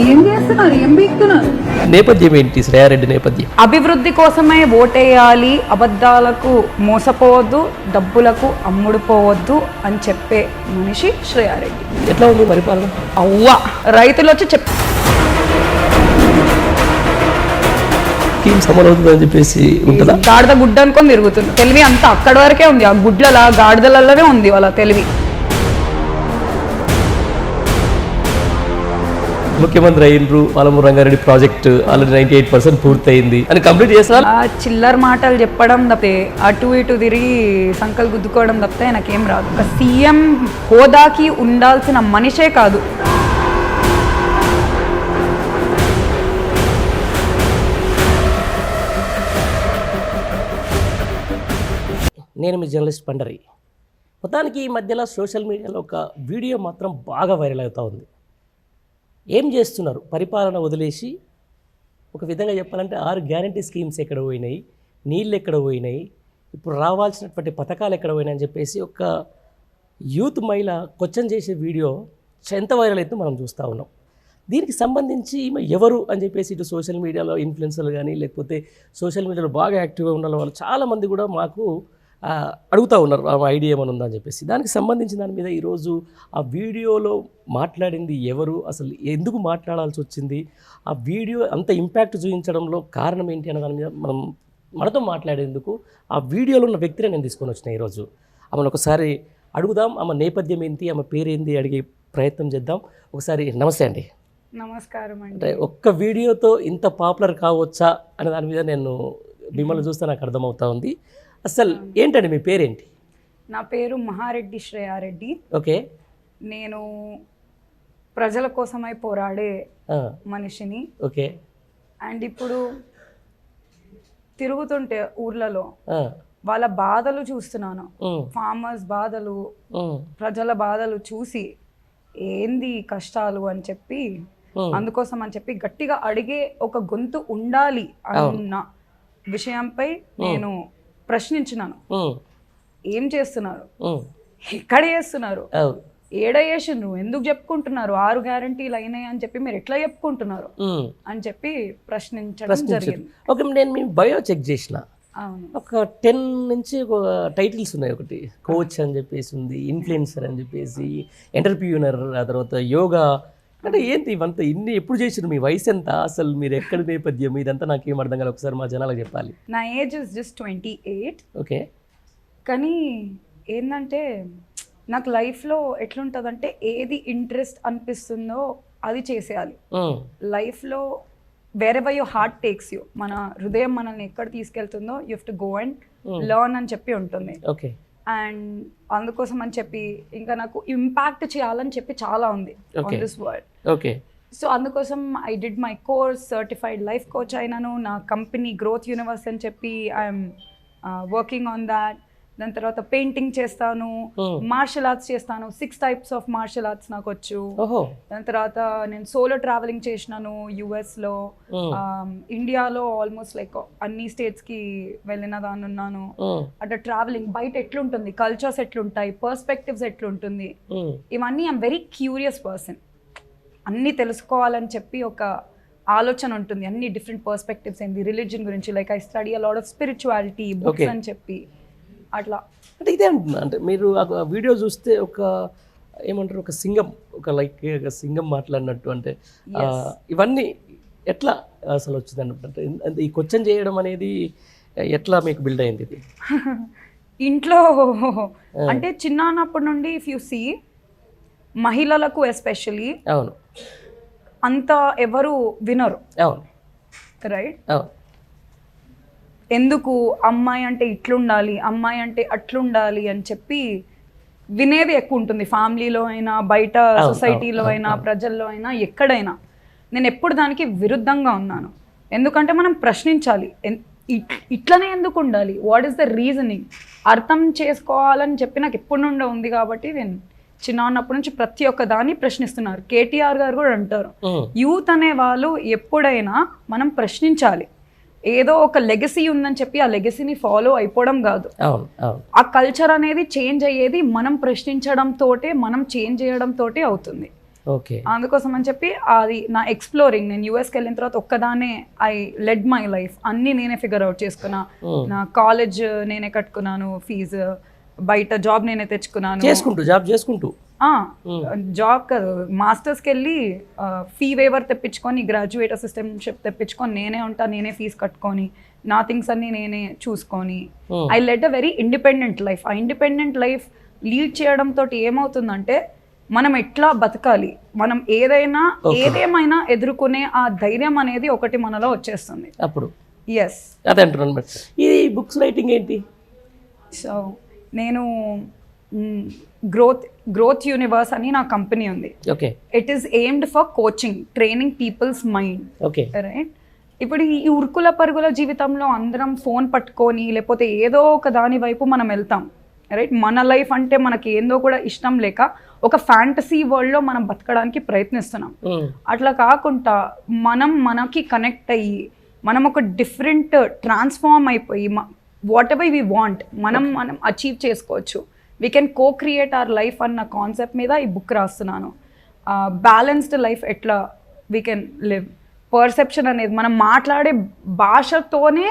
ఏం చేస్తున్నారు, ఏం బీక్తున్నారు? నేపథ్యం ఏంటి శ్రేయారెడ్డి నేపథ్యం? అభివృద్ధి కోసమే ఓటేయాలి, అబద్ధాలకు మోసపోవద్దు, డబ్బులకు అమ్ముడుపోవద్దు అని చెప్పే మనిషి శ్రేయారెడ్డి. ఎట్లా ఉంది పరిపాలన? అవ్వా రైతులు వచ్చి స్కీమ్స్ అమలు అవుతుందని చెప్పేసి ఉంటుందా? గాడిద గుడ్డ అనుకొని తిరుగుతుంది. తెలివి అంతా అక్కడి వరకే ఉంది, ఆ గుడ్లలా గాడిదలలోనే ఉంది వాళ్ళ తెలివి. ముఖ్యమంత్రి అయినరు, పాలమూరు రంగారెడ్డి ప్రాజెక్టు ఆల్రెడీ 98% పూర్తయింది అని కంప్లీట్ చేస్తారు. ఆ చిల్లర మాటలు చెప్పడం తప్పితే, అటు ఇటు తిరిగి సంకలు గుద్దుకోవడం తప్పితే నాకేం రాదు. ఒక సీఎం హోదాకి ఉండాల్సిన మనిషే కాదు. నేను మీ జర్నలిస్ట్ పండరి. మొత్తానికి ఈ మధ్యలో సోషల్ మీడియాలో ఒక వీడియో మాత్రం బాగా వైరల్ అవుతూ ఉంది. ఏం చేస్తున్నారు? పరిపాలన వదిలేసి ఒక విధంగా చెప్పాలంటే 6 గ్యారంటీ స్కీమ్స్ ఎక్కడ పోయినాయి, నీళ్ళు ఎక్కడ పోయినాయి, ఇప్పుడు రావాల్సినటువంటి పథకాలు ఎక్కడ పోయినాయి అని చెప్పేసి ఒక యూత్ మహిళ క్వశ్చన్ చేసే వీడియో ఎంత వైరల్ అయితే మనం చూస్తూ ఉన్నాం. దీనికి సంబంధించి ఎవరు అని చెప్పేసి ఇటు సోషల్ మీడియాలో ఇన్ఫ్లుయెన్సర్లు కానీ లేకపోతే సోషల్ మీడియాలో బాగా యాక్టివ్గా ఉన్న వాళ్ళు చాలామంది కూడా మాకు అడుగుతూ ఉన్నారు ఆ ఐడియా ఏమైనా ఉందా అని చెప్పేసి. దానికి సంబంధించిన దాని మీద ఈరోజు ఆ వీడియోలో మాట్లాడింది ఎవరు, అసలు ఎందుకు మాట్లాడాల్సి వచ్చింది, ఆ వీడియో అంత ఇంపాక్ట్ చూపించడంలో కారణం ఏంటి అనే దాని మీద మనతో మాట్లాడేందుకు ఆ వీడియోలో ఉన్న వ్యక్తిని నేను తీసుకొని వచ్చిన ఈరోజు. ఆమెను ఒకసారి అడుగుదాం, ఆమె నేపథ్యం ఏంటి, ఆమె పేరేంటి అడిగే ప్రయత్నం చేద్దాం. ఒకసారి నమస్తే అండి. నమస్కారం అండి. అంటే ఒక్క వీడియోతో ఇంత పాపులర్ కావచ్చా అనే దాని మీద నేను మిమ్మల్ని చూస్తే నాకు అర్థమవుతా ఉంది. అసలు ఏంటండి మీ పేరేంటి? నా పేరు మహారెడ్డి శ్రేయారెడ్డి. ఓకే. నేను ప్రజల కోసమై పోరాడే మనిషిని. ఓకే. అండ్ ఇప్పుడు తిరుగుతుంటే ఊర్లలో వాళ్ళ బాధలు చూస్తున్నాను, ఫార్మర్స్ బాధలు, ప్రజల బాధలు చూసి ఏంది కష్టాలు అని చెప్పి, అందుకోసం అని చెప్పి గట్టిగా అడిగే ఒక గొంతు ఉండాలి అన్న విషయంపై నేను ప్రశ్నించినాను. ఏం చేస్తున్నారు, ఎక్కడ చేస్తున్నారు, ఏడ చేసిండ్రు, ఎందుకు చెప్పుకుంటున్నారు, 6 గ్యారంటీలు అయినాయి అని చెప్పి మీరు ఎట్లా చెప్పుకుంటున్నారు అని చెప్పి ప్రశ్నించడం జరిగింది. ఓకే, నేను మీ బయో చెక్ చేసిన. ఒక 10 నుంచి ఒక టైటిల్స్ ఉన్నాయి. ఒకటి కోచ్ అని చెప్పేసి ఉంది, ఇన్ఫ్లుయెన్సర్ అని చెప్పేసి, ఎంటర్ప్రీనర్, ఆ తర్వాత యోగా. అంటే ఏంటి ఇవంతా ఇన్ని ఎప్పుడు చేసిరు? మీ వయసు ఎంత, అసలు మీరు ఎక్కడ నేపథ్యం, ఇదంతా నాకేం అర్థం కాదు. ఒకసారి మా జనాలకు చెప్పాలి. నా ఏజ్ ఇస్ జస్ట్ 28. ఓకే. కానీ ఏంటంటే నాకు లైఫ్లో ఎట్లుంటుందంటే ఏది ఇంట్రెస్ట్ అనిపిస్తుందో అది చేసేయాలి. లైఫ్లో wherever your heart takes you, మన హృదయం మనల్ని ఎక్కడ తీసుకెళ్తుందో you have to go and learn అని చెప్పి ఉంటుంది. ఓకే. అండ్ అందుకోసం అని చెప్పి ఇంకా నాకు ఇంపాక్ట్ చేయాలని చెప్పి చాలా ఉంది on this world. Okay. So అందుకోసం I did my course, certified life coach అయినాను. నా కంపెనీ గ్రోత్ యూనివర్స్ అని చెప్పి ఐఎమ్ వర్కింగ్ ఆన్ దాట్. దాని తర్వాత పెయింటింగ్ చేస్తాను, మార్షల్ ఆర్ట్స్ చేస్తాను. 6 types ఆఫ్ మార్షల్ ఆర్ట్స్ నాకు వచ్చు. దాని తర్వాత నేను సోలో ట్రావెలింగ్ చేసినాను US లో, ఇండియాలో ఆల్మోస్ట్ లైక్ అన్ని స్టేట్స్కి వెళ్ళిన దాన్ని ఉన్నాను. అట్లా ట్రావెలింగ్ బయట ఎట్లుంటుంది, కల్చర్స్ ఎట్లుంటాయి, పర్స్పెక్టివ్స్ ఎట్లుంటుంది, ఇవన్నీ ఐఎమ్ వెరీ క్యూరియస్ పర్సన్. అన్నీ తెలుసుకోవాలని చెప్పి ఒక ఆలోచన ఉంటుంది, అన్ని డిఫరెంట్ పర్స్పెక్టివ్స్ ఏంది, రిలీజియన్ గురించి. Like I study a lot of spirituality books అని చెప్పి అట్లా. అంటే ఇదే అంటున్నా, అంటే మీరు ఆ వీడియో చూస్తే ఒక ఏమంటారు, ఒక సింగం, ఒక లైక్ సింగం మాట్లాడినట్టు. అంటే ఇవన్నీ ఎట్లా అసలు వచ్చింది అంటే ఈ క్వశ్చన్ చేయడం అనేది ఎట్లా మీకు బిల్డ్ అయింది ఇది? ఇంట్లో అంటే చిన్నప్పటి నుండి ఇఫ్ యు సీ మహిళలకు ఎస్పెషలీ అవును అంత ఎవరు వినరు. అవును. రైట్. అవును. ఎందుకు అమ్మాయి అంటే ఇట్లుండాలి, అమ్మాయి అంటే అట్లుండాలి అని చెప్పి వినేది ఎక్కువ ఉంటుంది. ఫ్యామిలీలో అయినా, బయట సొసైటీలో అయినా, ప్రజల్లో అయినా, ఎక్కడైనా. నేను ఎప్పుడు దానికి విరుద్ధంగా ఉన్నాను. ఎందుకంటే మనం ప్రశ్నించాలి, ఇట్లనే ఎందుకు ఉండాలి, వాట్ ఈస్ ద రీజనింగ్, అర్థం చేసుకోవాలని చెప్పి నాకు ఎప్పుడు నుండి ఉంది. కాబట్టి నేను చిన్నప్పటి నుంచి ప్రతి ఒక్క దాన్ని ప్రశ్నిస్తున్నారు. KTR గారు కూడా అంటారు, యూత్ అనే వాళ్ళు ఎప్పుడైనా మనం ప్రశ్నించాలి. ఏదో ఒక లెగసీ ఉందని చెప్పి ఆ లెగసీని ఫాలో అయిపోవడం కాదు. ఆ కల్చర్ అనేది చేంజ్ అయ్యేది మనం ప్రశ్నించడం తోటే, మనం చేంజ్ చేయడం తోటే అవుతుంది. ఓకే. అందుకోసం అని చెప్పి అది నా ఎక్స్ప్లోరింగ్. నేను యూఎస్కి వెళ్ళిన తర్వాత ఒక్కదానే ఐ లెడ్ మై లైఫ్. అన్నీ నేనే ఫిగర్ అవుట్ చేసుకున్నా. నా కాలేజ్ నేనే కట్టుకున్నాను ఫీజు, బయట జాబ్ నేనే తెచ్చుకున్నాను. జాబ్ చేసుకుంటూ జాబ్ కాదు, మాస్టర్స్కి వెళ్ళి ఫీ వేవర్ తెప్పించుకొని, గ్రాడ్యుయేట్ అసిస్టెంట్షిప్ తెప్పించుకొని నేనే ఉంటా, నేనే ఫీజు కట్టుకొని, నా థింగ్స్ అన్నీ నేనే చూసుకొని I led a very independent life. ఆ ఇండిపెండెంట్ లైఫ్ లీడ్ చేయడంతో ఏమవుతుందంటే మనం ఎట్లా బతకాలి, మనం ఏదేమైనా ఎదుర్కొనే ఆ ధైర్యం అనేది ఒకటి మనలో వచ్చేస్తుంది అప్పుడు. ఎస్, అదే అంటున్నాను. ఈ బుక్స్ రైటింగ్ ఏంటి? సో నేను గ్రోత్ యూనివర్స్ అని నా కంపెనీ ఉంది. Okay. It is aimed for coaching, training peoples mind. Okay. Right. ఇప్పుడు ఈ ఉరుకుల పరుగుల జీవితంలో అందరం ఫోన్ పట్టుకొని లేకపోతే ఏదో ఒక దాని వైపు మనం వెళ్తాం. రైట్. మన లైఫ్ అంటే మనకి ఏందో కూడా ఇష్టం లేక ఒక ఫ్యాంటసీ వరల్డ్లో మనం బతకడానికి ప్రయత్నిస్తున్నాం. అట్లా కాకుండా మనకి కనెక్ట్ అయ్యి మనం ఒక డిఫరెంట్ ట్రాన్స్ఫార్మ్ అయిపోయి వాట్ ఎవర్ వి వాంట్ మనం అచీవ్ చేసుకోవచ్చు. We can create our life అన్న కాన్సెప్ట్ మీద ఈ బుక్ రాస్తున్నాను. బ్యాలెన్స్డ్ లైఫ్ ఎట్లా వీ కెన్ లివ్, పర్సెప్షన్ అనేది మనం మాట్లాడే భాషతోనే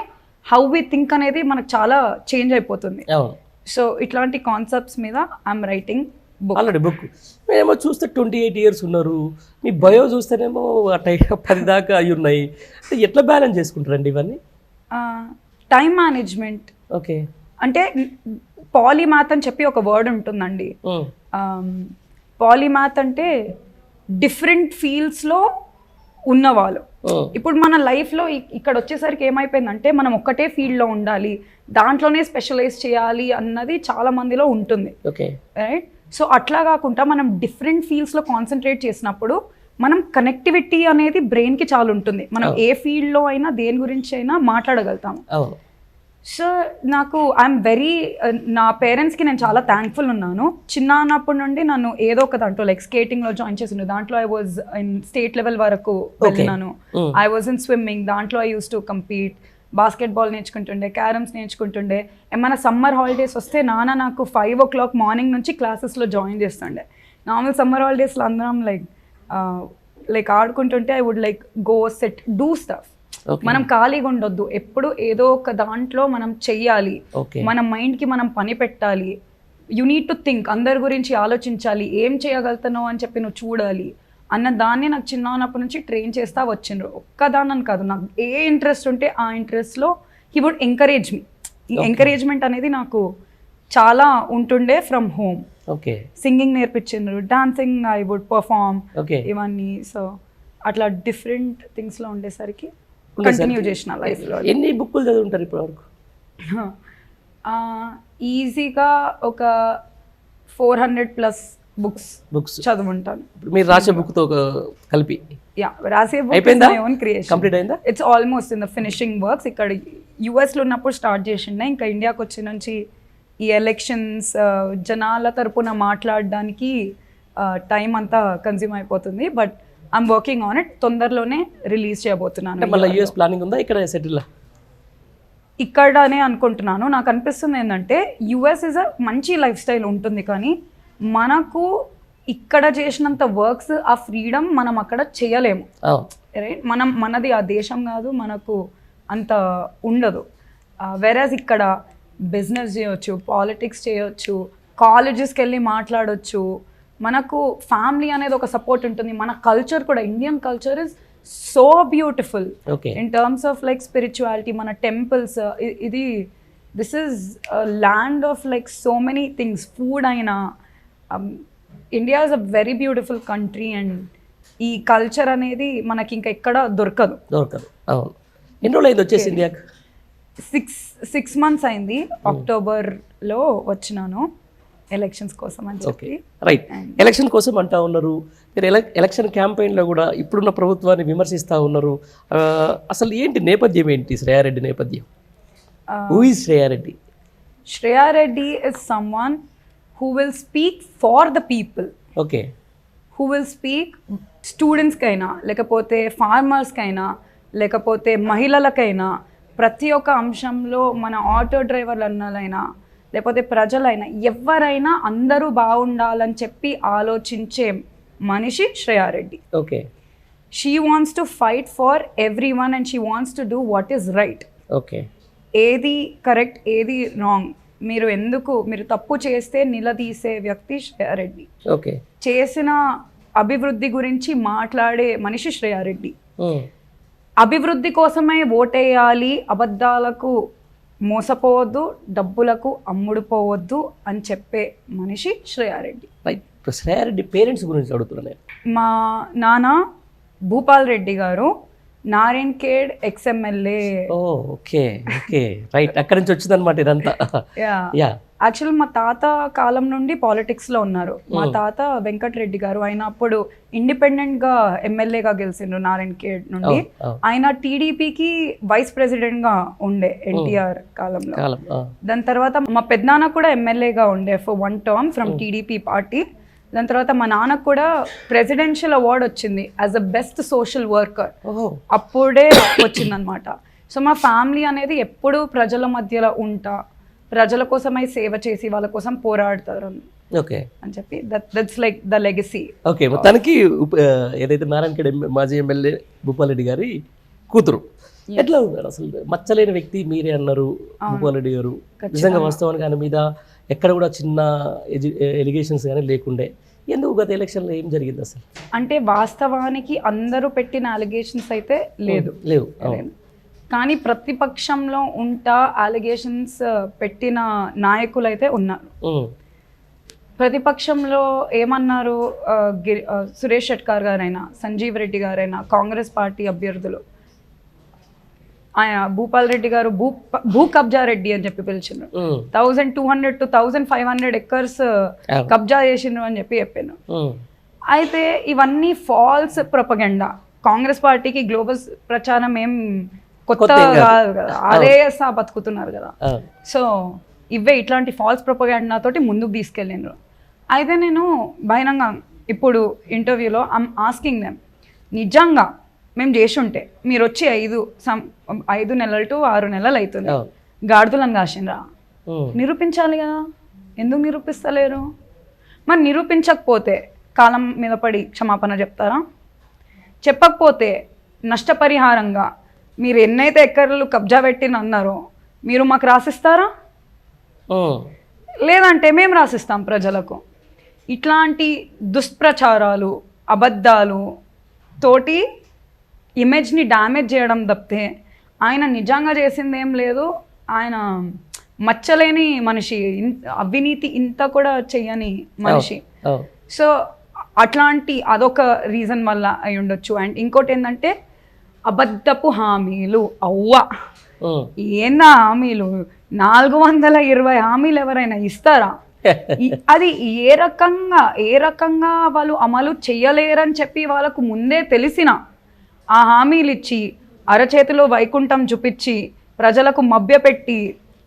హౌ వి థింక్ అనేది మనకు చాలా చేంజ్ అయిపోతుంది. సో ఇట్లాంటి కాన్సెప్ట్స్ మీద I'm writing book. Already book మేమేమో చూస్తే 28 years ఉన్నారు, మీ బయో చూస్తేనేమో 10 దాకా అవి ఉన్నాయి. ఎట్లా బ్యాలెన్స్ చేసుకుంటారండి ఇవన్నీ? Time management. ఓకే. అంటే పాలీమాత్ అని చెప్పి ఒక వర్డ్ ఉంటుందండి. పాలీమాత్ అంటే డిఫరెంట్ ఫీల్డ్స్లో ఉన్నవాళ్ళు. ఇప్పుడు మన లైఫ్లో ఇక్కడ వచ్చేసరికి ఏమైపోయిందంటే మనం ఒక్కటే ఫీల్డ్లో ఉండాలి, దాంట్లోనే స్పెషలైజ్ చేయాలి అన్నది చాలా మందిలో ఉంటుంది. ఓకే. రైట్. సో అట్లా కాకుండా మనం డిఫరెంట్ ఫీల్డ్స్లో కాన్సన్ట్రేట్ చేసినప్పుడు మనం కనెక్టివిటీ అనేది బ్రెయిన్కి చాలా ఉంటుంది. మనం ఏ ఫీల్డ్లో అయినా దేని గురించి అయినా మాట్లాడగలుగుతాము. సో నాకు ఐఎమ్ వెరీ నా పేరెంట్స్కి నేను చాలా థ్యాంక్ఫుల్ ఉన్నాను. చిన్నప్పటి నుండి నన్ను ఏదో ఒక దాంట్లో లైక్ స్కేటింగ్లో జాయిన్ చేసిండు, దాంట్లో I was in state level వరకు వెళ్ళినాను. ఐ వాజ్ ఇన్ స్విమ్మింగ్, దాంట్లో I use to compete. Basketball నేర్చుకుంటుండే, క్యారమ్స్ నేర్చుకుంటుండే. ఏమైనా సమ్మర్ హాలిడేస్ వస్తే నాన్న నాకు 5 o'clock మార్నింగ్ నుంచి క్లాసెస్లో జాయిన్ చేస్తుండే. నార్మల్ సమ్మర్ హాలిడేస్లో అందరం లైక్ ఆడుకుంటుంటే I would like go set do stuff. మనం ఖాళీగా ఉండొద్దు, ఎప్పుడు ఏదో ఒక దాంట్లో మనం చెయ్యాలి. మన మైండ్కి మనం పని పెట్టాలి. యు నీడ్ టు థింక్, అందరి గురించి ఆలోచించాలి, ఏం చేయగలుగుతున్నావు అని చెప్పి నువ్వు చూడాలి అన్న దాన్ని నాకు చిన్నప్పటి నుంచి ట్రైన్ చేస్తా వచ్చిండ్రు. ఒక్కదాన్ని కాదు, నాకు ఏ ఇంట్రెస్ట్ ఉంటే ఆ ఇంట్రెస్ట్లో హీ వుడ్ ఎంకరేజ్ మీ. ఈ ఎంకరేజ్మెంట్ అనేది నాకు చాలా ఉంటుండే ఫ్రమ్ హోమ్. ఓకే. సింగింగ్ నేర్పించిండ్రు, డాన్సింగ్ ఐ వుడ్ పర్ఫార్మ్, ఇవన్నీ. సో అట్లా డిఫరెంట్ థింగ్స్లో ఉండేసరికి కంటిన్యూ చేసిన లైఫ్లో. ఎన్ని బుక్కులు చదువుంటారు ఇప్పటి వరకు? ఈజీగా ఒక 400+ బుక్స్ చదువుంటాను. మీరు రాసే బుక్తో కలిపి? రాసే బుక్ ఓన్ క్రియేషన్. కంప్లీట్ అయిందా? It's almost in the finishing works. ఇక్కడ యుఎస్లో ఉన్నప్పుడు స్టార్ట్ చేసిండే, ఇంకా ఇండియాకి వచ్చి నుంచి ఈ ఎలక్షన్స్ జనాల తరపున మాట్లాడడానికి టైం అంతా కన్జ్యూమ్ అయిపోతుంది. But I'm working on it. తొందరలోనే రిలీజ్ చేయబోతున్నాను. మళ్ళీ యూఎస్ ప్లానింగ్ ఉందా ఇక్కడ సెటిల్? ఇక్కడనే అనుకుంటున్నాను. నాకు అనిపిస్తుంది ఏంటంటే యుఎస్ ఇస్ అ మంచి లైఫ్ స్టైల్ ఉంటుంది, కానీ మనకు ఇక్కడ చేసినంత వర్క్స్, ఆ ఫ్రీడమ్ మనం అక్కడ చేయలేము. రైట్. మనది ఆ దేశం కాదు, మనకు అంత ఉండదు. వెరాజ్ ఇక్కడ బిజినెస్ చేయొచ్చు, పాలిటిక్స్ చేయొచ్చు, కాలేజెస్కి వెళ్ళి మాట్లాడొచ్చు, మనకు ఫ్యామిలీ అనేది ఒక సపోర్ట్ ఉంటుంది. మన కల్చర్ కూడా, Indian culture is so beautiful in terms of like spirituality. మన temples, this is land of like so many things. Food అయినా, India is a very beautiful country and ఈ కల్చర్ అనేది మనకి ఇంకా ఎక్కడ దొరకదు. అవును. ఎన్ని రోజులు అయింది వచ్చేసి ఇండియాకి? 6 months అయింది. అక్టోబర్లో వచ్చినాను ఎలక్షన్స్ కోసం అని చెప్పి. రైట్. ఎలక్షన్ కోసం అంటా ఉన్నారు మీరు. ఎలక్షన్ క్యాంపెయిన్లో కూడా ఇప్పుడున్న ప్రభుత్వాన్ని విమర్శిస్తూ ఉన్నారు. అసలు ఏంటి నేపథ్యం, ఏంటి శ్రేయారెడ్డి నేపథ్యం? Who is Shreya Reddy? Shreya Reddy is someone who will speak for the people. Okay. Who will speak స్టూడెంట్స్కైనా, లేకపోతే ఫార్మర్స్కైనా, లేకపోతే మహిళలకైనా, ప్రతి ఒక్క అంశంలో మన ఆటో డ్రైవర్లైనా లేకపోతే ప్రజలైనా ఎవరైనా అందరూ బాగుండాలని చెప్పి ఆలోచించే మనిషి Shreya Reddy. Okay she wants to fight for every one and she wants to do what is right. Okay ఏది కరెక్ట్ ఏది రాంగ్, మీరు తప్పు చేస్తే నిలదీసే వ్యక్తి శ్రేయారెడ్డి. ఓకే చేసిన అభివృద్ధి గురించి మాట్లాడే మనిషి శ్రేయారెడ్డి. అభివృద్ధి కోసమే ఓటేయాలి, అబద్ధాలకు మోసపోవద్దు, డబ్బులకు అమ్ముడుపోవద్దు అని చెప్పే మనిషి శ్రేయారెడ్డి. రైట్. శ్రేయారెడ్డి పేరెంట్స్ గురించి అడుగుతున్నాను నేను. మా నాన్న భూపాల్ రెడ్డి గారు Narayankhed ex-MLA. Okay okay right, అక్కడి నుంచి వచ్చిందనమాట ఇదంతా. యా యాక్చువల్ మా తాత కాలం నుండి పాలిటిక్స్లో ఉన్నారు. మా తాత వెంకటరెడ్డి గారు, ఆయన అప్పుడు ఇండిపెండెంట్గా ఎమ్మెల్యేగా గెలిచిండ్రు నారాయణఖేడ్ నుండి. ఆయన టీడీపీకి వైస్ ప్రెసిడెంట్గా ఉండే ఎన్టీఆర్ కాలంలో. దాని తర్వాత మా పెద్దనాన్న కూడా ఎమ్మెల్యేగా ఉండే for 1 term from TDP party. దాని తర్వాత మా నాన్నకు కూడా ప్రెసిడెన్షియల్ అవార్డ్ వచ్చింది as a best social worker, అప్పుడే వచ్చిందనమాట. సో మా ఫ్యామిలీ అనేది ఎప్పుడూ ప్రజల మధ్యలో ఉంటా, ప్రజల కోసమై సేవ చేసి వాళ్ళ కోసం పోరాడతారు ఓకే అని చెప్పి that's like the legacy. Okay, మొత్తానికి ఏదైతే నారాయణఖేడ్ మాజీ ఎమ్మెల్యే భూపాల్ రెడ్డి గారి కూతురు. ఎట్లా ఉన్నారు అసలు? మచ్చలేని వ్యక్తి మీరే అన్నారు భూపాల్ రెడ్డి గారు. నిజంగా వాస్తవానికి ఆయన మీద ఎక్కడ కూడా చిన్న ఎలిగేషన్స్ కానీ లేకుండే, ఎందుకు గత ఎలక్షన్లో ఏం జరిగింది అసలు? అంటే వాస్తవానికి అందరూ పెట్టిన అలిగేషన్స్ అయితే లేవు, కానీ ప్రతిపక్షంలో ఉంటా అలిగేషన్స్ పెట్టిన నాయకులు అయితే ఉన్నారు. ప్రతిపక్షంలో ఏమన్నారు, సురేష్ షెట్కార్ గారైనా, సంజీవ్ రెడ్డి గారైనా, కాంగ్రెస్ పార్టీ అభ్యర్థులు, ఆయన భూపాల్ రెడ్డి గారు భూ కబ్జా రెడ్డి అని చెప్పి పిలిచిండ్రు. 1200 to 1500 ఎకర్స్ కబ్జా చేసిండ్రు అని చెప్పాను. అయితే ఇవన్నీ ఫాల్స్ ప్రొపగెండా. కాంగ్రెస్ పార్టీకి గ్లోబల్ ప్రచారం ఏం కొత్త కాదు కదా, అదే బతుకుతున్నారు కదా. సో ఇట్లాంటి ఫాల్స్ ప్రొపగెండా తోటి ముందుకు తీసుకెళ్ళిండ్రు. అయితే నేను బహిరంగ ఇప్పుడు ఇంటర్వ్యూలో ఐమ్ ఆస్కింగ్ దెమ్, నిజంగా మేము చేసి ఉంటే మీరు వచ్చి 5 నెలలు to 6 నెలలు అవుతుంది, గాడిదలను కాసిండ్రా? నిరూపించాలి కదా, ఎందుకు నిరూపిస్తలేరు? మరి నిరూపించకపోతే కాలం మీద పడి క్షమాపణ చెప్తారా? చెప్పకపోతే నష్టపరిహారంగా మీరు ఎన్నైతే ఎకర్లు కబ్జా పెట్టిన అన్నారో మీరు మాకు రాసిస్తారా? లేదంటే మేము రాసిస్తాం ప్రజలకు. ఇట్లాంటి దుష్ప్రచారాలు, అబద్ధాలు తోటి ఇమేజ్ని డ్యామేజ్ చేయడం తప్పితే ఆయన నిజంగా చేసింది ఏం లేదు. ఆయన మచ్చలేని మనిషి, అవినీతి ఇంత కూడా చెయ్యని మనిషి. సో అదొక రీజన్ వల్ల అయి ఉండొచ్చు. అండ్ ఇంకోటి ఏంటంటే అబద్ధపు హామీలు. ఏందా హామీలు? 420 హామీలు ఎవరైనా ఇస్తారా? అది ఏ రకంగా వాళ్ళు అమలు చెయ్యలేరని చెప్పి వాళ్ళకు ముందే తెలిసిన ఆ హామీలు ఇచ్చి అరచేతిలో వైకుంఠం చూపించి ప్రజలకు మభ్యపెట్టి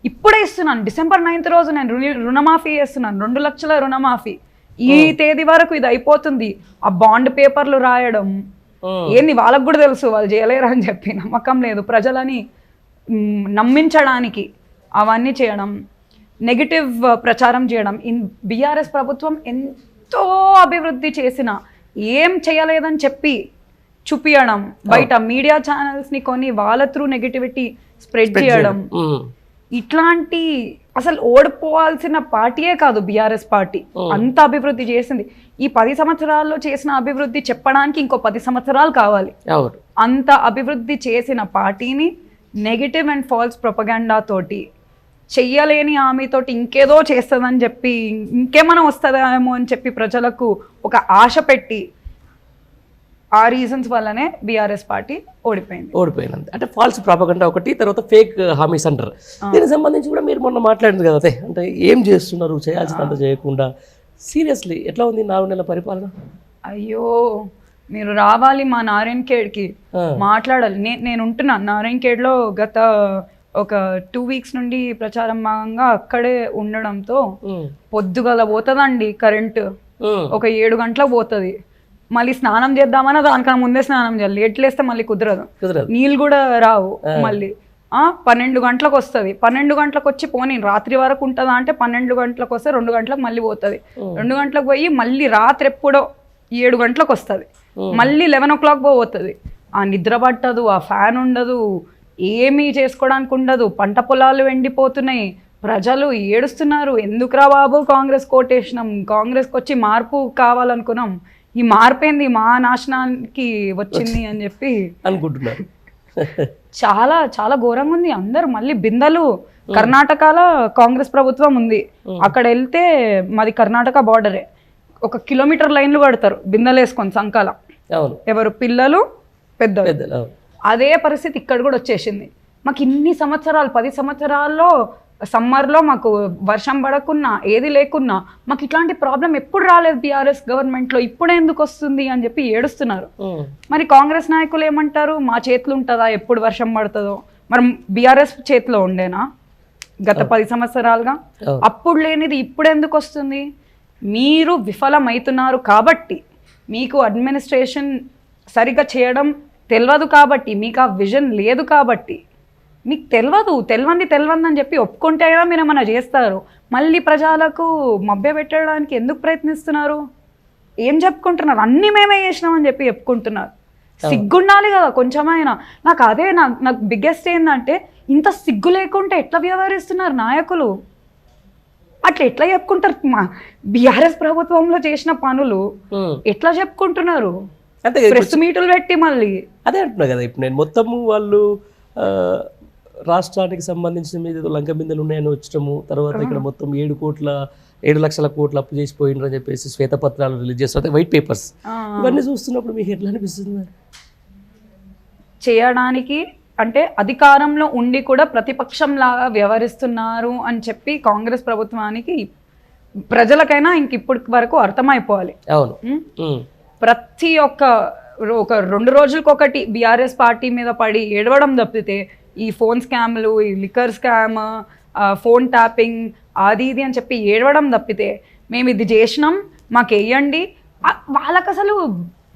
ఇప్పుడే ఇస్తున్నాను, December 9th రోజు నేను రుణమాఫీ చేస్తున్నాను, 2 లక్షల రుణమాఫీ, ఈ తేదీ వరకు ఇది అయిపోతుంది. ఆ బాండ్ పేపర్లు రాయడం ఏంది? వాళ్ళకు కూడా తెలుసు వాళ్ళు చేయలేరు అని చెప్పి, నమ్మకం లేదు ప్రజలని నమ్మించడానికి అవన్నీ చేయడం, నెగిటివ్ ప్రచారం చేయడం. బీఆర్ఎస్ ప్రభుత్వం ఎంతో అభివృద్ధి చేసిన ఏం చేయలేదని చెప్పి చూపించడం, బయట మీడియా ఛానల్స్ని కొని వాళ్ళ త్రూ నెగిటివిటీ స్ప్రెడ్ చేయడం, ఇట్లాంటి అసలు ఓడిపోవాల్సిన పార్టీయే కాదు బీఆర్ఎస్ పార్టీ. అంత అభివృద్ధి చేసింది. ఈ 10 సంవత్సరాల్లో చేసిన అభివృద్ధి చెప్పడానికి ఇంకో 10 సంవత్సరాలు కావాలి. అంత అభివృద్ధి చేసిన పార్టీని నెగిటివ్ అండ్ ఫాల్స్ ప్రొపగాండా తోటి, చెయ్యలేని హామీతోటి ఇంకేదో చేస్తుందని చెప్పి, ఇంకేమైనా వస్తుందేమో అని చెప్పి ప్రజలకు ఒక ఆశ పెట్టి, ఆ రీజన్స్ వల్లనే బీఆర్ఎస్ పార్టీ ఓడిపోయింది. అంటే ఫాల్స్ ప్రాపగండా ఒకటి, తర్వాత ఫేక్ హామీస్ అంటారు. దీనికి సంబంధించి కూడా మీరు మొన్న మాట్లాడింది కదా, అదే అంటే ఏం చేస్తున్నారు, చేయాల్సినంత చేయకుండా. సీరియస్లీ ఎట్లా ఉంది 4 నెలల పరిపాలన? అయ్యో, మీరు రావాలి మా నారాయణఖేడ్కి, మాట్లాడాలి. నేను ఉంటున్నాను నారాయణఖేడ్లో గత ఒక 2 weeks నుండి ప్రచారం భాగంగా అక్కడే ఉండడంతో పొద్దుగల పోతుందండి కరెంటు, ఒక 7 గంటలకు పోతుంది. మళ్ళీ స్నానం చేద్దామన్నా దానికన్నా ముందే స్నానం చేయాలి, ఎట్లేస్తే మళ్ళీ కుదరదు, నీళ్ళు కూడా రావు. మళ్ళీ 12 గంటలకు వస్తుంది, 12 గంటలకు వచ్చి పోనీ రాత్రి వరకు ఉంటుందా అంటే 12 గంటలకు వస్తే 2 గంటలకు మళ్ళీ పోతుంది, 2 గంటలకు పోయి మళ్ళీ రాత్రి ఎప్పుడో 7 గంటలకు వస్తుంది, మళ్ళీ 11 o'clock పోతుంది. ఆ నిద్ర పట్టదు, ఆ ఫ్యాన్ ఉండదు, ఏమీ చేసుకోవడానికి ఉండదు, పంట పొలాలు ఎండిపోతున్నాయి, ప్రజలు ఏడుస్తున్నారు. ఎందుకురా బాబు కాంగ్రెస్ కోటేసినాం, కాంగ్రెస్కి వచ్చి మార్పు కావాలనుకున్నాం, ఈ మార్పు ఏంది మా నాశనానికి వచ్చింది అని చెప్పి అనుకుంటున్నారు. చాలా చాలా ఘోరంగా ఉంది. అందరు మళ్ళీ బిందెలు, కర్ణాటకలో కాంగ్రెస్ ప్రభుత్వం ఉంది, అక్కడ వెళ్తే మాది కర్ణాటక బార్డరే, 1 కిలోమీటర్ లైన్లు కడతారు బిందెలు వేసుకొని సంకాల, ఎవరు పిల్లలు పెద్దలు. అదే పరిస్థితి ఇక్కడ కూడా వచ్చేసింది. మాకు ఇన్ని సంవత్సరాలు 10 సంవత్సరాల్లో సమ్మర్లో మాకు వర్షం పడకున్నా ఏది లేకున్నా మాకు ఇట్లాంటి ప్రాబ్లం ఎప్పుడు రాలేదు బీఆర్ఎస్ గవర్నమెంట్లో, ఇప్పుడే ఎందుకు వస్తుంది అని చెప్పి ఏడుస్తున్నారు. మరి కాంగ్రెస్ నాయకులు ఏమంటారు, మా చేతులు ఉంటుందా ఎప్పుడు వర్షం పడుతుందో? మరి బీఆర్ఎస్ చేతిలో ఉండేనా గత 10 సంవత్సరాలుగా? అప్పుడు లేనిది ఇప్పుడు ఎందుకు వస్తుంది? మీరు విఫలమవుతున్నారు కాబట్టి, మీకు అడ్మినిస్ట్రేషన్ సరిగ్గా చేయడం తెలియదు కాబట్టి, మీకు ఆ విజన్ లేదు కాబట్టి, మీకు తెలియంది అని చెప్పి ఒప్పుకుంటే మీరు ఏమైనా చేస్తారు. మళ్ళీ ప్రజలకు మభ్య పెట్టడానికి ఎందుకు ప్రయత్నిస్తున్నారు? ఏం చెప్పుకుంటున్నారు? అన్నీ మేమే చేసినామని చెప్పి చెప్పుకుంటున్నారు. సిగ్గుండాలి కదా కొంచెమైనా. నాకు అదే నాకు బిగ్గెస్ట్ ఏంటంటే, ఇంత సిగ్గు లేకుంటే ఎట్లా వ్యవహరిస్తున్నారు నాయకులు? అట్లా ఎట్లా చెప్పుకుంటారు? మా బీఆర్ఎస్ ప్రభుత్వంలో చేసిన పనులు ఎట్లా చెప్పుకుంటున్నారు? ప్రెస్ మీటులు పెట్టి మళ్ళీ అదే అంటున్నా కదా. ఇప్పుడు నేను మొత్తము వాళ్ళు రాష్ట్రానికి సంబంధించిన మీద లంక బిందెలు ఉన్నాయని వచ్చటము, తర్వాత ఇక్కడ మొత్తం 7 లక్షల కోట్లు అప్పు చేసిపోయినరు అని చెప్పేసి శ్వేతపత్రాలు రిలీజ్ చేస్తారు, వైట్ పేపర్స్. ఇవన్నీ చూస్తున్నప్పుడు మీకు ఎట్లా అనిపిస్తుంది? చేయడానికి అంటే అధికారంలో ఉండి కూడా ప్రతిపక్షంలాగా వ్యవహరిస్తున్నారు అని చెప్పి కాంగ్రెస్ ప్రభుత్వానికి ప్రజలకైనా ఇంక ఇప్పటి వరకు అర్థమైపోవాలి. అవును, ప్రతి ఒక్క 2 రోజులకొకటి బీఆర్ఎస్ పార్టీ మీద పడి ఏడవడం తప్పితే, ఈ ఫోన్ స్కామ్లు, ఈ లిక్కర్ స్కామ్, ఫోన్ ట్యాపింగ్, అది ఇది అని చెప్పి ఏడవడం తప్పితే, మేము ఇది చేసినాం మాకు వేయండి, వాళ్ళకి అసలు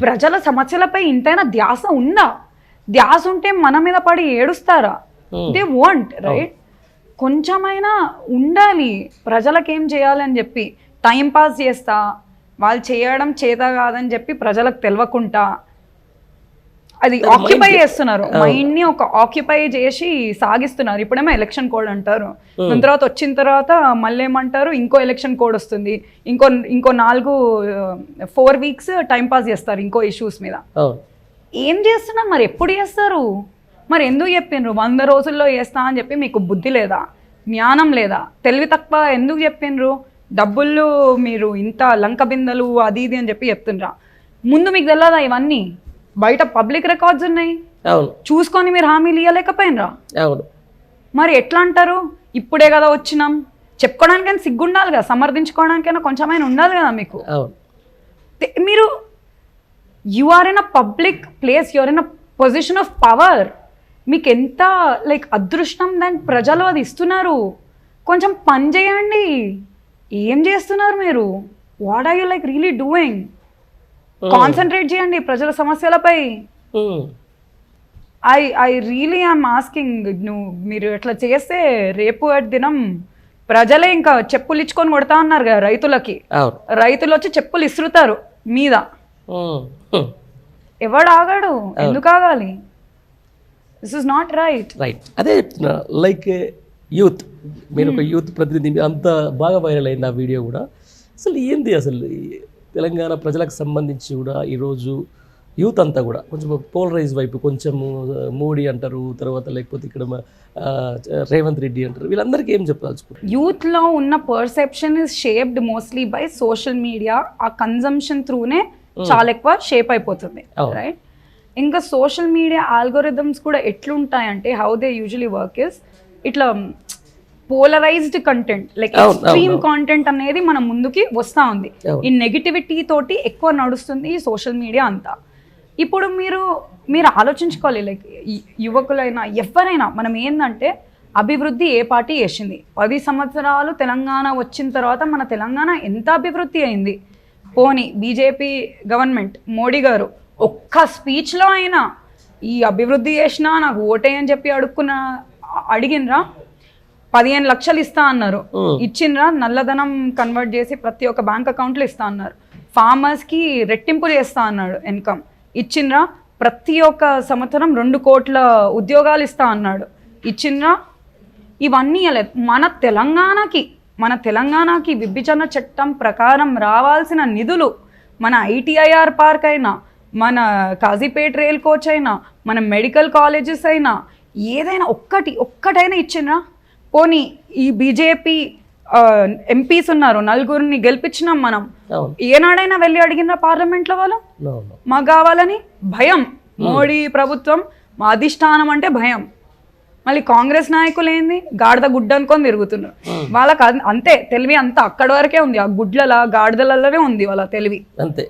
ప్రజల సమస్యలపై ఇంతైనా ధ్యాస ఉందా? ధ్యాస ఉంటే మన మీద పడి ఏడుస్తారా? దే వాంట్ రైట్, కొంచెమైనా ఉండాలి ప్రజలకేం చేయాలని చెప్పి. టైం పాస్ చేస్తా, వాళ్ళు చేయడం చేత కాదని చెప్పి ప్రజలకు తెలియకుండా అది ఆక్యుపై చేస్తున్నారు, మైండ్ని ఒక ఆక్యుపై చేసి సాగిస్తున్నారు. ఇప్పుడేమో ఎలక్షన్ కోడ్ అంటారు, దాని తర్వాత వచ్చిన తర్వాత మళ్ళీ ఏమంటారు ఇంకో ఎలక్షన్ కోడ్ వస్తుంది, ఇంకో 4 weeks టైం పాస్ చేస్తారు ఇంకో ఇష్యూస్ మీద. ఏం చేస్తున్నారు మరి? ఎప్పుడు చేస్తారు మరి? ఎందుకు చెప్పిండ్రు 100 రోజుల్లో చేస్తా అని చెప్పి? మీకు బుద్ధి లేదా, జ్ఞానం లేదా, తెలివి తక్కువ ఎందుకు చెప్పిండ్రు? డబ్బులు మీరు ఇంత లంక బిందెలు అది ఇది అని చెప్పి చెప్తుండ్రా? ముందు మీకు తెలియదా ఇవన్నీ? బయట పబ్లిక్ రికార్డ్స్ ఉన్నాయి, చూసుకొని మీరు హామీలు ఇవ్వలేకపోయినరా? మరి ఎట్లా అంటారు? ఇప్పుడే కదా వచ్చినాం చెప్పుకోవడానికైనా సిగ్గుండాలి కదా, సమర్థించుకోవడానికైనా కొంచెమైనా ఉండాలి కదా మీకు. మీరు you are in a public place, you are in a position of power. మీకు ఎంత లైక్ అదృష్టం, దాని ప్రజలు అది ఇస్తున్నారు. కొంచెం పని చేయండి. ఏం చేస్తున్నారు మీరు? What are you like really doing? Concentrate చేయండి ప్రజల సమస్యలపై. ఐ రియలీ ఐఎమ్ ఆస్కింగ్, మీరు ఎట్లా చేస్తే రేపు దినం ప్రజలే ఇంకా చెప్పులు ఇచ్చుకొని కొడతా ఉన్నారు కదా రైతులకి. రైతులు వచ్చి చెప్పులు ఇసురుతారు మీద. ఎవడు ఆగాడు? ఎందుకు ఆగాలి? This is not right. అదే చెప్తున్నా, లైక్ యూత్, మీరు ఒక యూత్ ప్రతినిధి, అంత బాగా వైరల్ అయింది ఆ వీడియో కూడా. అసలు ఏంది అసలు తెలంగాణ ప్రజలకు సంబంధించి కూడా ఈరోజు యూత్ అంతా కూడా కొంచెం పోలరైజ్ వైపు, కొంచెం మోడీ అంటారు, తర్వాత లేకపోతే ఇక్కడ రేవంత్ రెడ్డి అంటారు, వీళ్ళందరికీ ఏం చెప్పాల్సుకుంటారు? యూత్లో ఉన్న perception is shaped mostly by social media. ఆ కన్జంప్షన్ త్రూనే చాలా ఎక్కువ షేప్ అయిపోతుంది, రైట్? ఇంకా సోషల్ మీడియా ఆల్గోరిథమ్స్ కూడా ఎట్లుంటాయంటే, how they usually work is ఇట్లా polarised content, like extreme content అనేది మన ముందుకి వస్తూ ఉంది. ఈ నెగిటివిటీ తోటి ఎక్కువ నడుస్తుంది ఈ సోషల్ మీడియా అంతా. ఇప్పుడు మీరు ఆలోచించుకోవాలి, లైక్ యువకులైనా ఎవరైనా, మనం ఏంటంటే అభివృద్ధి ఏ పార్టీ చేసింది? 10 సంవత్సరాలు తెలంగాణ వచ్చిన తర్వాత మన తెలంగాణ ఎంత అభివృద్ధి అయింది? పోనీ బీజేపీ గవర్నమెంట్, మోడీ గారు ఒక్క స్పీచ్లో అయినా ఈ అభివృద్ధి చేసినా నాకు ఓటేయని చెప్పి అడిగినరా? 15 లక్షలు ఇస్తా అన్నారు, ఇచ్చిండ్రా? నల్లధనం కన్వర్ట్ చేసి ప్రతి ఒక్క బ్యాంక్ అకౌంట్లో ఇస్తా అన్నారు. ఫార్మర్స్కి రెట్టింపు చేస్తా అన్నాడు ఇన్కమ్. ఇచ్చిండ్రా? ప్రతి ఒక్క సంవత్సరం 2 కోట్ల ఉద్యోగాలు ఇస్తా అన్నాడు. ఇచ్చిండ్రా? ఇవన్నీ ఇవ్వలేదు. మన తెలంగాణకి విభజన చట్టం ప్రకారం రావాల్సిన నిధులు, మన ఐటీఐఆర్ పార్క్ అయినా, మన కాజీపేట్ రైల్ కోచ్ అయినా, మన మెడికల్ కాలేజెస్ అయినా, ఏదైనా ఒక్కటైనా ఇచ్చిండ్రా? పోనీ ఈ బీజేపీ ఎంపీస్ ఉన్నారు, 4 గెలిపించినాం మనం, ఏనాడైనా వెళ్ళి అడిగిన పార్లమెంట్లో వాళ్ళు మాకు కావాలని? భయం. మోడీ ప్రభుత్వం, మా అధిష్టానం అంటే భయం. మళ్ళీ కాంగ్రెస్ నాయకులు ఏంది, గాడిద గుడ్డ అనుకొని తిరుగుతున్నారు. వాళ్ళకి అంతే తెలివి, అంతా అక్కడి వరకే ఉంది. ఆ గుడ్లలా గాడిదలలోనే ఉంది వాళ్ళ తెలివి. అంతే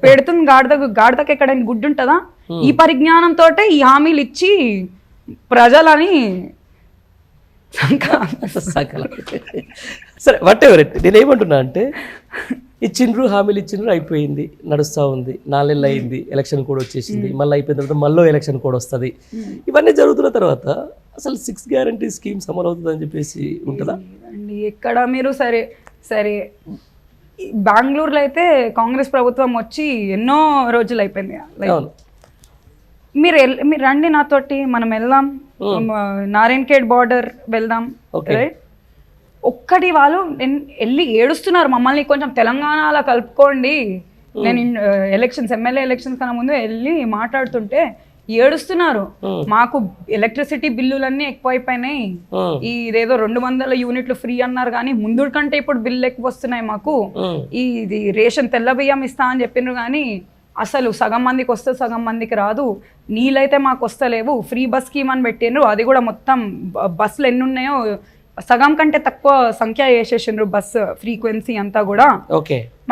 పెడుతుంది గాడిదకి ఎక్కడైనా గుడ్డు ఉంటుందా? ఈ పరిజ్ఞానంతో ఈ హామీలు ఇచ్చి ప్రజలని సరే వాట్ ఎవర్ ఇట్. నేనేమంటున్నా అంటే ఇచ్చిండ్రు, హామీలు ఇచ్చిండ్రు, అయిపోయింది, నడుస్తూ ఉంది. 4 నెలలు అయింది, ఎలక్షన్ కూడా వచ్చేసింది. మళ్ళీ అయిపోయిన తర్వాత మళ్ళీ ఎలక్షన్ కూడా వస్తుంది. ఇవన్నీ జరుగుతున్న తర్వాత అసలు 6 గ్యారంటీ స్కీమ్స్ అమలు అవుతుందని చెప్పేసి ఉంటుందా? ఎక్కడ మీరు సరే బెంగళూరులో అయితే కాంగ్రెస్ ప్రభుత్వం వచ్చి ఎన్నో రోజులు అయిపోయింది. మీరు రండి నాతోటి, మనం వెళ్దాం, నారాయణఖేడ్ బార్డర్ వెళ్దాం. రైట్? ఒక్కటి వాళ్ళు వెళ్ళి ఏడుస్తున్నారు, మమ్మల్ని కొంచెం తెలంగాణలో కలుపుకోండి. నేను ఎమ్మెల్యే ఎలక్షన్స్ కన్నా ముందు వెళ్ళి మాట్లాడుతుంటే ఏడుస్తున్నారు. మాకు ఎలక్ట్రిసిటీ బిల్లులన్నీ ఎక్కువైపోయినాయి, ఇదేదో 200 యూనిట్లు ఫ్రీ అన్నారు కానీ ముందు కంటే ఇప్పుడు బిల్లు ఎక్కువ వస్తున్నాయి మాకు. ఇది రేషన్ తెల్ల బియ్యం ఇస్తా అని చెప్పినారు కానీ అసలు సగం మందికి వస్తే సగం మందికి రాదు. నీళ్ళైతే మాకు వస్తలేవు. ఫ్రీ బస్ స్కీమ్ అని పెట్టిండ్రు, అది కూడా మొత్తం బస్సులు ఎన్ని ఉన్నాయో సగం కంటే తక్కువ సంఖ్య వేసేసిండ్రు బస్ ఫ్రీక్వెన్సీ అంతా కూడా.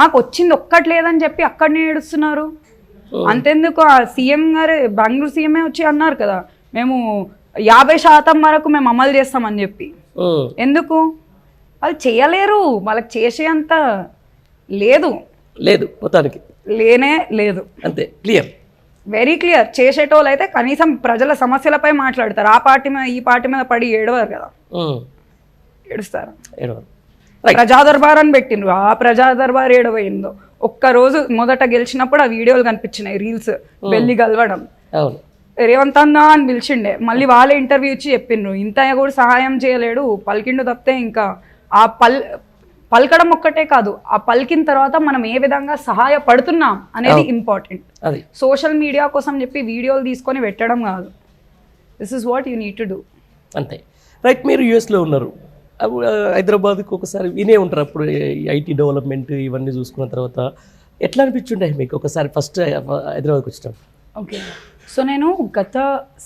మాకు వచ్చింది ఒక్కటి లేదని చెప్పి అక్కడనే ఏడుస్తున్నారు. అంతెందుకు, ఆ సీఎం గారు, బెంగళూరు సీఎంఏ వచ్చి అన్నారు కదా, మేము 50% వరకు మేము అమలు చేస్తామని చెప్పి. ఎందుకు? వాళ్ళు చేయలేరు, వాళ్ళకి చేసేంత లేదు మొత్తానికి లేనే లేదు. అంతే, క్లియర్, వెరీ క్లియర్. చేసేటోళ్ళు అయితే కనీసం ప్రజల సమస్యలపై మాట్లాడతారు. ఆ పార్టీ మీద ఈ పార్టీ మీద పడి ఏడవారు కదా, ఏడుస్తారు. ప్రజా దర్బార్ అని పెట్టిండ్రు, ఆ ప్రజా దర్బార్ ఏడవైందో. ఒక్కరోజు మొదట గెలిచినప్పుడు ఆ వీడియోలు కనిపించినాయి, రీల్స్, వెళ్ళి గెలవడం. రేవంత్ అన్న అని పిలిచిండే, మళ్ళీ వాళ్ళే ఇంటర్వ్యూ ఇచ్చి చెప్పిండ్రు ఇంత కూడా సహాయం చేయలేడు, పలికిండు తప్పితే. ఇంకా ఆ పలకడం ఒక్కటే కాదు, ఆ పలికిన తర్వాత మనం ఏ విధంగా సహాయపడుతున్నాం అనేది ఇంపార్టెంట్. సోషల్ మీడియా కోసం చెప్పి వీడియోలు తీసుకొని పెట్టడం కాదు. This is what you need to do. అంతే. రైట్. మీరు యూఎస్లో ఉన్నారు, హైదరాబాద్కి ఒకసారి వినే ఉంటారు. అప్పుడు ఐటీ డెవలప్మెంట్ ఇవన్నీ చూసుకున్న తర్వాత ఎట్లా అనిపించుండే మీకు ఒకసారి ఫస్ట్ హైదరాబాద్కి వచ్చినాం? ఓకే, సో నేను గత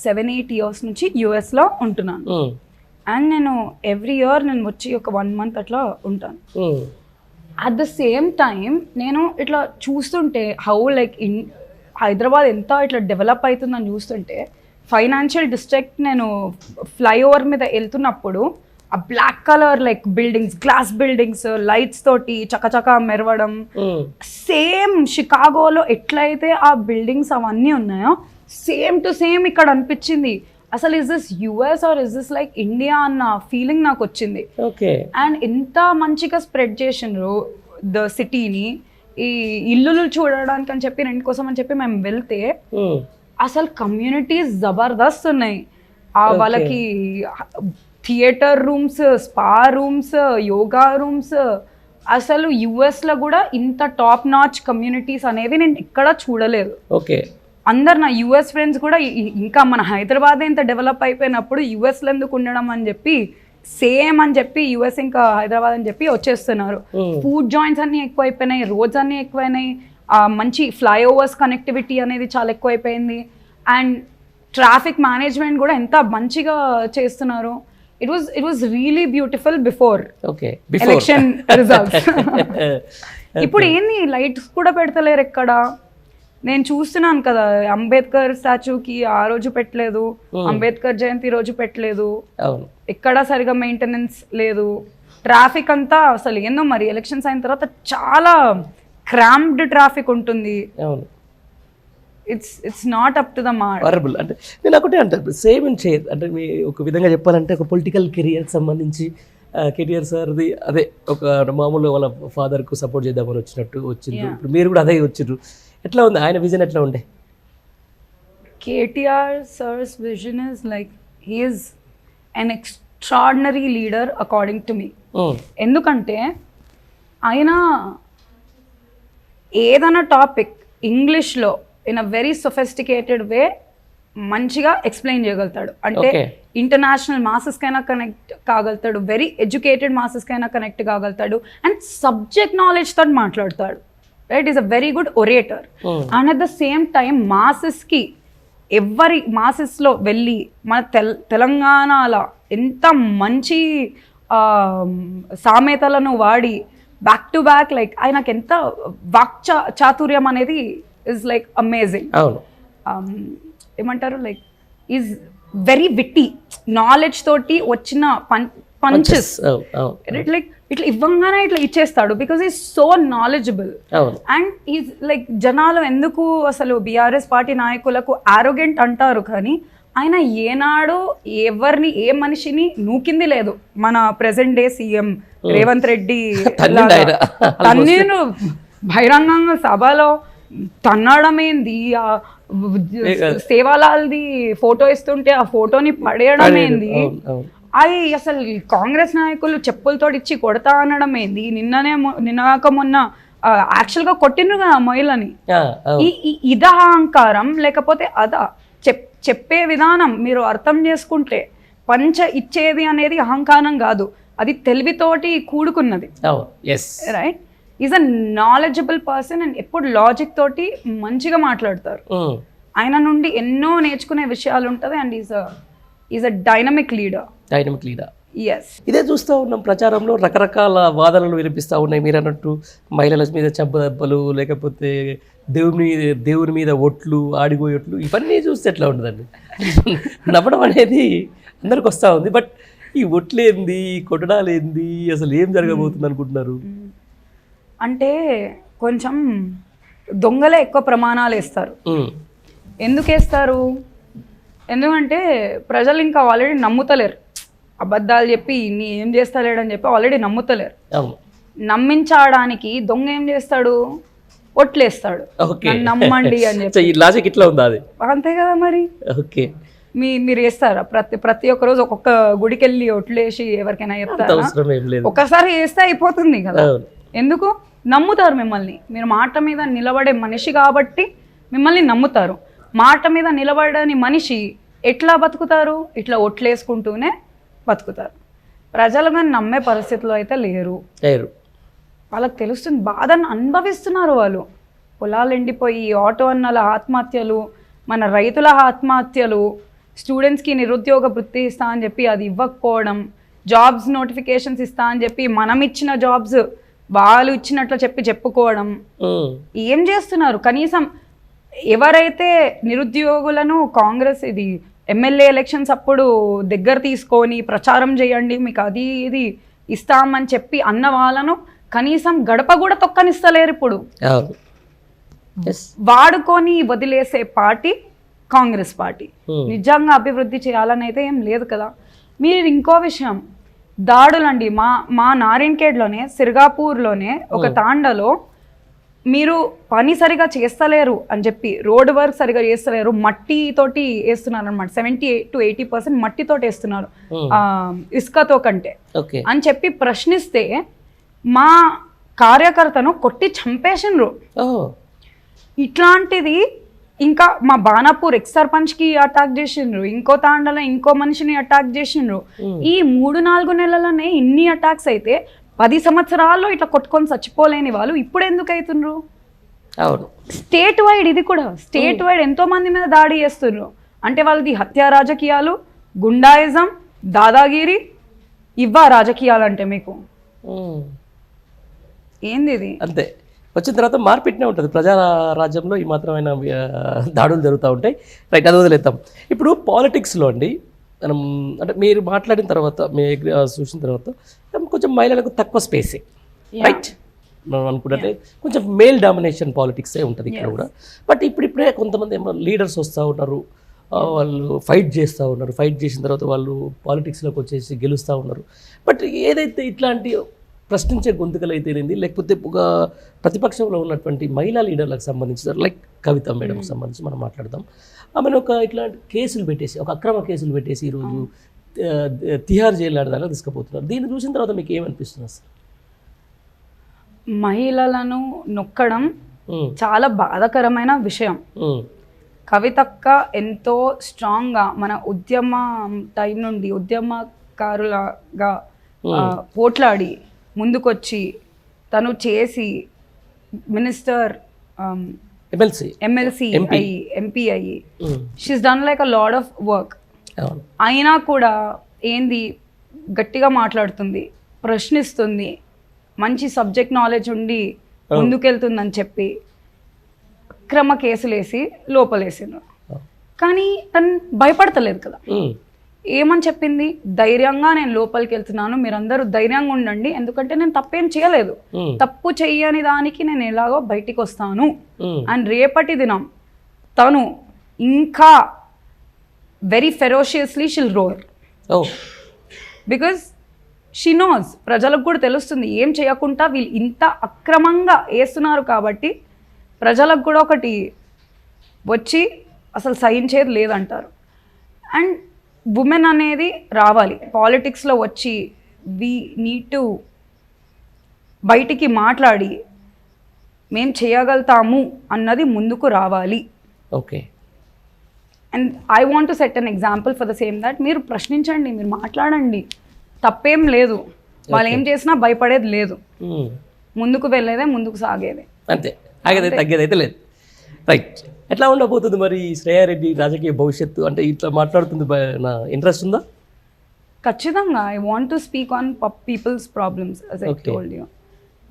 7-8 ఇయర్స్ నుంచి యూఎస్లో ఉంటున్నాను. అండ్ నేను ఎవ్రీ ఇయర్ నేను వచ్చి ఒక 1 month అట్లా ఉంటాను. అట్ ద సేమ్ టైం నేను ఇట్లా చూస్తుంటే హౌ లైక్ హైదరాబాద్ ఎంత ఇట్లా డెవలప్ అవుతుందని చూస్తుంటే, ఫైనాన్షియల్ డిస్ట్రిక్ట్ నేను ఫ్లైఓవర్ మీద వెళ్తున్నప్పుడు ఆ black colour like buildings, glass buildings, lights తోటి చకచకా మెరవడం, సేమ్ షికాగోలో ఎట్లయితే ఆ బిల్డింగ్స్ అవన్నీ ఉన్నాయో సేమ్ టు సేమ్ ఇక్కడ అనిపించింది. అసలు is this US are is this like India అన్న ఫీలింగ్ నాకు వచ్చింది. అండ్ ఎంత మంచిగా స్ప్రెడ్ చేసిండ్రు ద సిటీని. ఈ ఇల్లులు చూడడానికి అని చెప్పి, రెంట్ కోసం అని చెప్పి మేము వెళ్తే అసలు కమ్యూనిటీస్ జబర్దస్త్ ఉన్నాయి. వాళ్ళకి theatre rooms, spa rooms, yoga rooms. అసలు యుఎస్లో కూడా ఇంత టాప్ నాచ్ కమ్యూనిటీస్ అనేవి నేను ఎక్కడా చూడలేదు. అందరు నా యుఎస్ ఫ్రెండ్స్ కూడా ఇంకా మన హైదరాబాద్ ఇంత డెవలప్ అయిపోయినప్పుడు యుఎస్లో ఎందుకు ఉండడం అని చెప్పి, సేమ్ అని చెప్పి యుఎస్ ఇంకా హైదరాబాద్ అని చెప్పి వచ్చేస్తున్నారు. ఫుడ్ జాయింట్స్ అన్నీ ఎక్కువైపోయినాయి, రోడ్స్ అన్నీ ఎక్కువైనాయి, మంచి ఫ్లైఓవర్స్ కనెక్టివిటీ అనేది చాలా ఎక్కువైపోయింది. అండ్ ట్రాఫిక్ మేనేజ్మెంట్ కూడా ఎంత మంచిగా చేస్తున్నారు. It was really beautiful before election results. ఇప్పుడు ఏంది, లైట్స్ కూడా పెడతలేరు ఎక్కడ. నేను చూస్తున్నాను కదా, అంబేద్కర్ స్టాచ్యూకి ఆ రోజు పెట్టలేదు, అంబేద్కర్ జయంతి రోజు పెట్టలేదు, ఎక్కడా సరిగా మెయింటెనెన్స్ లేదు. ట్రాఫిక్ అంతా అసలు ఏందో మరి, ఎలక్షన్స్ అయిన తర్వాత చాలా క్రాంప్డ్ ట్రాఫిక్ ఉంటుంది. It's not up to the mark. Horrible. అంటే నేను ఒకటే అంటే సేమ్ అండ్ షేర్ అంటే మీ ఒక విధంగా చెప్పాలంటే ఒక పొలిటికల్ కెరియర్కి సంబంధించి కేటీఆర్ సార్ది అదే ఒక మామూలుగా వాళ్ళ ఫాదర్కు సపోర్ట్ చేద్దామని వచ్చిండ్రు ఇప్పుడు మీరు కూడా అదే వచ్చిండ్రు. ఎట్లా ఉంది ఆయన విజన్, ఎట్లా ఉండే? KTR sir's vision is like he is an extraordinary leader according to me. ఎందుకంటే ఆయన ఏదైనా టాపిక్ ఇంగ్లీష్లో in a very sophisticated way మంచిగా ఎక్స్ప్లెయిన్ చేయగలుగుతాడు. అంటే ఇంటర్నేషనల్ మాసెస్కైనా కనెక్ట్ కాగలుగుతాడు, వెరీ ఎడ్యుకేటెడ్ మాసెస్కైనా కనెక్ట్ కాగలుగుతాడు, అండ్ సబ్జెక్ట్ నాలెడ్జ్ తోటి మాట్లాడతాడు. Right, is a very good orator. And at the same time మాసెస్కి ఎవరి మాసెస్లో వెళ్ళి మన తెలంగాణలో ఎంత మంచి సామెతలను వాడి బ్యాక్ టు బ్యాక్ లైక్ ఆయనకు ఎంత చాతుర్యం అనేది ఇస్ లైక్ అమేజింగ్. ఏమంటారు like is very witty, knowledge తోటి వచ్చిన పంచెస్ లైక్ ఇట్లా ఇవ్వంగానే ఇట్లా ఇచ్చేస్తాడు because is so knowledgeable. And is like జనాలు ఎందుకు అసలు బీఆర్ఎస్ పార్టీ నాయకులకు ఆరోగెంట్ అంటారు, కానీ ఆయన ఏనాడు ఎవరిని ఏ మనిషిని నూకింది లేదు. మన present day CM Revanth Reddy తన్నేను బహిరంగంగా సభలో తన్నడం ఏంది, సేవాలాల్ది ఫోటో ఇస్తుంటే ఆ ఫోటోని పడేయడం ఏంది, అది అసలు కాంగ్రెస్ నాయకులు చెప్పులతో ఇచ్చి కొడతా అనడం ఏంది, నిన్నగాక మొన్న యాక్చువల్గా కొట్టిండ్రు కదా మహిళని. ఇదా అహంకారం లేకపోతే అదా చెప్పే విధానం మీరు అర్థం చేసుకుంటే పంచ ఇచ్చేది అనేది అహంకారం కాదు, అది తెలివితోటి కూడుకున్నది. Right, is a knowledgeable person and ఎప్పుడు లాజిక్ తోటి మంచిగా మాట్లాడతారు. ఆయన నుండి ఎన్నో నేర్చుకునే విషయాలు ఉంటుంది. And is a dynamic leader. Yes, ఇదే చూస్తూ ఉన్నాం ప్రచారంలో రకరకాల వాదనలు వినిపిస్తూ ఉన్నాయి. మీరు అన్నట్టు మహిళల మీద చెంపదెబ్బలు, లేకపోతే దేవుని మీద ఒట్లు, ఆడిపోయి ఒట్లు, ఇవన్నీ చూస్తే ఎట్లా ఉంటుందండి? నవ్వడం అనేది అందరికి వస్తూ ఉంది. బట్ ఈ ఒట్లేంది, కొట్టడాలు ఏంది, అసలు ఏం జరగబోతుంది అనుకుంటున్నారు? అంటే కొంచెం దొంగలే ఎక్కువ ప్రమాణాలు వేస్తారు. ఎందుకు వేస్తారు? ఎందుకంటే ప్రజలు ఇంకా ఆల్రెడీ నమ్ముతలేరు. అబద్ధాలు చెప్పి నీ ఏం చేస్తలేడని చెప్పి ఆల్రెడీ నమ్ముతలేరు. నమ్మించడానికి దొంగ ఏం చేస్తాడు? ఒట్లేస్తాడు, నమ్మండి అని చెప్పి. లాజిక్ ఇట్లా ఉందా? అది అంతే కదా మరి. ఓకే, మీరు వేస్తారా? ప్రతి ఒక్క రోజు ఒక్కొక్క గుడికి వెళ్ళి ఒట్లేసి ఎవరికైనా చెప్తారా? ఒకసారి వేస్తే అయిపోతుంది కదా. ఎందుకు నమ్ముతారు మిమ్మల్ని? మీరు మాట మీద నిలబడే మనిషి కాబట్టి మిమ్మల్ని నమ్ముతారు. మాట మీద నిలబడని మనిషి ఎట్లా బతుకుతారు? ఇట్లా ఒట్లేసుకుంటూనే బతుకుతారు. ప్రజలు కానీ నమ్మే పరిస్థితిలో అయితే లేరు. వాళ్ళకి తెలుస్తుంది, బాధను అనుభవిస్తున్నారు వాళ్ళు. పొలాలు ఎండిపోయి, ఆటో అన్నల ఆత్మహత్యలు, మన రైతుల ఆత్మహత్యలు, స్టూడెంట్స్కి నిరుద్యోగ వృత్తి ఇస్తా అని చెప్పి అది ఇవ్వకపోవడం, జాబ్స్ నోటిఫికేషన్స్ ఇస్తా అని చెప్పి మనం ఇచ్చిన జాబ్స్ వాళ్ళు ఇచ్చినట్లు చెప్పుకోవడం. ఏం చేస్తున్నారు? కనీసం ఎవరైతే నిరుద్యోగులను కాంగ్రెస్ ఇది ఎమ్మెల్యే ఎలక్షన్స్ అప్పుడు దగ్గర తీసుకొని ప్రచారం చేయండి, మీకు అది ఇది ఇస్తామని చెప్పి అన్న వాళ్ళను కనీసం గడప కూడా తొక్కనిస్తలేరు. ఇప్పుడు వాడుకొని వదిలేసే పార్టీ కాంగ్రెస్ పార్టీ. నిజంగా అభివృద్ధి చేయాలని అయితే ఏం లేదు కదా. మీరు ఇంకో విషయం, దాడులండి. మా నారాయణఖేడ్లోనే, సిర్గాపూర్లోనే ఒక తాండలో మీరు పని సరిగా చేస్తలేరు అని చెప్పి, రోడ్ వర్క్ సరిగా చేస్తలేరు, మట్టితోటి వేస్తున్నారు అనమాట. 70 to 80% మట్టితోటి వేస్తున్నారు ఇసుకతో కంటే అని చెప్పి ప్రశ్నిస్తే మా కార్యకర్తను కొట్టి చంపేసిండ్రు. ఇట్లాంటిది ఇంకా మా బాణాపూర్ ఎక్స్ సర్పంచ్కి అటాక్ చేసిండ్రు, ఇంకో తాండలో ఇంకో మనిషిని అటాక్ చేసిండ్రు. ఈ 3-4 నెలలనే ఇన్ని అటాక్స్ అయితే 10 సంవత్సరాల్లో ఇట్లా కొట్టుకొని చచ్చిపోలేని వాళ్ళు ఇప్పుడు ఎందుకు అవుతుండ్రు? స్టేట్ వైడ్, ఇది కూడా స్టేట్ వైడ్ ఎంతో మంది మీద దాడి చేస్తుండ్రు. అంటే వాళ్ళది హత్యా రాజకీయాలు, గుండాయిజం, దాదాగిరి, ఇవ్వ రాజకీయాలు అంటే మీకు ఏంది ఇది? అంతే. వచ్చిన తర్వాత మార్పిట్నే ఉంటుంది ప్రజా రాజ్యంలో. ఈ మాత్రమైన దాడులు జరుగుతూ ఉంటాయి. రైట్, అది వదిలేద్దాం. ఇప్పుడు పాలిటిక్స్లో అండి మనం అంటే మీరు మాట్లాడిన తర్వాత, మీ చూసిన తర్వాత కొంచెం మహిళలకు తక్కువ స్పేసే, రైట్? మనం అనుకుంటే కొంచెం మేల్ డామినేషన్ పాలిటిక్సే ఉంటుంది ఇక్కడ కూడా. బట్ ఇప్పుడిప్పుడే కొంతమంది ఏమో లీడర్స్ వస్తూ ఉన్నారు, వాళ్ళు ఫైట్ చేస్తూ ఉన్నారు. ఫైట్ చేసిన తర్వాత వాళ్ళు పాలిటిక్స్లోకి వచ్చేసి గెలుస్తూ ఉన్నారు. బట్ ఏదైతే ఇట్లాంటి ప్రశ్నించే గొంతుకలు అయితేనేది, లేకపోతే ఒక ప్రతిపక్షంలో ఉన్నటువంటి మహిళా లీడర్లకు సంబంధించి లైక్ కవిత మేడంకి సంబంధించి మనం మాట్లాడదాం. ఆమెను ఒక ఇట్లాంటి కేసులు పెట్టేసి, ఒక అక్రమ కేసులు పెట్టేసి ఈరోజు తిహార్ జైలు దాకా తీసుకుపోతున్నారు. దీన్ని చూసిన తర్వాత మీకు ఏమనిపిస్తుంది సార్? మహిళలను నొక్కడం చాలా బాధాకరమైన విషయం. కవితక్క ఎంతో స్ట్రాంగ్గా మన ఉద్యమ టైం నుండి ఉద్యమకారులుగా పోట్లాడి ముందుకొచ్చి తను చేసి మినిస్టర్ ఎమ్మెల్సీ అయ్యి ఎంపీ అయ్యి she's done like a lot of work. అయినా కూడా ఏంది గట్టిగా మాట్లాడుతుంది, ప్రశ్నిస్తుంది, మంచి సబ్జెక్ట్ నాలెడ్జ్ ఉండి ముందుకెళ్తుందని చెప్పి అక్రమ కేసులేసి లోపలేసాను. కానీ తను భయపడతలేదు కదా. ఏమని చెప్పింది? ధైర్యంగా నేను లోపలికి వెళ్తున్నాను, మీరందరూ ధైర్యంగా ఉండండి, ఎందుకంటే నేను తప్పేం చేయలేదు, తప్పు చెయ్యని దానికి నేను ఎలాగో బయటికి వస్తాను. అండ్ రేపటి దినం తను ఇంకా very ferociously she'll roll, because she knows, ప్రజలకు కూడా తెలుస్తుంది ఏం చేయకుండా వీళ్ళు ఇంత అక్రమంగా వేస్తున్నారు కాబట్టి ప్రజలకు కూడా ఒకటి వచ్చి అసలు సహించేది లేదంటారు. అండ్ ఉమెన్ అనేది రావాలి పాలిటిక్స్లో వచ్చి, వీ నీడ్ టు బయటికి మాట్లాడి మేం చేయగలుగుతాము అన్నది ముందుకు రావాలి. Okay. And I want to set an example for the same that మీరు ప్రశ్నించండి, మీరు మాట్లాడండి, తప్పేం లేదు, వాళ్ళు ఏం చేసినా భయపడేది లేదు, ముందుకు వెళ్ళేదే, ముందుకు సాగేదే, అంతే, ఆగేది తగ్గేదైతే లేదు. రైట్. ఎట్లా ఉండబోతుంది మరి శ్రేయారెడ్డి రాజకీయ భవిష్యత్తు? అంటే ఇట్లా మాట్లాడుతుంది, నా ఇంట్రెస్ట్ ఉందా? ఖచ్చితంగా I want to speak on people's problems. As I told you,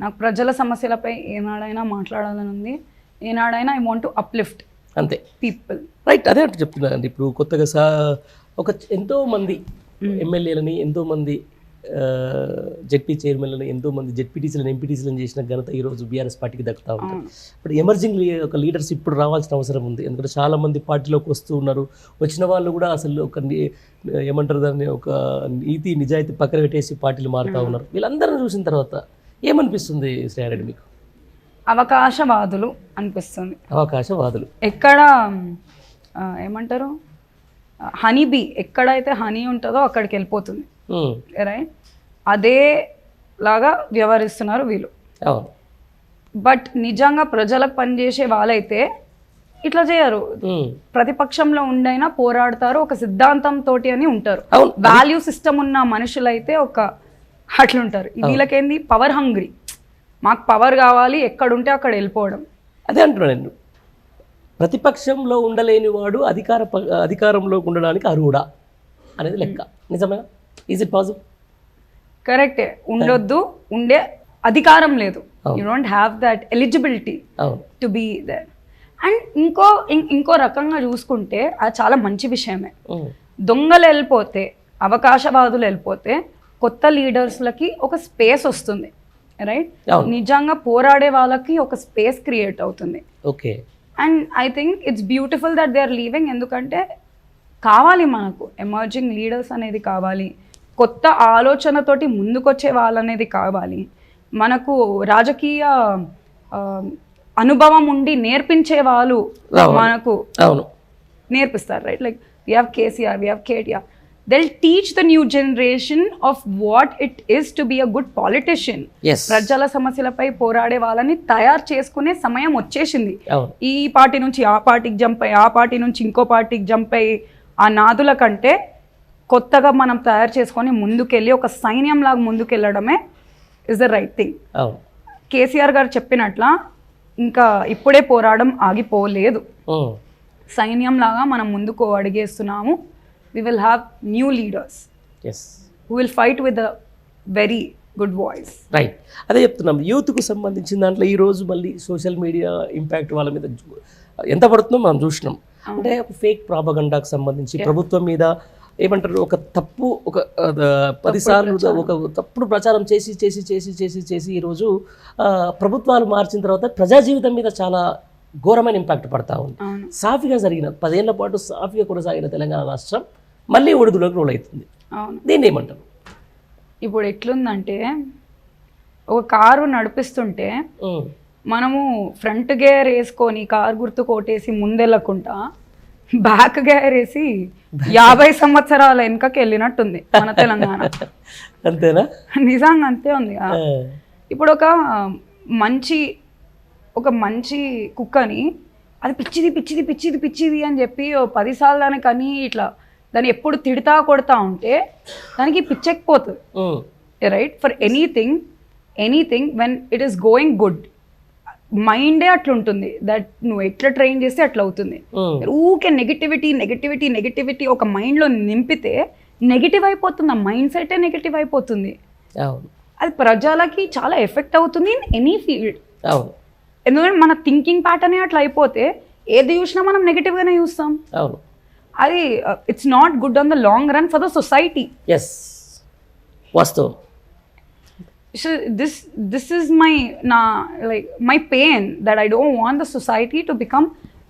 నాకు ప్రజల సమస్యలపై ఏనాడైనా మాట్లాడాలని ఉంది, ఏనాడైనా ఐ వాంట్ టు అప్లిఫ్ట్ అంతే పీపుల్. రైట్, అదే అంటే చెప్తున్నానండి. ఇప్పుడు కొత్తగా ఎంతోమంది ఎమ్మెల్యేలని, ఎంతోమంది జెడ్పీ చైర్మన్లను, ఎంతోమంది జెడ్పీటీసీలను, ఎంపీటీసీలను చేసిన ఘనత ఈరోజు బీఆర్ఎస్ పార్టీకి దక్కుతూ ఉంటుంది. ఇప్పుడు ఎమర్జింగ్ ఒక లీడర్స్ ఇప్పుడు రావాల్సిన అవసరం ఉంది. ఎందుకంటే చాలామంది పార్టీలోకి వస్తూ ఉన్నారు. వచ్చిన వాళ్ళు కూడా అసలు ఒక ఏమంటారు దాన్ని, ఒక నీతి నిజాయితీ పక్కన పెట్టేసి పార్టీలు మారుతూ ఉన్నారు. వీళ్ళందరిని చూసిన తర్వాత ఏమనిపిస్తుంది శ్రేయారెడ్డి మీకు? అవకాశవాదులు అనిపిస్తుంది. అవకాశవాదులు ఎక్కడ ఏమంటారు, హనీ ఎక్కడైతే హనీ ఉంటుందో అక్కడికి వెళ్ళిపోతుంది, రైట్? అదే లాగా వ్యవహరిస్తున్నారు వీళ్ళు. బట్ నిజంగా ప్రజలకు పనిచేసే వాళ్ళైతే ఇట్లా చేయరు. ప్రతిపక్షంలో ఉండైనా పోరాడతారు, ఒక సిద్ధాంతం తోటి అని ఉంటారు. వాల్యూ సిస్టమ్ ఉన్న మనుషులైతే ఒక అట్లుంటారు. వీళ్ళకేంది, పవర్ హంగ్రీ, మాకు పవర్ కావాలి, ఎక్కడుంటే అక్కడ వెళ్ళిపోవడం. అదే అంటున్నాను నేను, ప్రతిపక్షంలో ఉండలేని వాడు అధికారంలో ఉండడానికి అర్హుడా అనేది లెక్క. నిజమేనా? Is it possible? కరెక్టే, ఉండొద్దు, ఉండే అధికారం లేదు. You don't have that eligibility to be there. And ఇంకో రకంగా చూసుకుంటే అది చాలా మంచి విషయమే. దొంగలు వెళ్ళిపోతే, అవకాశవాదులు వెళ్ళిపోతే కొత్త లీడర్స్లకి ఒక స్పేస్ వస్తుంది, రైట్? నిజంగా పోరాడే వాళ్ళకి ఒక స్పేస్ క్రియేట్ అవుతుంది. Okay. And I think it's beautiful that they are leaving. ఎందుకంటే కావాలి మనకు ఎమర్జింగ్ లీడర్స్ అనేది కావాలి, కొత్త ఆలోచనతోటి ముందుకొచ్చే వాళ్ళనేది కావాలి, మనకు రాజకీయ అనుభవం ఉండి నేర్పించే వాళ్ళు మనకు నేర్పిస్తారు, right? Like we have KCR, we have KTR. They'll teach the new generation of what it is to be a good politician. ప్రజల సమస్యలపై పోరాడే వాళ్ళని తయారు చేసుకునే సమయం వచ్చేసింది. ఈ పార్టీ నుంచి ఆ పార్టీకి జంప్ అయ్యి, ఆ పార్టీ నుంచి ఇంకో పార్టీకి జంప్ అయ్యి ఆ నాదుల కంటే కొత్తగా మనం తయారు చేసుకొని ముందుకెళ్ళి ఒక సైన్యం లాగా ముందుకెళ్ళడమే is the right thing. KCR గారు చెప్పినట్ల ఇంకా ఇప్పుడే పోరాటం ఆగిపోలేదు, సైన్యం లాగా మనం ముందుకు అడిగేస్తున్నాము. We will have new leaders. Yes. Who will fight with a very good voice. Right. అదే చెప్తున్నాం, యూత్కు సంబంధించిన దాంట్లో ఈరోజు మళ్ళీ సోషల్ మీడియా ఇంపాక్ట్ వాళ్ళ మీద ఎంత పడుతుందో మనం చూసినాం. అంటే ఫేక్ ప్రాపగండాకు సంబంధించి ప్రభుత్వం మీద ఏమంటారు, ఒక తప్పు, ఒక 10 సార్లు ఒక తప్పుడు ప్రచారం చేసి ఈరోజు ప్రభుత్వాలు మార్చిన తర్వాత ప్రజా జీవితం మీద చాలా ఘోరమైన ఇంపాక్ట్ పడతా ఉంది. అవును. సాఫీగా జరిగిన 10 ఏళ్ల పాటు సాఫీగా కొనసాగిన తెలంగాణ రాష్ట్రం మళ్ళీ ఒడిదులోకి రోల్ అవుతుంది. అవును. దీన్ని ఏమంటారు? ఇప్పుడు ఎట్లుందంటే ఒక కారు నడిపిస్తుంటే మనము ఫ్రంట్ గేర్ వేసుకొని కారు గుర్తు కొట్టేసి ముందెళ్ళకుండా బ్యాక్ గేర్ వేసి 50 సంవత్సరాల వెనుకకి వెళ్ళినట్టుంది మన తెలంగాణ. అంతేనా? నిజంగా అంతే ఉంది. ఇప్పుడు ఒక మంచి కుక్కని అది పిచ్చిది పిచ్చిది పిచ్చిది పిచ్చిది అని చెప్పి 10 సార్లు దానికి అని ఇట్లా దాన్ని ఎప్పుడు తిడతా కొడతా ఉంటే దానికి పిచ్చెక్కిపోతుంది. Right? For anything when it is going good మైండే అట్లుంటుంది. దట్ నువ్వు ఎట్లా ట్రైన్ చేస్తే అట్లా అవుతుంది. ఊకే నెగిటివిటీ ఒక మైండ్లో నింపితే నెగిటివ్ అయిపోతుంది. ఆ మైండ్ సెటే నెగిటివ్ అయిపోతుంది. అది ప్రజలకి చాలా ఎఫెక్ట్ అవుతుంది ఇన్ ఎనీ ఫీల్డ్. ఎందుకంటే మన థింకింగ్ ప్యాటర్నే అట్లా అయిపోతే ఏది చూసినా మనం నెగిటివ్గానే చూస్తాం. అది it's not good on the long run for the society. వాస్తవం. So this is my pain that I don't want the society to become.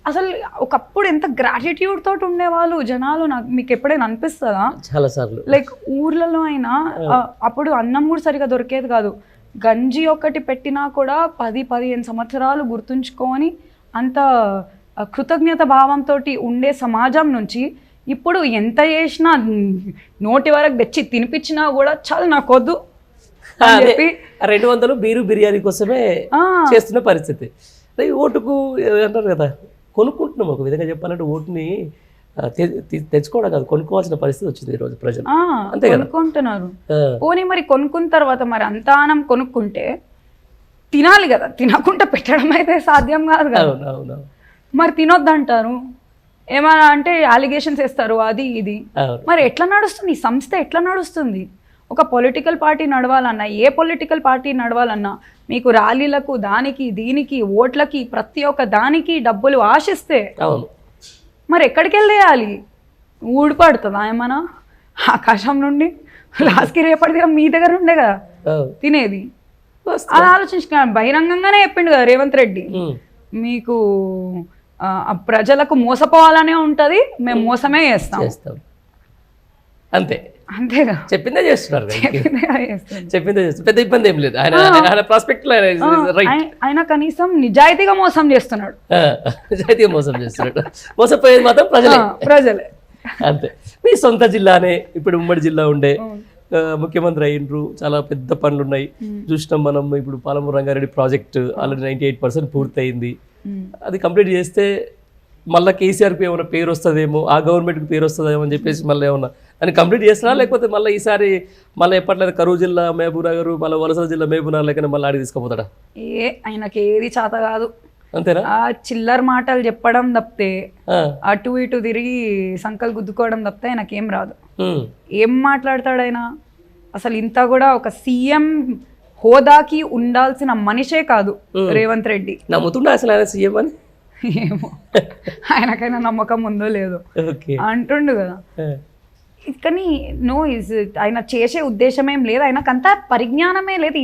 అసలు ఒకప్పుడు ఎంత గ్రాటిట్యూడ్ తోటి ఉండేవాళ్ళు జనాలు. నాకు మీకు ఎప్పుడైనా అనిపిస్తుందా? చాలా సార్లు. లైక్ ఊర్లలో అయినా అప్పుడు అన్నం కూడా సరిగా దొరికేది కాదు. గంజి ఒకటి పెట్టినా కూడా 10-15 సంవత్సరాలు గుర్తుంచుకొని అంత కృతజ్ఞత భావంతో ఉండే సమాజం నుంచి ఇప్పుడు ఎంత చేసినా నోటి వరకు తెచ్చి తినిపించినా కూడా చాలా నాకొద్దు 200 బీరు బిర్యానీ కోసమే చేస్తున్న పరిస్థితి. ఓటుకు అంటారు కదా, కొనుక్కుంటున్నాం. ఒక విధంగా చెప్పాలంటే ఓటుని తెచ్చుకోవడం కాదు, కొనుక్కోవాల్సిన పరిస్థితి వచ్చింది ఈరోజు ప్రజలు. అంతే కొనుక్కుంటున్నారు. పోనీ మరి కొనుక్కున్న తర్వాత మరి అంతానం కొనుక్కుంటే తినాలి కదా, తినకుండా పెట్టడం అయితే సాధ్యం కాదు కదా. మరి తినొద్దంటారు, ఏమన్నా అంటే అలిగేషన్స్ వేస్తారు, అది ఇది. మరి ఎట్లా నడుస్తుంది ఈ సంస్థ? ఎట్లా నడుస్తుంది? ఒక పొలిటికల్ పార్టీ నడవాలన్నా, ఏ పొలిటికల్ పార్టీ నడవాలన్నా మీకు ర్యాలీలకు దానికి దీనికి ఓట్లకి ప్రతి ఒక్క దానికి డబ్బులు ఆశిస్తే మరి ఎక్కడికి వెళ్ళేయాలి? ఊడిపడుతుందా ఏమన్నా ఆకాశం నుండి? లాస్ట్కి రేపటి మీ దగ్గర ఉండే కదా తినేది. అది ఆలోచించుకున్నా. బహిరంగంగానే చెప్పిండు కదా రేవంత్ రెడ్డి, మీకు ప్రజలకు మోసపోవాలనే ఉంటుంది, మేము మోసమే చేస్తాం. అంతే అంతేగా, చెప్పిందే చేస్తున్నారు. చెప్పిందే చేస్తారు, పెద్ద ఇబ్బంది ఏం లేదు. ఆయన ప్రాస్పెక్ట్ ఆయన కనీసం నిజాయితీగా మోసం చేస్తున్నాడు. నిజాయితీగా మోసం చేస్తున్నాడు. మోసపోయేది మాత్రం ప్రజలే. అంతే. మీ సొంత జిల్లానే ఇప్పుడు ఉమ్మడి జిల్లా ఉండే, ముఖ్యమంత్రి అయినరు, చాలా పెద్ద పనులు ఉన్నాయి చూసినాం మనం. ఇప్పుడు పాలమూరు రంగారెడ్డి ప్రాజెక్టు ఆల్రెడీ 98% పూర్తయింది. అది కంప్లీట్ చేస్తే మళ్ళీ కేసీఆర్కి ఏమైనా పేరు వస్తుందేమో, ఆ గవర్నమెంట్కి పేరు వస్తుందేమో అని చెప్పేసి మళ్ళీ ఏమన్నా దాన్ని కంప్లీట్ చేస్తున్నా, లేకపోతే మళ్ళీ ఈసారి మళ్ళీ ఎప్పట్లేదు కరూరు జిల్లా మహబూబ్ నగర్, మళ్ళీ వలస జిల్లా మహబూబ్ నగర్ లేకనే మళ్ళీ ఆడికి తీసుకుపోతాడా? ఆయనకి ఏది చేత కాదు. అంతేనా? ఆ చిల్లర మాటలు చెప్పడం తప్పితే, అటు ఇటు తిరిగి సంకలు గుద్దుకోవడం తప్పితే ఆయనకేం రాదు. ఏం మాట్లాడతాడు ఆయన? అసలు ఇంత కూడా ఒక సీఎం హోదాకి ఉండాల్సిన మనిషే కాదు రేవంత్ రెడ్డి. నమ్ముతుండే అసలు ఆయన సీఎం అని? ఏమో, ఆయనకైనా నమ్మకం ఉందో లేదో అంటుండు కదా. కానీ ఆయన చేసే ఉద్దేశం ఏం లేదు, ఆయనకంతా పరిజ్ఞానమే లేదు.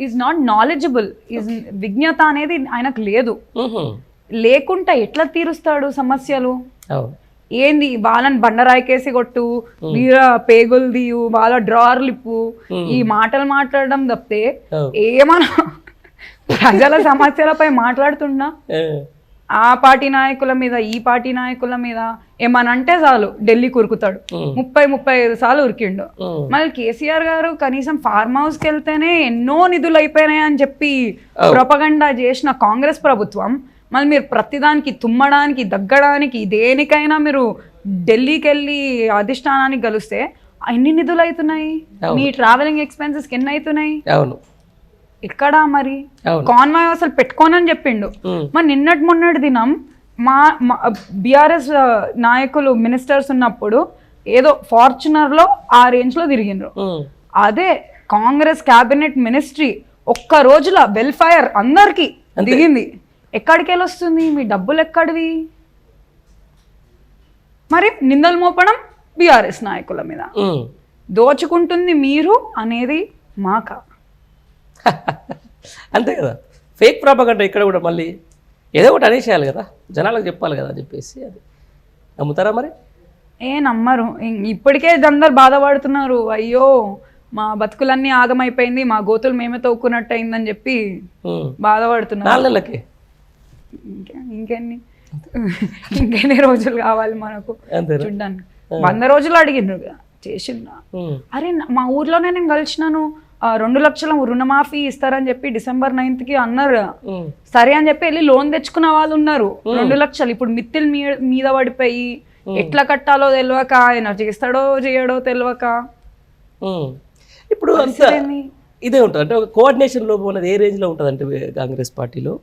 Is not knowledgeable. విజ్ఞత అనేది ఆయనకు లేదు. లేకుండా ఎట్లా తీరుస్తాడు సమస్యలు? ఏంది వాళ్ళని బండరాయికేసి కొట్టు, వీర పేగులు తీయు, వాళ్ళ డ్రార్లు ఇప్పు, ఈ మాటలు మాట్లాడడం తప్పితే ఏమన్నా ప్రజల సమస్యలపై మాట్లాడుతున్నా ఆ పార్టీ నాయకుల మీద ఈ పార్టీ నాయకుల మీద ఏమనంటే చాలు ఢిల్లీ కురుకుతాడు. 30-35 సార్లు ఉరికిండు. మళ్ళీ కేసీఆర్ గారు కనీసం ఫార్మ్ హౌస్కి వెళ్తేనే ఎన్నో నిధులు అయిపోయినాయి అని చెప్పి ప్రొపగండా చేసిన కాంగ్రెస్ ప్రభుత్వం, మళ్ళీ మీరు ప్రతిదానికి తుమ్మడానికి దగ్గడానికి దేనికైనా మీరు ఢిల్లీకి వెళ్ళి అధిష్టానానికి కలిస్తే ఎన్ని నిధులు అవుతున్నాయి? మీ ట్రావెలింగ్ ఎక్స్పెన్సెస్కి ఎన్ని అవుతున్నాయి? ఎక్కడా మరి? కాన్వాయ్ అసలు పెట్టుకోనని చెప్పిండు. మరి నిన్నటి మొన్నటి దినం మా బీఆర్ఎస్ నాయకులు మినిస్టర్స్ ఉన్నప్పుడు ఏదో ఫార్చునర్లో ఆ రేంజ్లో తిరిగిండ్రు. అదే కాంగ్రెస్ క్యాబినెట్ మినిస్ట్రీ ఒక్క రోజుల వెల్ఫేర్ అందరికి దిగింది. ఎక్కడికి వెళ్ళొస్తుంది? మీ డబ్బులు ఎక్కడివి? మరి నిందలు మోపడం బీఆర్ఎస్ నాయకుల మీద, దోచుకుంటుంది మీరు అనేది మాక. అంతే కదా, ఫేక్ ప్రాపగండా ఇక్కడ కూడా మళ్ళీ ఏదో ఒకటి అనేసేయాలి కదా, జనాలకు చెప్పాలి కదా అని చెప్పేసి. అది నమ్ముతారా మరి? నమ్మరు. ఇప్పటికే అందరు బాధపడుతున్నారు, అయ్యో మా బతుకులన్నీ ఆగమైపోయింది, మా గోతులు మేమే తవ్వుకున్నట్టు అయిందని చెప్పి బాధపడుతున్నారు. 4 నెలలకే ఇంకెన్ని రోజులు కావాలి మనకు చూడ్డానికి? 100 రోజులు అడిగిండ్రు చేసిండ్రా. అరే మా ఊర్లోనే నేను కలిసినాను, 2 లక్షల రుణమాఫీ ఇస్తారని చెప్పి December 9th అన్నారు. సరే అని చెప్పి వెళ్ళి లోన్ తెచ్చుకున్న వాళ్ళు ఉన్నారు. 2 లక్షలు ఇప్పుడు మిత్తిల్ మీద పడిపోయి ఎట్లా కట్టాలో తెలియక, ఆయన చేస్తాడో చేయడో తెలియక ఇప్పుడు అంతా ఇదే ఉంటుంది. అంటే ఒక కోఆర్డినేషన్ లోపం అనేది ఏ రేంజ్లో ఉంటుంది అంటే కాంగ్రెస్ పార్టీలో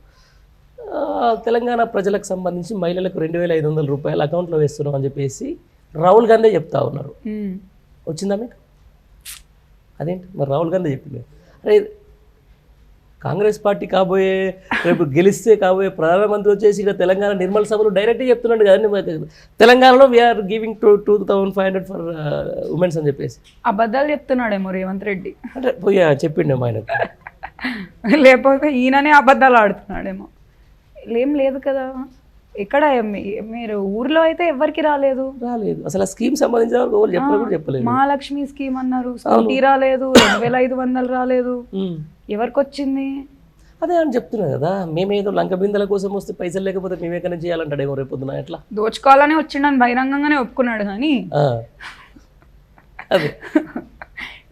తెలంగాణ ప్రజలకు సంబంధించి మహిళలకు 2,500 రూపాయలు అకౌంట్లో వేస్తున్నాం అని చెప్పేసి రాహుల్ గాంధీ చెప్తా ఉన్నారు. వచ్చిందా మీకు? అదేంటి మరి రాహుల్ గాంధీ చెప్పింది? అరే కాంగ్రెస్ పార్టీ కాబోయే రేపు గెలిస్తే కాబోయే ప్రధానమంత్రి వచ్చేసి ఇక్కడ తెలంగాణ నిర్మల్ సభలు డైరెక్ట్గా చెప్తున్నాడు కదండి, తెలంగాణలో వీఆర్ గివింగ్ 2,500 ఫర్ ఉమెన్స్ అని చెప్పేసి. అబద్ధాలు చెప్తున్నాడేమో రేవంత్ రెడ్డి అంటే పోయా చెప్పిండేమో ఆయనకు, లేకపోతే ఈయననే అబద్ధాలు ఆడుతున్నాడేమో. ఏం లేదు కదా ఇక్కడ. మీరు ఊర్లో అయితే ఎవరికి రాలేదు అసలు ఆ స్కీమ్ సంబంధించిన కూడా చెప్పలేదు. మహాలక్ష్మి స్కీమ్ అన్నారు, స్కూటీ రాలేదు, 2,500 రాలేదు, ఎవరికి వచ్చింది? అదే అని చెప్తున్నా కదా, మేమేదో లంక బిందెల కోసం వస్తే పైసలు లేకపోతే మేమేకన్నా చేయాలంటాడేమో రేపు పొద్దున. ఎట్లా దోచుకోవాలని వచ్చిండని బహిరంగంగానే ఒప్పుకున్నాడు కానీ అదే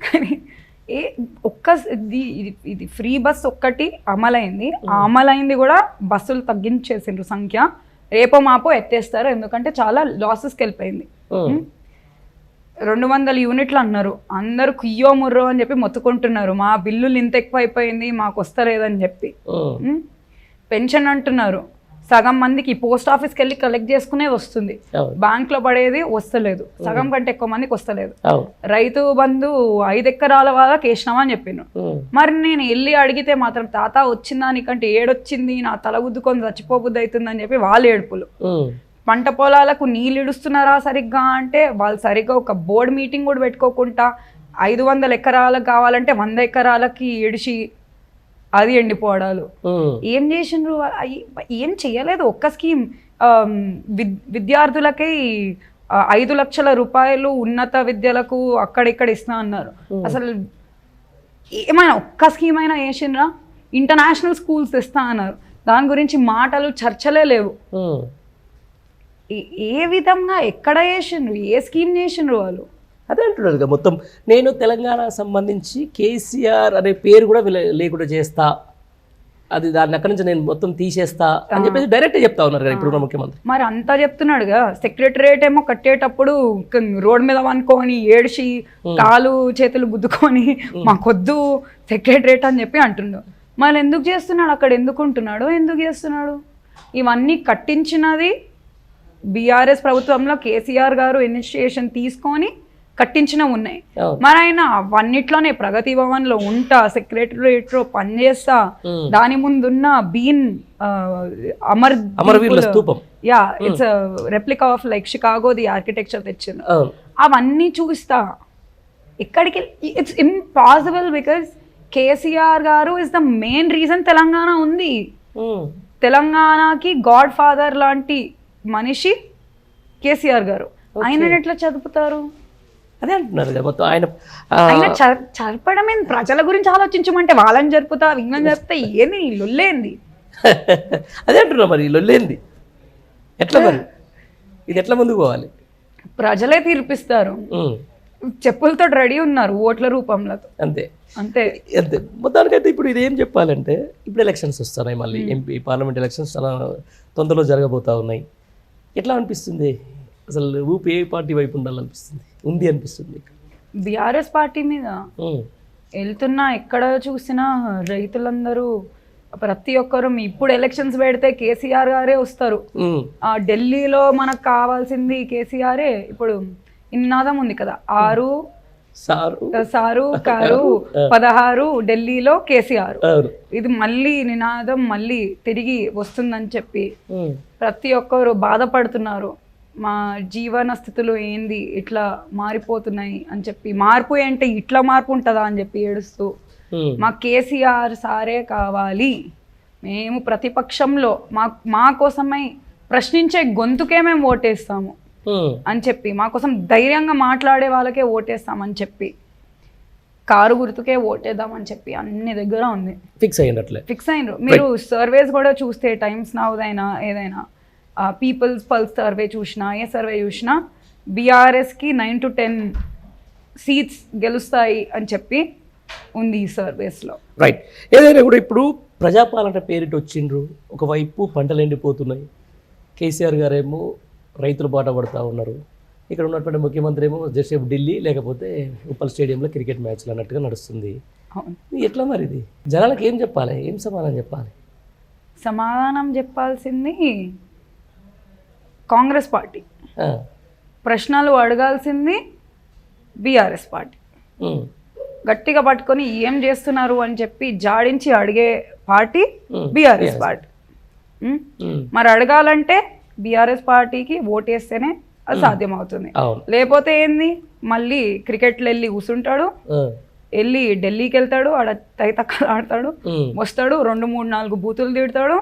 కానీ ఇది ఫ్రీ బస్ ఒక్కటి అమలైంది. ఆ అమలైంది కూడా బస్సులు తగ్గించేసిండ్రు సంఖ్య. రేపో మాపో ఎత్తేస్తారు, ఎందుకంటే చాలా లాసెస్కి వెళ్ళిపోయింది. 200 యూనిట్లు అన్నారు, అందరూ కుయ్యో ముర్రో అని చెప్పి మొత్తుకుంటున్నారు, మా బిల్లులు ఇంత ఎక్కువ అయిపోయింది మాకు వస్తలేదని చెప్పి. పెన్షన్ అంటున్నారు, సగం మందికి పోస్ట్ ఆఫీస్కి వెళ్ళి కలెక్ట్ చేసుకునే వస్తుంది, బ్యాంక్లో పడేది వస్తలేదు, సగం కంటే ఎక్కువ మందికి వస్తలేదు. రైతు బంధు 5 ఎకరాల వాళ్ళకి వేసినామా అని చెప్పిండు. మరి నేను వెళ్ళి అడిగితే మాత్రం తాత వచ్చిందా నీకంటే ఏడొచ్చింది, నా తల గుద్దుకొని చచ్చిపోబుద్ది అవుతుందని చెప్పి వాళ్ళ ఏడుపులు. పంట పొలాలకు నీళ్ళు ఇడుస్తున్నారా సరిగ్గా అంటే వాళ్ళు సరిగ్గా ఒక బోర్డు మీటింగ్ కూడా పెట్టుకోకుండా 500 ఎకరాలకు కావాలంటే 100 ఎకరాలకి ఇడిచి అది ఎండిపోవడాలు. ఏం చేసిండ్రు? ఏం చెయ్యలేదు. ఒక్క స్కీమ్ విద్యార్థులకి 5 లక్షల రూపాయలు ఉన్నత విద్యలకు అక్కడిక్కడ ఇస్తా అన్నారు. అసలు ఏమైనా ఒక్క స్కీమ్ అయినా వేసిండ్రా? ఇంటర్నేషనల్ స్కూల్స్ ఇస్తా అన్నారు, దాని గురించి మాటలు చర్చలే లేవు. ఏ విధంగా ఎక్కడ చేసిండ్రు? ఏ స్కీమ్ చేసిండ్రు వాళ్ళు? అదే అంటున్నారు కదా మొత్తం. నేను తెలంగాణ సంబంధించి కేసీఆర్ అనే పేరు కూడా లేకుండా చేస్తా, అది దాన్ని అక్కడి నుంచి నేను మొత్తం తీసేస్తా అని చెప్పేసి డైరెక్ట్ చెప్తా ఉన్నారు కదా ఇప్పుడు ముఖ్యమంత్రి. మరి అంతా చెప్తున్నాడుగా. సెక్రటరేట్ ఏమో కట్టేటప్పుడు రోడ్ మీద అనుకోని ఏడ్చి కాలు చేతులు గుద్దుకొని మాకొద్దు సెక్రటరేట్ అని చెప్పి అంటున్నాడు. మళ్ళీ ఎందుకు చేస్తున్నాడు అక్కడ? ఎందుకు చేస్తున్నాడు? ఇవన్నీ కట్టించినది బీఆర్ఎస్ ప్రభుత్వంలో కేసీఆర్ గారు ఇనిషియేషన్ తీసుకొని కట్టించిన ఉన్నాయి. మరి ఆయన అవన్నిట్లోనే ప్రగతి భవన్ లో ఉంటా, సెక్రటరియట్ లో పనిచేస్తా, దాని ముందున్న బీన్ అమరవీరుల స్తూపం, yeah it's replica of like Chicago the architecture తెచ్చింది. అవన్నీ చూస్తా ఇక్కడికి ఇట్స్ ఇంపాసిబుల్ బికాస్ కేసీఆర్ గారు is the main reason Telangana ఉంది. తెలంగాణకి గాడ్ ఫాదర్ లాంటి మనిషి కేసీఆర్ గారు. ఆయన ఎట్లా చదువుతారు? అదే అంటున్నారు కదా మొత్తం. ఆయన చదపడం ఏంది? ప్రజల గురించి ఆలోచించమంటే వాళ్ళని జరుపుతా వీళ్ళని జరుపుతా ఏంది లొల్లేంది? అదే అంటున్నా మరి లొల్లేంది ఎట్లా మరి? ఇది ఎట్లా ముందుకు పోవాలి? ప్రజలే తీర్పిస్తారు. చెప్పులతో రెడీ ఉన్నారు ఓట్ల రూపంలో. అంతే అంతే అంతే మొత్తానికైతే ఇప్పుడు ఇది ఏం చెప్పాలంటే, ఇప్పుడు ఎలక్షన్స్ వస్తున్నాయి, మళ్ళీ ఎంపీ పార్లమెంట్ ఎలక్షన్స్ చాలా తొందరలో జరగబోతా ఉన్నాయి. ఎట్లా అనిపిస్తుంది అసలు? ఊపి ఏ పార్టీ వైపు ఉంది అనిపిస్తుంది? బీఆర్ఎస్ పార్టీ మీద వెళ్తున్నా, ఎక్కడ చూసినా రైతులందరూ ప్రతి ఒక్కరు ఇప్పుడు ఎలక్షన్స్ పెడితే కేసీఆర్ గారే వస్తారు. ఢిల్లీలో మనకు కావాల్సింది కేసీఆరే. ఇప్పుడు నినాదం ఉంది కదా, 6 సారు కారు 16 ఢిల్లీలో కేసీఆర్. ఇది మళ్ళీ నినాదం మళ్ళీ తిరిగి వస్తుందని చెప్పి ప్రతి ఒక్కరు బాధపడుతున్నారు. మా జీవన స్థితులు ఏంది ఇట్లా మారిపోతున్నాయి అని చెప్పి, మార్పు ఏంటి ఇట్లా మార్పు ఉంటుందా అని చెప్పి ఏడుస్తూ, మా కేసీఆర్ సారే కావాలి, మేము ప్రతిపక్షంలో మా కోసమై ప్రశ్నించే గొంతుకే మేము ఓటేస్తాము అని చెప్పి, మా కోసం ధైర్యంగా మాట్లాడే వాళ్ళకే ఓటేస్తామని చెప్పి, కారు గుర్తుకే ఓటేద్దామని చెప్పి అన్ని దగ్గర ఉంది. ఫిక్స్ అయ్యిండ్రు. మీరు సర్వేస్ కూడా చూస్తే టైమ్స్ నౌదైనా ఏదైనా పీపుల్స్ పల్స్ సర్వే చూసినా ఏ సర్వే చూసినా బీఆర్ఎస్కి 9 to 10 సీట్స్ గెలుస్తాయి అని చెప్పి ఉంది ఈ సర్వేస్లో. రైట్. ఏదైనా కూడా ఇప్పుడు ప్రజాపాలన పేరిట వచ్చిండ్రు, ఒకవైపు పంటలు ఎండిపోతున్నాయి, కేసీఆర్ గారేమో రైతులు బాట పడుతూ ఉన్నారు, ఇక్కడ ఉన్నటువంటి ముఖ్యమంత్రి ఏమో జస్ట్ ఢిల్లీ లేకపోతే ఉప్పల్ స్టేడియంలో క్రికెట్ మ్యాచ్లు అన్నట్టుగా నడుస్తుంది. ఎట్లా మరి ఇది జనాలకు ఏం చెప్పాలి, ఏం సమాధానం చెప్పాలి? సమాధానం చెప్పాల్సింది కాంగ్రెస్ పార్టీ, ప్రశ్నలు అడగాల్సింది బీఆర్ఎస్ పార్టీ. గట్టిగా పట్టుకొని ఏం చేస్తున్నారు అని చెప్పి జాడించి అడిగే పార్టీ బీఆర్ఎస్ పార్టీ. మరి అడగాలంటే బీఆర్ఎస్ పార్టీకి ఓటేస్తేనే అది సాధ్యమవుతుంది. లేకపోతే ఏంది, మళ్ళీ క్రికెట్లో వెళ్ళి కూర్చుంటాడు, వెళ్ళి ఢిల్లీకి వెళ్తాడు, ఆడ తైతక్కలు ఆడతాడు, వస్తాడు 2, 3, 4 బూతులు తిడతాడు,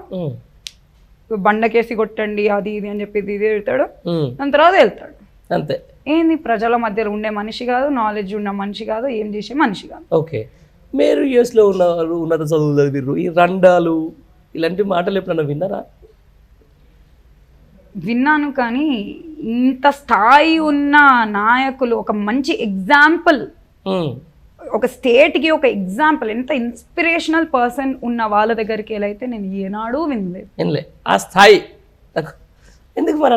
బండకేసి కొట్టండి అది ఇది అని చెప్పి ఇది తిడతాడు, దాని తర్వాత వెళ్తాడు. అంతే. ఏంది, ప్రజల మధ్యలో ఉండే మనిషి కాదు, నాలెడ్జ్ ఉన్న మనిషి కాదు, ఏం చేసే మనిషి కాదు. ఓకే, మీరు యూఎస్లో ఉన్నారు, ఉన్నత చదువులు చదివారు, ఈ రండాలు ఇలాంటి మాటలు ఎప్పుడన్నా విన్నారా? విన్నాను, కానీ ఇంత స్థాయి ఉన్న నాయకులు, ఒక మంచి ఎగ్జాంపుల్, ఒక స్టేట్కి ఒక ఎగ్జాంపుల్, ఎంత ఇన్స్పిరేషనల్ పర్సన్ ఉన్న వాళ్ళ దగ్గరికి వెళ్ళైతే నేను ఏనాడు వినలేదు. ఆ స్థాయి ఎందుకు మరి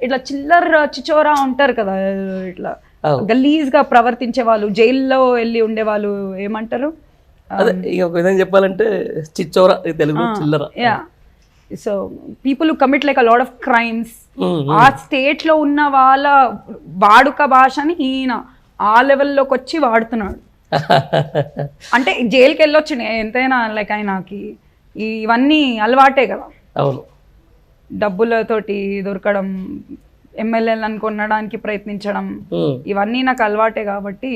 ఇట్లా చిల్లర చిచోరా ఉంటారు కదా, ఇట్లా గలీజ్ గా ప్రవర్తించే వాళ్ళు, జైల్లో వెళ్ళి ఉండే వాళ్ళు ఏమంటారు, ఒక విధంగా చెప్పాలంటే చిచ్చోరా, తెలుగు చిల్లర. So people commit like a lot of crimes. ఆ స్టేట్ లో ఉన్న వాళ్ళ వాడుక భాషని ఈయన ఆ లెవెల్లోకి వచ్చి వాడుతున్నాడు. అంటే జైలుకి వెళ్ళొచ్చు ఎంతైనా, లైక్ ఆయనకి ఇవన్నీ అలవాటే కదా. అవును, డబ్బులతోటి దొరకడం, ఎమ్మెల్యేలను కొనడానికి ప్రయత్నించడం, ఇవన్నీ నాకు అలవాటే కాబట్టి.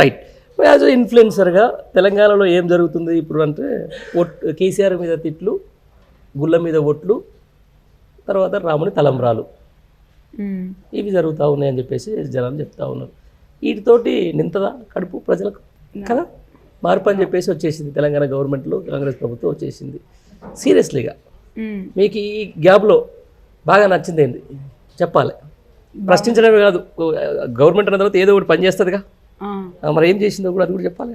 రైట్. యాజ్ ఇన్ఫ్లుయెన్సర్గా తెలంగాణలో ఏం జరుగుతుంది ఇప్పుడు అంటే, కేసీఆర్ మీద తిట్లు, గుళ్ళ మీద ఒట్లు, తర్వాత రాముని తలంబ్రాలు, ఇవి జరుగుతూ ఉన్నాయని చెప్పేసి జనాలు చెప్తా ఉన్నారు. వీటితోటి నింతదా కడుపు ప్రజలకు కదా, మార్పు అని చెప్పేసి వచ్చేసింది తెలంగాణ గవర్నమెంట్లో, కాంగ్రెస్ ప్రభుత్వం వచ్చేసింది. సీరియస్లీగా మీకు ఈ గ్యాప్లో బాగా నచ్చింది ఏంటి చెప్పాలి? ప్రశ్నించడమే కాదు, గవర్నమెంట్ అన్న తర్వాత ఏదో ఒకటి పని చేస్తుందిగా, మరి ఏం చేసిందో కూడా అది కూడా చెప్పాలి.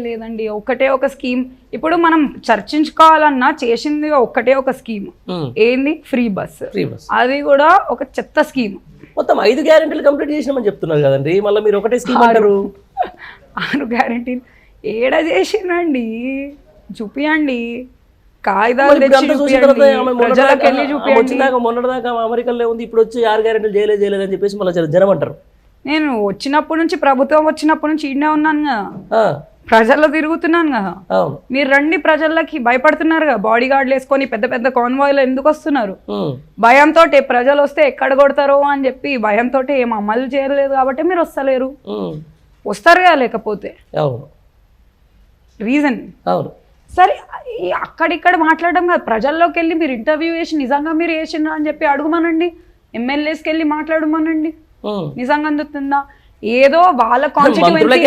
లేదండి, ఒకటే ఒక స్కీమ్ ఇప్పుడు మనం చర్చించుకోవాలన్నా చేసింది ఒకటే ఒక స్కీమ్. ఏంది? Free bus. అది కూడా ఒక చెత్త స్కీమ్. మొత్తం 5 గ్యారెంటీలు కంప్లీట్ చేసినామని చెప్తున్నారు కదండి, మళ్ళీ మీరు ఒకటే స్కీమ్ అంటారు. 6 గ్యారెంటీలు ఏడా చేసిండండి, చూపియండి కాగితాలు మొన్నటిదాకా అమెరికాలో ఉంది, ఇప్పుడు వచ్చి 6 గ్యారెంటీలు చేయలేదు అని చెప్పేసి మళ్ళీ జనం అంటారు. నేను వచ్చినప్పటి నుంచి, ప్రభుత్వం వచ్చినప్పటి నుంచి ఈడనే ఉన్నాను కదా, ప్రజల్లో తిరుగుతున్నాను కదా. మీరు రండి, ప్రజలకి భయపడుతున్నారు కదా, బాడీ గార్డులు వేసుకొని పెద్ద పెద్ద కాన్వాయ్లో ఎందుకు వస్తున్నారు? భయంతో ప్రజలు వస్తే ఎక్కడ కొడతారో అని చెప్పి భయంతో ఏం అమలు చేయలేదు కాబట్టి మీరు వస్తలేరు. వస్తారు కదా లేకపోతే రీజన్. సరే, అక్కడిక్కడ మాట్లాడడం కాదు, ప్రజల్లోకి వెళ్ళి మీరు ఇంటర్వ్యూ చేసి నిజంగా మీరు వేసిండ్రా అని చెప్పి అడుగుమనండి, ఎమ్మెల్యేస్కి వెళ్ళి మాట్లాడమనండి. నిజంగా అందుతుందా? ఏదో వాళ్ళ కాన్స్టిట్యూయెన్సీ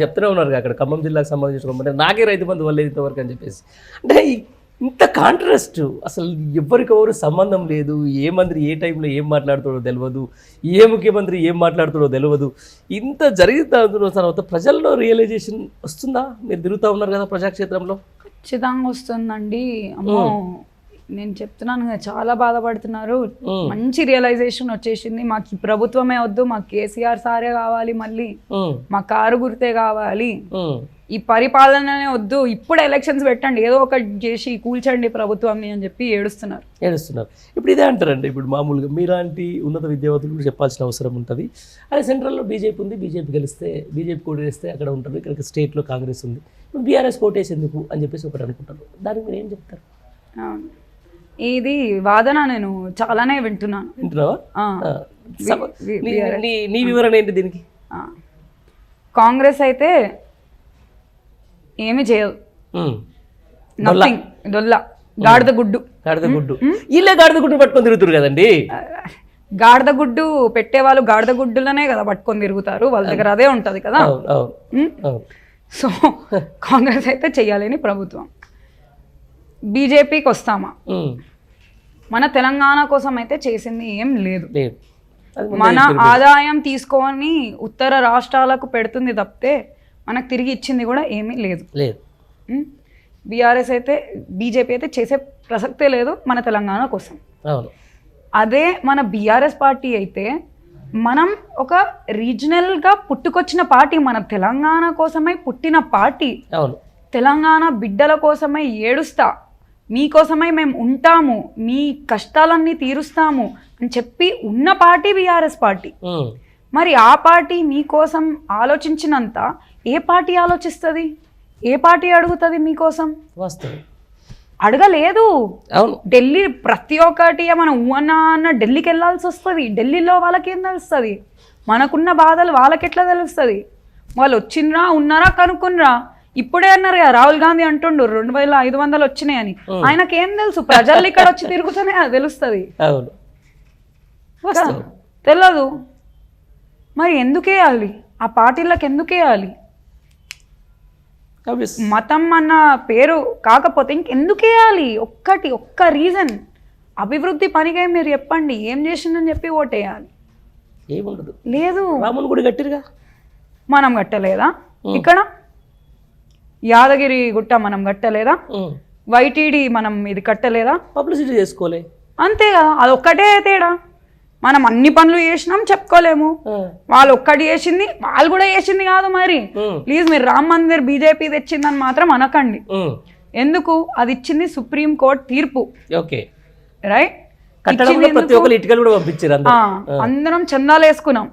చెప్తూనే ఉన్నారు అక్కడ ఖమ్మం జిల్లాకు సంబంధించిన నాకే రైతు బంధు వల్ల ఇంతవరకు అని చెప్పేసి. అంటే ఇంత కాంట్రాస్ట్, అసలు ఎవరికెవరు సంబంధం లేదు, ఏ మంత్రి ఏ టైంలో ఏం మాట్లాడుతాడో తెలియదు, ఏ ముఖ్యమంత్రి ఏం మాట్లాడుతాడో తెలియదు. ఇంత జరుగుతున్న తర్వాత ప్రజల్లో రియలైజేషన్ వస్తుందా? మీరు తిరుగుతూ ఉన్నారు కదా ప్రజాక్షేత్రంలో. ఖచ్చితంగా వస్తుందండి. అమ్మో, నేను చెప్తున్నాను కదా, చాలా బాధపడుతున్నారు. మంచి రియలైజేషన్ వచ్చేసింది, మాకు ఈ ప్రభుత్వమే వద్దు, మాకు కేసీఆర్ సారే కావాలి, మళ్ళీ మా కారు గుర్తే కావాలి, ఈ పరిపాలననే వద్దు, ఇప్పుడు ఎలక్షన్స్ పెట్టండి, ఏదో ఒకటి చేసి కూల్చండి ప్రభుత్వాన్ని అని చెప్పి ఏడుస్తున్నారు. ఇప్పుడు ఇదే అంటారండి, ఇప్పుడు మామూలుగా మీలాంటి ఉన్నత విద్యావంతులు కూడా చెప్పాల్సిన అవసరం ఉంటుంది. అదే సెంట్రల్లో బీజేపీ ఉంది, బీజేపీ గెలిస్తే బీజేపీ కోటేస్తే అక్కడ ఉంటారు, ఇక్కడ స్టేట్లో కాంగ్రెస్ ఉంది, ఇప్పుడు బీఆర్ఎస్ కోటేసేందుకు అని చెప్పేసి ఒకటి అనుకుంటారు. దానికి మీరు ఏం చెప్తారు? ఇది వాదన నేను చాలానే వింటున్నాను. నీ వివరణ ఏంటి దీనికి? కాంగ్రెస్ అయితే ఏమి చేయదు, నథింగ్. దొల్ల గాడిద గుడ్డు. గాడిద గుడ్డు వీళ్ళే గాడిద గుడ్డు పట్టుకొని తిరుగుతారు కదండి. గాడిద గుడ్డు పెట్టేవాళ్ళు గాడిద గుడ్డులనే కదా పట్టుకొని తిరుగుతారు, వాళ్ళ దగ్గర అదే ఉంటది కదా. సో కాంగ్రెస్ అయితే చెయ్యాలని ప్రభుత్వం. బీజేపీకి వస్తామా, మన తెలంగాణ కోసం అయితే చేసింది ఏం లేదు. మన ఆదాయం తీసుకొని ఉత్తర రాష్ట్రాలకు పెడుతుంది తప్పితే మనకు తిరిగి ఇచ్చింది కూడా ఏమీ లేదు. బీఆర్ఎస్ అయితే బీజేపీ అయితే చేసే ప్రసక్తే లేదు మన తెలంగాణ కోసం. అదే మన బీఆర్ఎస్ పార్టీ అయితే మనం ఒక రీజనల్గా పుట్టుకొచ్చిన పార్టీ, మన తెలంగాణ కోసమై పుట్టిన పార్టీ. తెలంగాణ బిడ్డల కోసమై ఏడుస్తా, మీకోసమై మేము ఉంటాము, మీ కష్టాలన్నీ తీరుస్తాము అని చెప్పి ఉన్న పార్టీ బీఆర్ఎస్ పార్టీ. మరి ఆ పార్టీ మీకోసం ఆలోచించినంత ఏ పార్టీ ఆలోచిస్తుంది? ఏ పార్టీ అడుగుతుంది మీకోసం? అడగలేదు. ఢిల్లీ ప్రతి ఒక్కటి మనం అన్న ఢిల్లీకి వెళ్ళాల్సి వస్తుంది. ఢిల్లీలో వాళ్ళకేం తెలుస్తుంది? మనకున్న బాధలు వాళ్ళకి ఎట్లా తెలుస్తుంది? వాళ్ళు వచ్చిండ్రా ఉన్నారా కనుక్కునరా. ఇప్పుడే అన్నారు కదా రాహుల్ గాంధీ అంటుండు 2500 వచ్చినాయని. ఆయనకేం తెలుసు? ప్రజలు ఇక్కడ వచ్చి తిరుగుతూనే తెలుస్తుంది. తెలియదు. మరి ఎందుకు వేయాలి ఆ పార్టీలకు? ఎందుకు వేయాలి? మతం అన్న పేరు కాకపోతే ఇంకెందుకు వేయాలి? ఒక్క రీజన్, అభివృద్ధి పనిగా మీరు చెప్పండి, ఏం చేసిందని చెప్పి ఓటేయాలి. ఏముండదు. లేదు. రాముని గుడి కట్టిరుగా, మనం కట్టలేదా? ఇక్కడ యాదగిరి గుట్ట మనం కట్టలేదా? వైటీడీ మనం ఇది కట్టలేదా? పబ్లిసిటీ చేసుకోలే, అంతే కదా. అదొక్కటే తేడా. మనం అన్ని పనులు చేసినాం చెప్పుకోలేము. వాళ్ళు ఒక్కటి చేసింది, వాళ్ళు కూడా చేసింది కాదు. మరి ప్లీజ్ మీరు రామ్ మందిర్ బీజేపీ తెచ్చిందని మాత్రం అనకండి. ఎందుకు? అది ఇచ్చింది సుప్రీం కోర్టు తీర్పు. రైట్. అందరం చందాలు వేసుకున్నాం.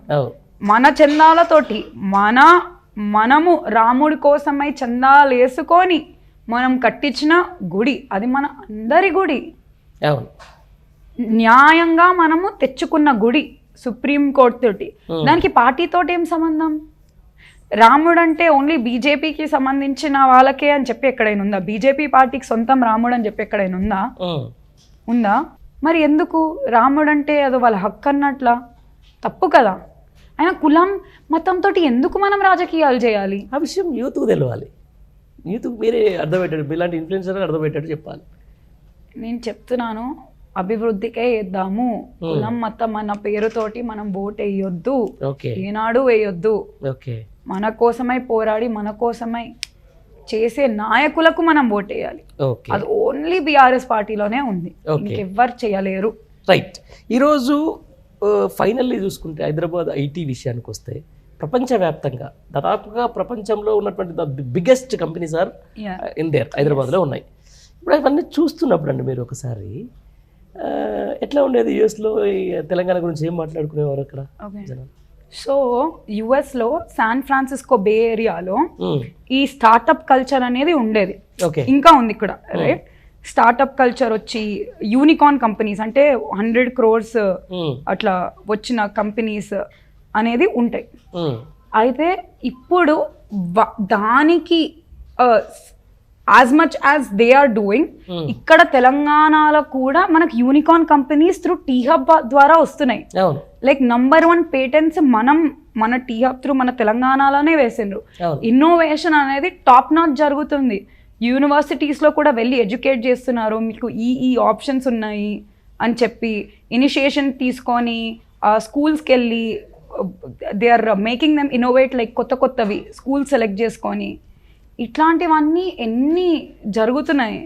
మన చందాలతోటి మనము రాముడి కోసమై చందాలు వేసుకొని మనం కట్టించిన గుడి, అది మన అందరి గుడి. న్యాయంగా మనము తెచ్చుకున్న గుడి సుప్రీంకోర్టు తోటి. దానికి పార్టీతోటి ఏం సంబంధం? రాముడు అంటే ఓన్లీ బీజేపీకి సంబంధించిన వాళ్ళకే అని చెప్పి ఎక్కడైనా ఉందా? బీజేపీ పార్టీకి సొంతం రాముడు అని చెప్పి ఎక్కడైనా ఉందా? మరి ఎందుకు రాముడు అంటే అది వాళ్ళ హక్కు అన్నట్లా? తప్పు కదా. ఆయన కులం మతంతో ఎందుకు మనం రాజకీయాలు చేయాలి? ఆ విషయం యూత్కు తెలవాలి. యూత్కు మీరే అర్థమయ్యేటట్టు, ఇలాంటి ఇన్ఫ్లుయెన్సర్ అర్థమయ్యేటట్టు చెప్పాలి. నేను చెప్తున్నాను, అభివృద్ధికే వేద్దాము. కులం మతం అన్న పేరుతోటి మనం ఓట్ వేయొద్దు, ఏనాడు వేయొద్దు. మన కోసమై పోరాడి మన కోసమై చేసే నాయకులకు మనం ఓట్ వేయాలి. అది ఓన్లీ బీఆర్ఎస్ పార్టీలోనే ఉంది, ఇంకెవ్వరు చేయలేరు. రైట్. ఈరోజు ఫైనల్లీ చూసుకుంటే హైదరాబాద్ ఐటీ విషయానికి వస్తే ప్రపంచవ్యాప్తంగా దాదాపుగా ప్రపంచంలో ఉన్నటువంటి the biggest companies are in there హైదరాబాద్లో ఉన్నాయి. ఇప్పుడు అవన్నీ చూస్తున్నప్పుడు అండి మీరు ఒకసారి ఎట్లా ఉండేది? యుఎస్లో తెలంగాణ గురించి ఏం మాట్లాడుకునేవారు అక్కడ? సో యుఎస్లో శాన్ ఫ్రాన్సిస్కో బే ఏరియాలో ఈ స్టార్టప్ కల్చర్ అనేది ఉండేది, ఇంకా ఉంది ఇక్కడ. రైట్. స్టార్టప్ కల్చర్ వచ్చి యూనికార్న్ కంపెనీస్ అంటే 100 crores అట్లా వచ్చిన కంపెనీస్ అనేది ఉంటాయి. అయితే ఇప్పుడు దానికి as much as they are doing, ఇక్కడ తెలంగాణలో కూడా మనకు unicorn companies through T Hub ద్వారా వస్తున్నాయి. లైక్ నంబర్ 1 పేటెంట్స్ మన టీ హబ్ త్రూ మన తెలంగాణలోనే వేసిండ్రు. ఇన్నోవేషన్ అనేది టాప్ నాచ్ జరుగుతుంది. యూనివర్సిటీస్లో కూడా వెళ్ళి ఎడ్యుకేట్ చేస్తున్నారు, మీకు ఈ ఆప్షన్స్ ఉన్నాయి అని చెప్పి ఇనిషియేషన్ తీసుకొని స్కూల్స్కి వెళ్ళి they are making them innovate. Like కొత్తవి స్కూల్ సెలెక్ట్ చేసుకొని ఇట్లాంటివన్నీ ఎన్ని జరుగుతున్నాయి.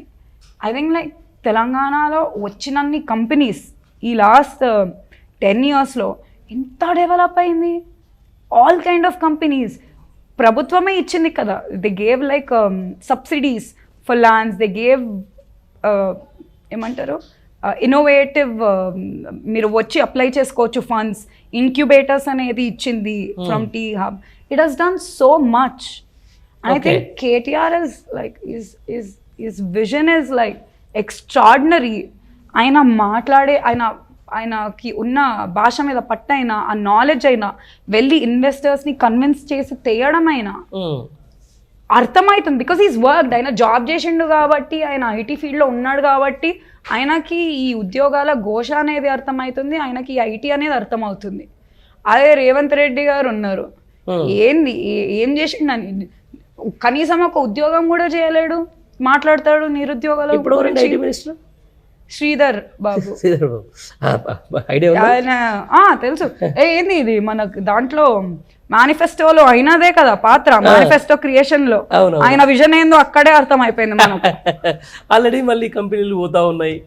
ఐ థింక్ లైక్ తెలంగాణలో వచ్చినన్ని కంపెనీస్ ఈ లాస్ట్ 10 yearsలో ఎంత డెవలప్ అయింది. ఆల్ కైండ్ ఆఫ్ కంపెనీస్ ప్రభుత్వమే ఇచ్చింది కదా. They gave like subsidies for lands, they gave ఏమంటారు ఇన్నోవేటివ్, మీరు వచ్చి అప్లై చేసుకోవచ్చు ఫండ్స్. ఇంక్యుబేటర్స్ అనేది ఇచ్చింది from T Hub. It has done so much. I think KTR is like his vision is like extraordinary. ఆయన మాట్లాడే ఆయనకి ఉన్న భాష మీద పట్టైన ఆ నాలెడ్జ్ అయినా వెళ్ళి ఇన్వెస్టర్స్ని కన్విన్స్ చేసి తేయడం అయినా అర్థమవుతుంది బికాస్ ఈజ్ వర్క్. ఆయన జాబ్ చేసిండు కాబట్టి, ఆయన ఐటీ ఫీల్డ్లో ఉన్నాడు కాబట్టి ఆయనకి ఈ ఉద్యోగాల ఘోష అనేది అర్థమవుతుంది, ఆయనకి ఈ ఐటీ అనేది అర్థమవుతుంది. అదే రేవంత్ రెడ్డి గారు ఉన్నారు, ఏంది ఏం చేసిండని కనీసం ఒక ఉద్యోగం కూడా చేయలేడు, మాట్లాడతాడు నిరుద్యోగాల గురించి. శ్రీధర్ బాబు ఆయన తెలుసు. ఏంది ఇది మన దాంట్లో మేనిఫెస్టోలో అయినదే కదా పాత్ర, మేనిఫెస్టో క్రియేషన్ లో ఆయన విజన్ ఏందో అక్కడే అర్థం అయిపోయింది మనకు. ఆల్రెడీ మళ్ళీ కంపెనీలు పోతా ఉన్నాయి.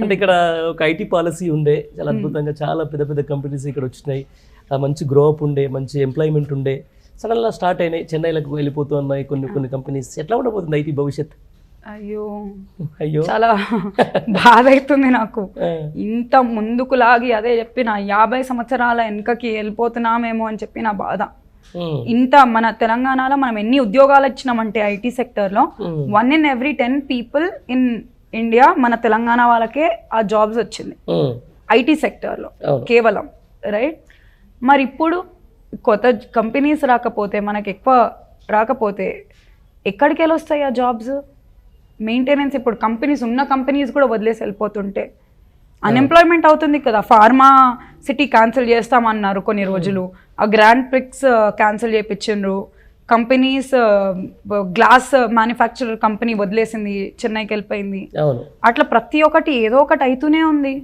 అంటే ఇక్కడ ఒక ఐటీ పాలసీ ఉండే, చాలా అద్భుతంగా చాలా పెద్ద పెద్ద కంపెనీస్ ఇక్కడ వచ్చినాయి, మంచి గ్రో అప్ ఉండే, మంచి ఎంప్లాయ్మెంట్ ఉండే, సడన్గా స్టార్ట్ అయినాయి, చెన్నైలకు వెళ్ళిపోతూ ఉన్నాయి కొన్ని కంపెనీస్. ఎట్లా ఉండబోతుంది ఐటీ భవిష్యత్? అయ్యో అయ్యో చాలా బాధ అవుతుంది నాకు. ఇంత ముందుకు లాగి అదే చెప్పిన 50 సంవత్సరాల వెనుకకి వెళ్ళిపోతున్నామేమో అని చెప్పి నా బాధ. ఇంత మన తెలంగాణలో మనం ఎన్ని ఉద్యోగాలు ఇచ్చినామంటే ఐటీ సెక్టర్లో 1 in every 10 people in India మన తెలంగాణ వాళ్ళకే ఆ జాబ్స్ వచ్చింది ఐటీ సెక్టర్లో కేవలం, రైట్? మరి ఇప్పుడు కొత్త కంపెనీస్ రాకపోతే, మనకి ఎక్కువ రాకపోతే ఎక్కడికి వెళ్ళి వస్తాయి ఆ జాబ్స్? మెయింటెనెన్స్ ఇప్పుడు కంపెనీస్ ఉన్న కంపెనీస్ కూడా వదిలేసి వెళ్ళిపోతుంటే అన్ఎంప్లాయ్మెంట్ అవుతుంది కదా. ఫార్మా సిటీ క్యాన్సిల్ చేస్తామన్నారు కొన్ని రోజులు, ఆ గ్రాండ్ ప్రిక్స్ క్యాన్సిల్ చేయించిండ్రు, కంపెనీస్ గ్లాస్ మ్యానుఫ్యాక్చరర్ కంపెనీ వదిలేసింది, చెన్నైకి వెళ్ళిపోయింది. అట్లా ప్రతి ఒక్కటి ఏదో ఒకటి అవుతూనే ఉంది.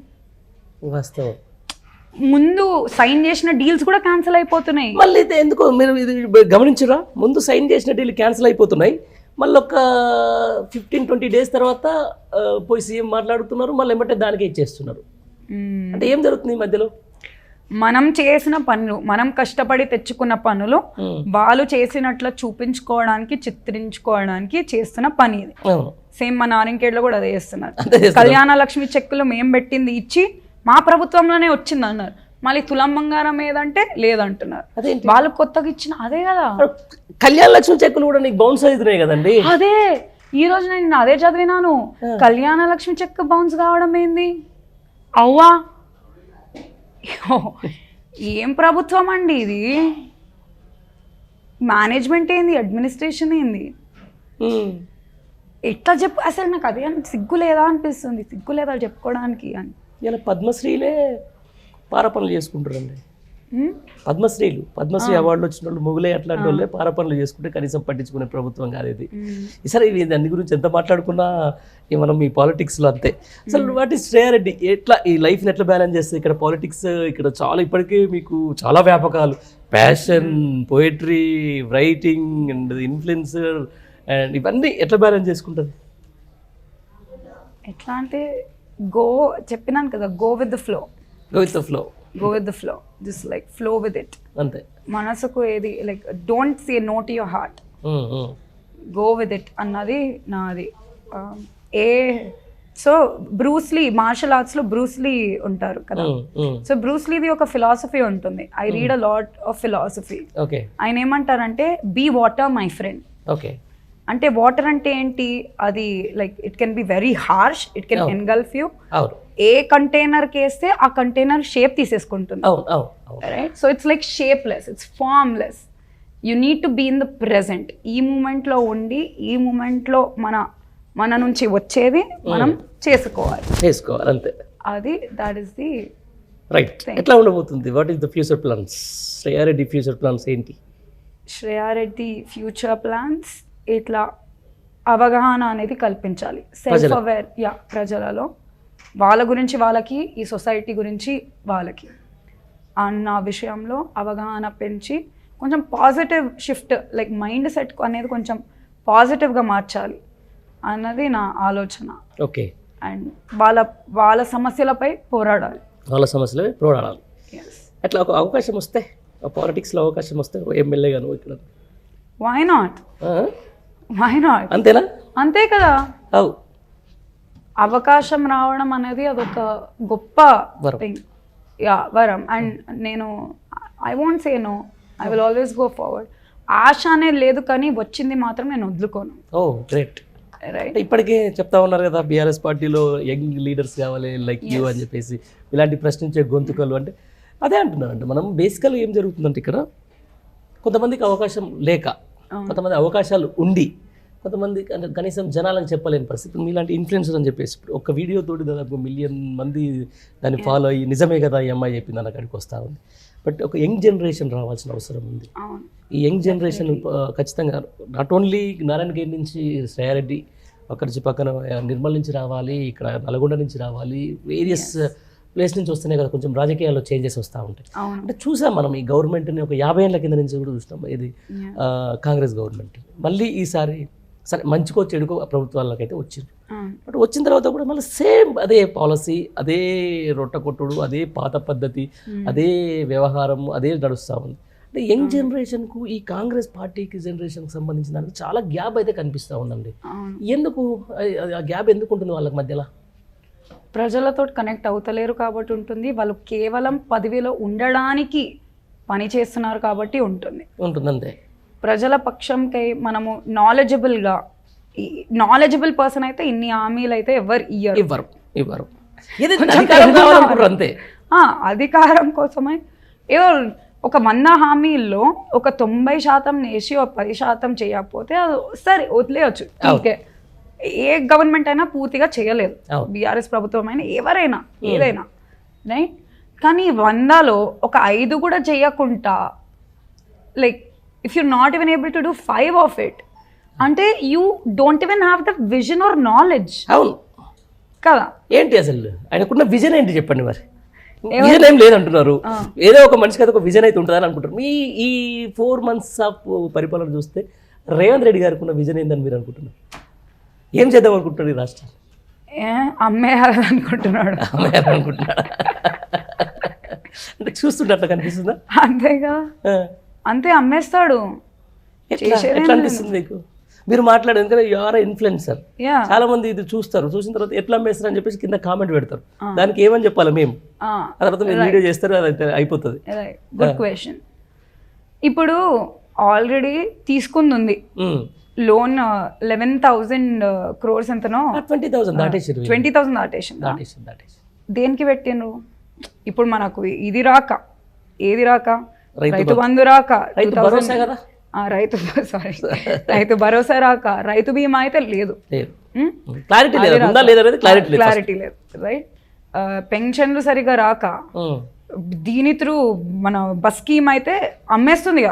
ముందు సైన్ చేసిన డీల్స్ కూడా క్యాన్సిల్ అయిపోతున్నాయి. మళ్ళీ ఎందుకో మీరు ఇది గమనించరా, ముందు సైన్ చేసిన డీల్ క్యాన్సిల్ అయిపోతున్నాయి, మళ్ళీ ఒక 15-20 days తర్వాత పోయి సీఎం మాట్లాడుతున్నారు, మళ్ళీ ఏమంటే దానికే ఇచ్చేస్తున్నారు. అంటే ఏం జరుగుతుంది ఈ మధ్యలో? మనం చేసిన పనులు, మనం కష్టపడి తెచ్చుకున్న పనులు వాళ్ళు చేసినట్లు చూపించుకోవడానికి, చిత్రించుకోవడానికి చేస్తున్న పని ఇది. సేమ్ మన నారాయణఖేడ్లో కూడా అదే చేస్తున్నారు. కళ్యాణ లక్ష్మి చెక్కులు మేము పెట్టింది ఇచ్చి మా ప్రభుత్వంలోనే వచ్చింది అన్నారు, మళ్ళీ తులం బంగారం ఏదంటే లేదంటున్నారు. వాళ్ళు కొత్తగా ఇచ్చిన అదే కదా కళ్యాణ లక్ష్మి చెక్కులు కూడా నీకు బౌన్స్ అవుతున్నాయి కదండి. అదే ఈ రోజు నేను అదే చదివినాను, కళ్యాణ లక్ష్మి చెక్ బౌన్స్ కావడం ఏంది? అవ్వా ఏం ప్రభుత్వం అండి ఇది? మేనేజ్మెంట్ ఏంది, అడ్మినిస్ట్రేషన్ ఏంది? ఎట్లా చెప్పు అసలు నాకు అదే సిగ్గు లేదా అనిపిస్తుంది, సిగ్గు లేదా చెప్పుకోవడానికి అని. ఇలా పద్మశ్రీలే పార పనులు చేసుకుంటారండి. పద్మశ్రీ అవార్డులు వచ్చిన వాళ్ళు మొగులే అట్లాంటి వాళ్ళే పార పనులు చేసుకుంటే కనీసం పట్టించుకునే ప్రభుత్వం కాదు ఇది. సరే ఇవి దాని గురించి ఎంత మాట్లాడుకున్నా మనం ఈ పాలిటిక్స్లో అంతే. అసలు వాట్ ఈస్ శ్రేయా రెడ్డి ఎట్లా ఈ లైఫ్ని ఎట్లా బ్యాలెన్స్ చేస్తే? ఇక్కడ పాలిటిక్స్ ఇక్కడ చాలా ఇప్పటికే మీకు చాలా వ్యాపకాలు, passion, poetry, writing and influencer and ఇవన్నీ ఎట్లా బ్యాలెన్స్ చేసుకుంటుంది? ఎట్లా అంటే చెప్పినాను కదా, go with the flow. Go with the flow, just like flow with it. అంతే. మనసుకు ఏది like don't say no to your heart, go with it అన్నది నాది. సో బ్రూస్లీ మార్షల్ ఆర్ట్స్ లో బ్రూస్లీ ఉంటారు కదా, సో బ్రూస్లీది ఒక ఫిలాసఫీ ఉంటుంది. I read a lot of philosophy. ఆయన ఏమంటారంటే బీ వాటర్ మై ఫ్రెండ్. అంటే వాటర్ అంటే ఏంటి? అది like it can be very harsh, it can engulf you. ఏ కంటైనర్కి వేస్తే ఆ కంటైనర్ షేప్ తీసేసుకుంటుంది, రైట్? So it's like shapeless, it's formless. You need to be in the present. ఈ మూమెంట్లో ఉండి ఈ మూమెంట్లో మన నుంచి వచ్చేది మనం చేసుకోవాలి అంతే. అది దాట్ ఈస్ ది రైట్. ఎట్లా ఉండబోతుంది? What is the future plans? Shreya Reddy future plans ఏంటి? శ్రేయా రెడ్డి ఫ్యూచర్ ప్లాన్స్ ఇట్లా అవగాహన అనేది కల్పించాలి, సెల్ఫ్ అవేర్ ప్రజలలో, వాళ్ళ గురించి వాళ్ళకి, ఈ సొసైటీ గురించి వాళ్ళకి అన్న విషయంలో అవగాహన పెంచి కొంచెం positive shift, like mind set అనేది కొంచెం పాజిటివ్గా మార్చాలి అన్నది నా ఆలోచన. ఓకే. అండ్ వాళ్ళ సమస్యలపై పోరాడాలి. ఎట్లా ఒక అవకాశం వస్తే, పాలిటిక్స్లో అవకాశం వస్తే ఎమ్మెల్యేగా నువ్వు ఇక్కడ, వై నాట్? అంతేనా? అంతే కదా. అవకాశం రావడం అనేది అదొక గొప్ప థింగ్, వరం. అండ్ నేను I won't say no, I will always go forward. ఆశ అనేది లేదు కానీ వచ్చింది మాత్రం నేను వదులుకోను. గ్రేట్. రైట్. ఇప్పటికే చెప్తా ఉన్నారు కదా బీఆర్ఎస్ పార్టీలో యంగ్ లీడర్స్ కావాలి లైక్ యూ అని చెప్పేసి, ఇలాంటి ప్రశ్నించే గొంతుకలు. అంటే అదే అంటున్నారంటే మనం బేసికల్గా ఏం జరుగుతుందంటే ఇక్కడ కొంతమందికి అవకాశం లేక కొంతమంది అవకాశాలు ఉండి కొంతమంది కనీసం జనాలకు చెప్పలేని పరిస్థితి. ఇప్పుడు మీలాంటి ఇన్ఫ్లుయెన్సర్ అని చెప్పేసి ఇప్పుడు ఒక వీడియో తోటి దాదాపు 1 మిలియన్ మంది దాన్ని ఫాలో అయ్యి నిజమే కదా ఈ అమ్మాయి చెప్పింది అన్న కాడికి వస్తూ ఉంది. బట్ ఒక యంగ్ జనరేషన్ రావాల్సిన అవసరం ఉంది. ఈ యంగ్ జనరేషన్ ఖచ్చితంగా నాట్ ఓన్లీ నారాయణ గేట్ నుంచి శ్రేయారెడ్డి అక్కడి పక్కన నిర్మల్ నుంచి రావాలి, ఇక్కడ నల్గొండ నుంచి రావాలి, వేరియస్ ప్లేస్ నుంచి వస్తేనే కదా కొంచెం రాజకీయాల్లో చేంజెస్ వస్తూ ఉంటాయి. అంటే చూసాం మనం ఈ గవర్నమెంట్ని ఒక 50 ఏళ్ళ కింద నుంచి కూడా చూసినాం. ఇది కాంగ్రెస్ గవర్నమెంట్ మళ్ళీ ఈసారి సరే మంచికో చెడుకో ప్రభుత్వాలకైతే వచ్చింది. బట్ వచ్చిన తర్వాత కూడా మళ్ళీ సేమ్ అదే పాలసీ, అదే రొట్ట కొట్టుడు, అదే పాత పద్ధతి, అదే వ్యవహారం, అదే నడుస్తూ ఉంది. అంటే యంగ్ జనరేషన్కు ఈ కాంగ్రెస్ పార్టీకి జనరేషన్కి సంబంధించిన దానికి చాలా గ్యాప్ అయితే కనిపిస్తూ ఉందండి. ఎందుకు ఆ గ్యాప్ ఎందుకు ఉంటుంది వాళ్ళకి మధ్యలో? ప్రజలతో కనెక్ట్ అవుతలేరు కాబట్టి ఉంటుంది. వాళ్ళు కేవలం పదవిలో ఉండడానికి పని చేస్తున్నారు కాబట్టి ఉంటుంది అంతే. ప్రజల పక్షంకై మనము నాలెడ్జబుల్ పర్సన్ అయితే ఇన్ని హామీలు అయితే ఇవ్వరు. అంతే అధికారం కోసమే ఏదో ఒక 100 హామీల్లో ఒక 90% వేసి ఒక 10% చేయకపోతే అది సరే వదిలేయచ్చు. ఓకే, ఏ గవర్నమెంట్ అయినా పూర్తిగా చేయలేదు, బీఆర్ఎస్ ప్రభుత్వం అయినా ఎవరైనా ఏదైనా రైట్. కానీ 100లో ఒక 5 కూడా చేయకుండా like if you not even able to do 5 of it అంటే you don't even have the vision or knowledge. అవును కదా, ఏంటి అసలు ఆయనకున్న విజన్ ఏంటి చెప్పండి. మరి విజన్ ఏం లేదంటున్నారు. ఏదో ఒక మనిషికి అయితే ఒక విజన్ అయితే ఉంటుందని అనుకుంటారు. మీ ఈ 4 months ఆఫ్ పరిపాలన చూస్తే రేవంత్ రెడ్డి గారికి ఉన్న విజన్ ఏందని మీరు అనుకుంటున్నారు? ఏం చేద్దాం అనుకుంటున్నారు ఈ రాష్ట్రాన్ని? అమ్మేయాలనుకుంటున్నాడు. అంటే చూస్తుంటే అట్లా కనిపిస్తుందా? అంతేగా, అంతే అమ్మేస్తాడు. ఎట్లా అనిపిస్తుంది మీకు? మీరు మాట్లాడేది ఎందుకంటే యు ఆర్ ఇన్ఫ్లుయెన్సర్. చాలా మంది ఇది చూస్తారు, చూసిన తర్వాత ఎట్లా అమ్మేస్తారు అని చెప్పేసి కింద కామెంట్ పెడతారు. దానికి ఏమని చెప్పాలి మేము? ఆ తర్వాత మీరు వీడియో చేస్తారు, అది అయిపోతుంది. Good question. ఇప్పుడు ఆల్రెడీ తీసుకుంది లోన్ 11,000 crores ఎంతనో 20,000 దాటేసింది. దేనికి పెట్టిండ్రు? ఇప్పుడు మనకు ఇది రాక ఏది రాక, రైతు బంధు రాక, రైతు భరోసా రాక, రైతు బీమా అయితే లేదు, క్లారిటీ లేదు రైట్. పెన్షన్లు సరిగా రాక, దీని త్రూ మన బస్ స్కీమ్ అయితే అమ్మేస్తుంది.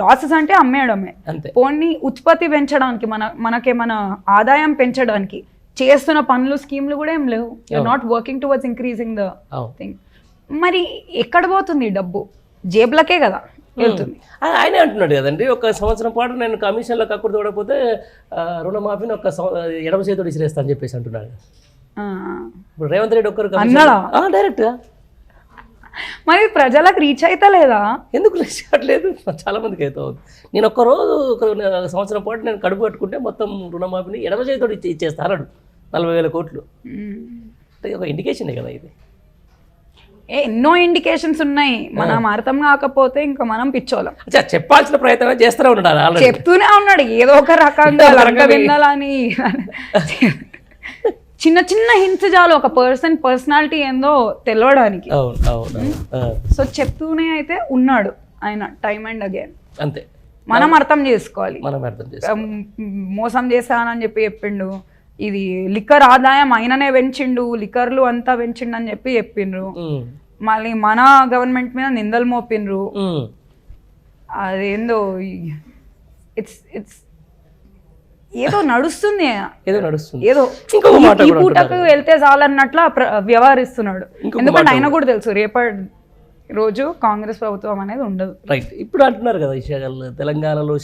లాసెస్ అంటే అమ్మేయడమే. పోనీ ఉత్పత్తి పెంచడానికి మనకేమన్నా ఆదాయం పెంచడానికి చేస్తున్న పనులు స్కీమ్లు కూడా ఏం లేవు. You're not working towards increasing the thing. మరి ఎక్కడ పోతుంది డబ్బు? జేబులకే కదా వెళ్తుంది. ఆయనే అంటున్నాడు కదండి, ఒక సంవత్సరం పాటు నేను కమిషన్లో కక్కుడు తోడకపోతే రుణమాఫీని ఒక ఎడమ చేతుడు ఇసిరేస్తా అని చెప్పేసి అంటున్నాడు. ఇప్పుడు రేవంత్ రెడ్డి ఒక్కరు అన్నాడా డైరెక్ట్గా? మరి ప్రజలకు రీచ్ అయితే లేదా? ఎందుకు రీచ్ అవ్వట్లేదు? చాలా మందికి అయితే అవుతుంది. నేను ఒక్కరోజు ఒక సంవత్సరం పాటు నేను కడుపు కట్టుకుంటే మొత్తం రుణమాఫీని ఎడమ చేతితో ఇచ్చేస్తాను 40,000 కోట్లు. ఒక ఇండికేషనే కదా ఇది. ఎన్నో ఇండికేషన్స్ ఉన్నాయి, మనం అర్థం కాకపోతే ఇంకా మనం పిచ్చోళ్ళం. చెప్పాల్సిన ప్రయత్నం చేస్తూనే ఉన్నాడు, చెప్తూనే ఉన్నాడు ఏదో ఒక రకంగా వినాలని. చిన్న చిన్న హింట్స్ చాలు ఒక పర్సనాలిటీ ఏందో తెలవడానికి. సో చెప్తూనే అయితే ఉన్నాడు ఆయన టైమ్ అండ్ అగైన్. అంతే, మనం అర్థం చేసుకోవాలి. మోసం చేశానని చెప్పి చెప్పిండు, ఇది లిక్కర్ ఆదాయం ఆయననే పెంచిండు, లిక్కర్లు అంతా పెంచిండు అని చెప్పి చెప్పిండ్రు. మళ్ళీ మన గవర్నమెంట్ మీద నిందలు మోపిండ్రు. అదేందో ఏదో నడుస్తుంది, ఏదో ఈ పూటకు వెళ్తే చాలన్నట్ల వ్యవహరిస్తున్నాడు. ఎందుకంటే ఆయన కూడా తెలుసు రేపటి రోజు కాంగ్రెస్ ప్రభుత్వం అనేది ఉండదు. రైట్. ఇప్పుడు అంటున్నారు కదా తెలంగాణలో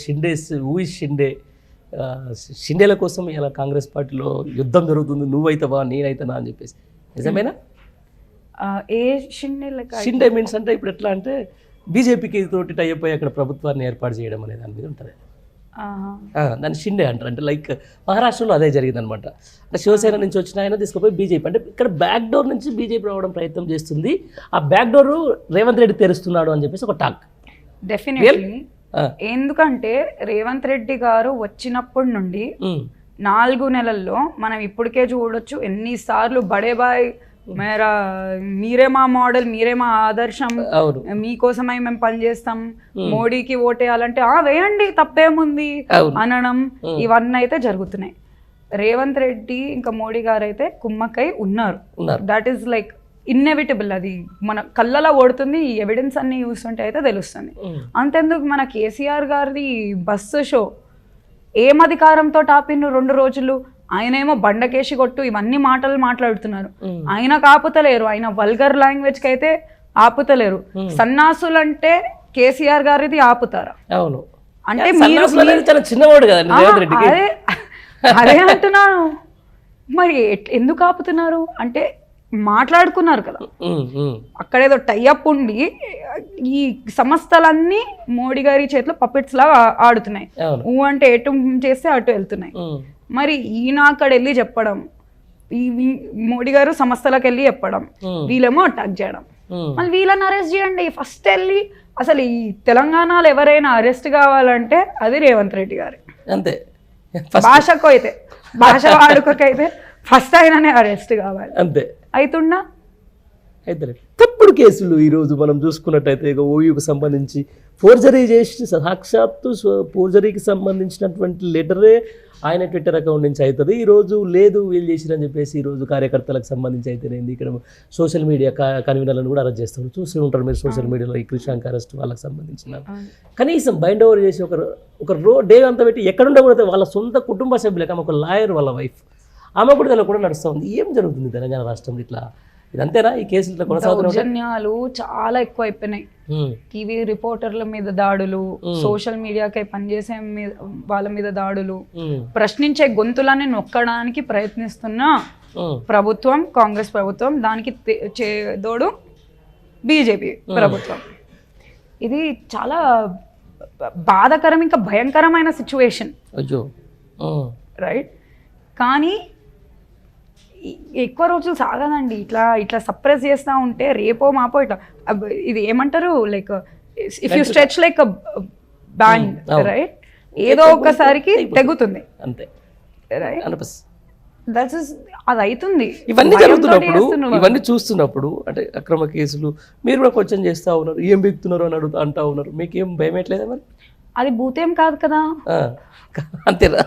షిండేల కోసం ఇలా కాంగ్రెస్ పార్టీలో యుద్ధం జరుగుతుంది, నువ్వైతవా నేనైతనా అని చెప్పేసి. నిజమేనా? ఏ షిండే మీన్స్ అంటే ఇప్పుడు ఎట్లా అంటే బీజేపీకి తోటి అయిపోయి అక్కడ ప్రభుత్వాన్ని ఏర్పాటు చేయడం అనేది దాని మీద ఉంటుంది. దాన్ని షిండే అంటారు. అంటే లైక్ మహారాష్ట్రలో అదే జరిగిందనమాట. అంటే శివసేన నుంచి వచ్చిన ఆయన తీసుకుపోయి బీజేపీ, అంటే ఇక్కడ బ్యాక్ డోర్ నుంచి బీజేపీ రావడం ప్రయత్నం చేస్తుంది. ఆ బ్యాక్ డోర్ రేవంత్ రెడ్డి తెరుస్తున్నాడు అని చెప్పేసి ఒక టాక్. డెఫినెట్లీ. ఎందుకంటే రేవంత్ రెడ్డి గారు వచ్చినప్పటి నుండి 4 నెలల్లో మనం ఇప్పటికే చూడొచ్చు ఎన్నిసార్లు బడే బాయ్ మీరే మా మోడల్, మీరే మా ఆదర్శం, అవును మీకోసమై మేము పనిచేస్తాం, మోడీకి ఓటేయాలంటే వేయండి తప్పేముంది అనడం, ఇవన్నీ అయితే జరుగుతున్నాయి. రేవంత్ రెడ్డి ఇంకా మోడీ గారు అయితే కుమ్మక్కై ఉన్నారు. That is like inevitable. అది మన కళ్ళలో ఓడుతుంది. ఈ ఎవిడెన్స్ అన్ని చూస్తుంటే అయితే తెలుస్తుంది. అంతెందుకు మన కేసీఆర్ గారిది బస్సు షో ఏం అధికారంతో ఆపిన్ను 2 రోజులు? ఆయనేమో బండకేసి కొట్టు ఇవన్నీ మాటలు మాట్లాడుతున్నారు. ఆయన ఆపుతలేరు. ఆయన వల్గర్ లాంగ్వేజ్ కి అయితే ఆపుతలేరు. సన్నాసులు అంటే కేసీఆర్ గారిది ఆపుతారా? అవును. అంటే మీరు చిన్నవాడు కదా, అదే అంటున్నాను. మరి ఎందుకు ఆపుతున్నారు అంటే మాట్లాడుకున్నారు కదా, అక్కడేదో టైఅప్ ఉండి ఈ సంస్థలన్నీ మోడీ గారి చేతిలో పప్పెట్స్ లాగా ఆడుతున్నాయి. అంటే ఎటు చేస్తే అటు వెళ్తున్నాయి. మరి ఈయన అక్కడ వెళ్ళి చెప్పడం, ఈ మోడీ గారు సంస్థలకు వెళ్ళి చెప్పడం, వీళ్ళేమో అటాక్ చేయడం. మళ్ళీ వీళ్ళని అరెస్ట్ చేయండి. ఫస్ట్ వెళ్ళి అసలు ఈ తెలంగాణలో ఎవరైనా అరెస్ట్ కావాలంటే అది రేవంత్ రెడ్డి గారు. అంతే. భాషకు అయితే, భాష వాడుకైతే ఫస్ట్ అయిననే అరెస్ట్ కావాలి. అంతే. అవుతుండా? అయితే తప్పుడు కేసులు ఈరోజు మనం చూసుకున్నట్టయితే ఓయూకి సంబంధించి ఫోర్జరీ చేసి, సాక్షాత్తు ఫోర్జరీకి సంబంధించినటువంటి లెటరే ఆయన ట్విట్టర్ అకౌంట్ నుంచి అవుతుంది. ఈరోజు లేదు వీళ్ళు చేసిరని చెప్పేసి ఈరోజు కార్యకర్తలకు సంబంధించి అయితేనేది ఇక్కడ సోషల్ మీడియా కన్వీనర్లను కూడా అరెస్ట్ చేస్తారు. చూసి ఉంటారు మీరు సోషల్ మీడియాలో ఈ క్రిషాంక్ అరెస్ట్ వాళ్ళకి సంబంధించిన. కనీసం బైండ్ ఓవర్ చేసి ఒక డే అంతా పెట్టి ఎక్కడుండా కూడా వాళ్ళ సొంత కుటుంబ సభ్యులకి, ఆమె ఒక లాయర్, వాళ్ళ వైఫ్, ఆమె కూడా దానిలో కూడా నడుస్తుంది. ఏం జరుగుతుంది తెలంగాణ రాష్ట్రంలో? ఇట్లా ఇదంతేనా ఈ కేసులు దౌర్జన్యాలు చాలా ఎక్కువ అయిపోయినాయి. టీవీ రిపోర్టర్ల మీద దాడులు, సోషల్ మీడియాకై పనిచేసే వాళ్ళ మీద దాడులు, ప్రశ్నించే గొంతులని నొక్కడానికి ప్రయత్నిస్తున్న ప్రభుత్వం కాంగ్రెస్ ప్రభుత్వం, దానికి చేదోడు బీజేపీ ప్రభుత్వం. ఇది చాలా బాధాకరం, ఇంకా భయంకరమైన సిచ్యువేషన్. రైట్. కానీ ఎక్కువ రోజులు సాగదండి. ఇట్లా సప్రెస్ చేస్తూ ఉంటే రేపో మాపో ఇట్లా ఇది ఏమంటారు, like if you stretch like band, right, ఏదో ఒక్కసారికి తెగుతుంది. అంతే. రైట్. అది అవుతుంది. ఇవన్నీ జరుగుతున్నప్పుడు, ఇవన్నీ చూస్తున్నప్పుడు అంటే అక్రమ కేసులు మీరు కూడా క్వశ్చన్ చేస్తూ ఉన్నారు, ఏం బిగుతున్నారు అని అంటూ ఉన్నారు. మీకేం భయం ఎట్లేదా మరి? అది భూతేం కాదు కదా. అంతేనా?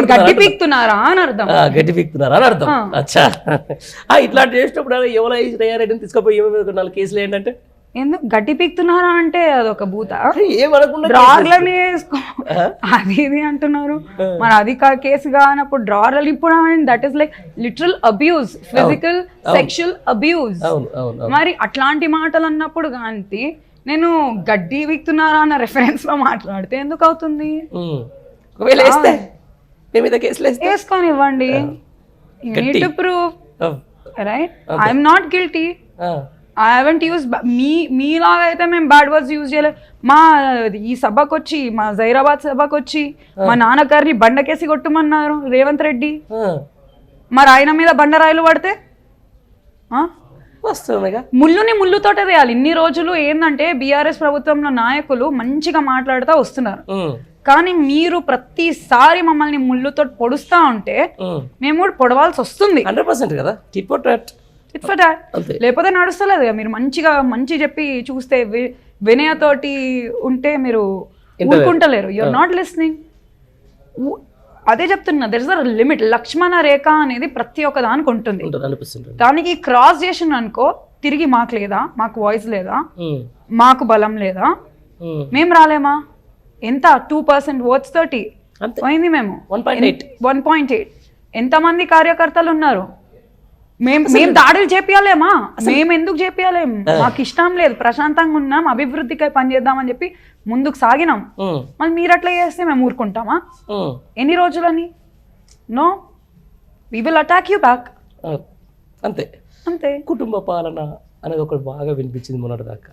గడ్డి పీక్తున్నారా అని అర్థం. గడ్డి పీక్తున్నారా అని అర్థం. అచ్చా, ఇట్లాంటి చేసినప్పుడు ఎవరో తయారెడ్డిని తీసుకుపోయి 4 కేసులు ఏంటంటే ఎందుకు గడ్డి పీక్తున్నారా అంటే అదొక భూత? ఏమనుకున్నా డ్రార్లని వేసుకో అది ఇది అంటున్నారు. మరి అది కేసు కానప్పుడు డ్రార్లు ఇప్పుడు that is like literal abuse, physical sexual abuse. మరి అట్లాంటి మాటలు అన్నప్పుడు కానీ నేను గడ్డి వీక్తున్నారా అన్న రెఫరెన్స్ లో మాట్లాడితే ఎందుకు అవుతుంది? వేసుకొని ఇవ్వండి. Prove, right? I'm not guilty. I haven't use. మీలాగా అయితే మేము బ్యాడ్ వర్డ్స్ యూజ్ చేయలేదు. మా ఈ సభకు వచ్చి, మా జైరాబాద్ సభకు వచ్చి మా నాన్నగారిని బండకేసి కొట్టమన్నారు రేవంత్ రెడ్డి. మరి ఆయన మీద బండరాయిలు పడితే ముళ్ళుని ముళ్ళుతోటే వేయాలి. ఇన్ని రోజులు ఏంటంటే బీఆర్ఎస్ ప్రభుత్వంలో నాయకులు మంచిగా మాట్లాడుతూ వస్తున్నారు, కానీ మీరు ప్రతిసారి మమ్మల్ని ముళ్ళుతో పొడుస్తా ఉంటే మేము కూడా పొడవాల్సి వస్తుంది. 100% కదా. It for that. లేకపోతే నడుస్తలేదు. మీరు మంచి చెప్పి చూస్తే, వినయతోటి ఉంటే మీరు ఊరుకుంటలేరు. You're not listening. అదే చెప్తున్నా, దర్ ఇస్ అ లిమిట్. లక్ష్మణ రేఖ అనేది ప్రతి ఒక్క దానికి ఉంటుంది. దానికి క్రాస్ చేసిన అనుకో తిరిగి మాకు లేదా, మాకు వాయిస్ లేదా, మాకు బలం లేదా, మేము రాలేమా? ఎంత 2% ఓట్స్ తోటి పోయింది. మేము 1.8. ఎంతమంది కార్యకర్తలు ఉన్నారు? మేము దాడులు చేపియాలేమా? మేము ఎందుకు చేపియాలేము? మాకు ఇష్టం లేదు, ప్రశాంతంగా ఉన్నాం, అభివృద్ధికై పనిచేద్దామని చెప్పి ముందుకు సాగినాం. మళ్ళీ మీరు అట్లా చేస్తే మేము ఊరుకుంటామా? ఎన్ని రోజులని? No, we will attack you back. అంతే. కుటుంబ పాలన అనేది ఒకటి బాగా వినిపించింది మొన్నటి దాకా.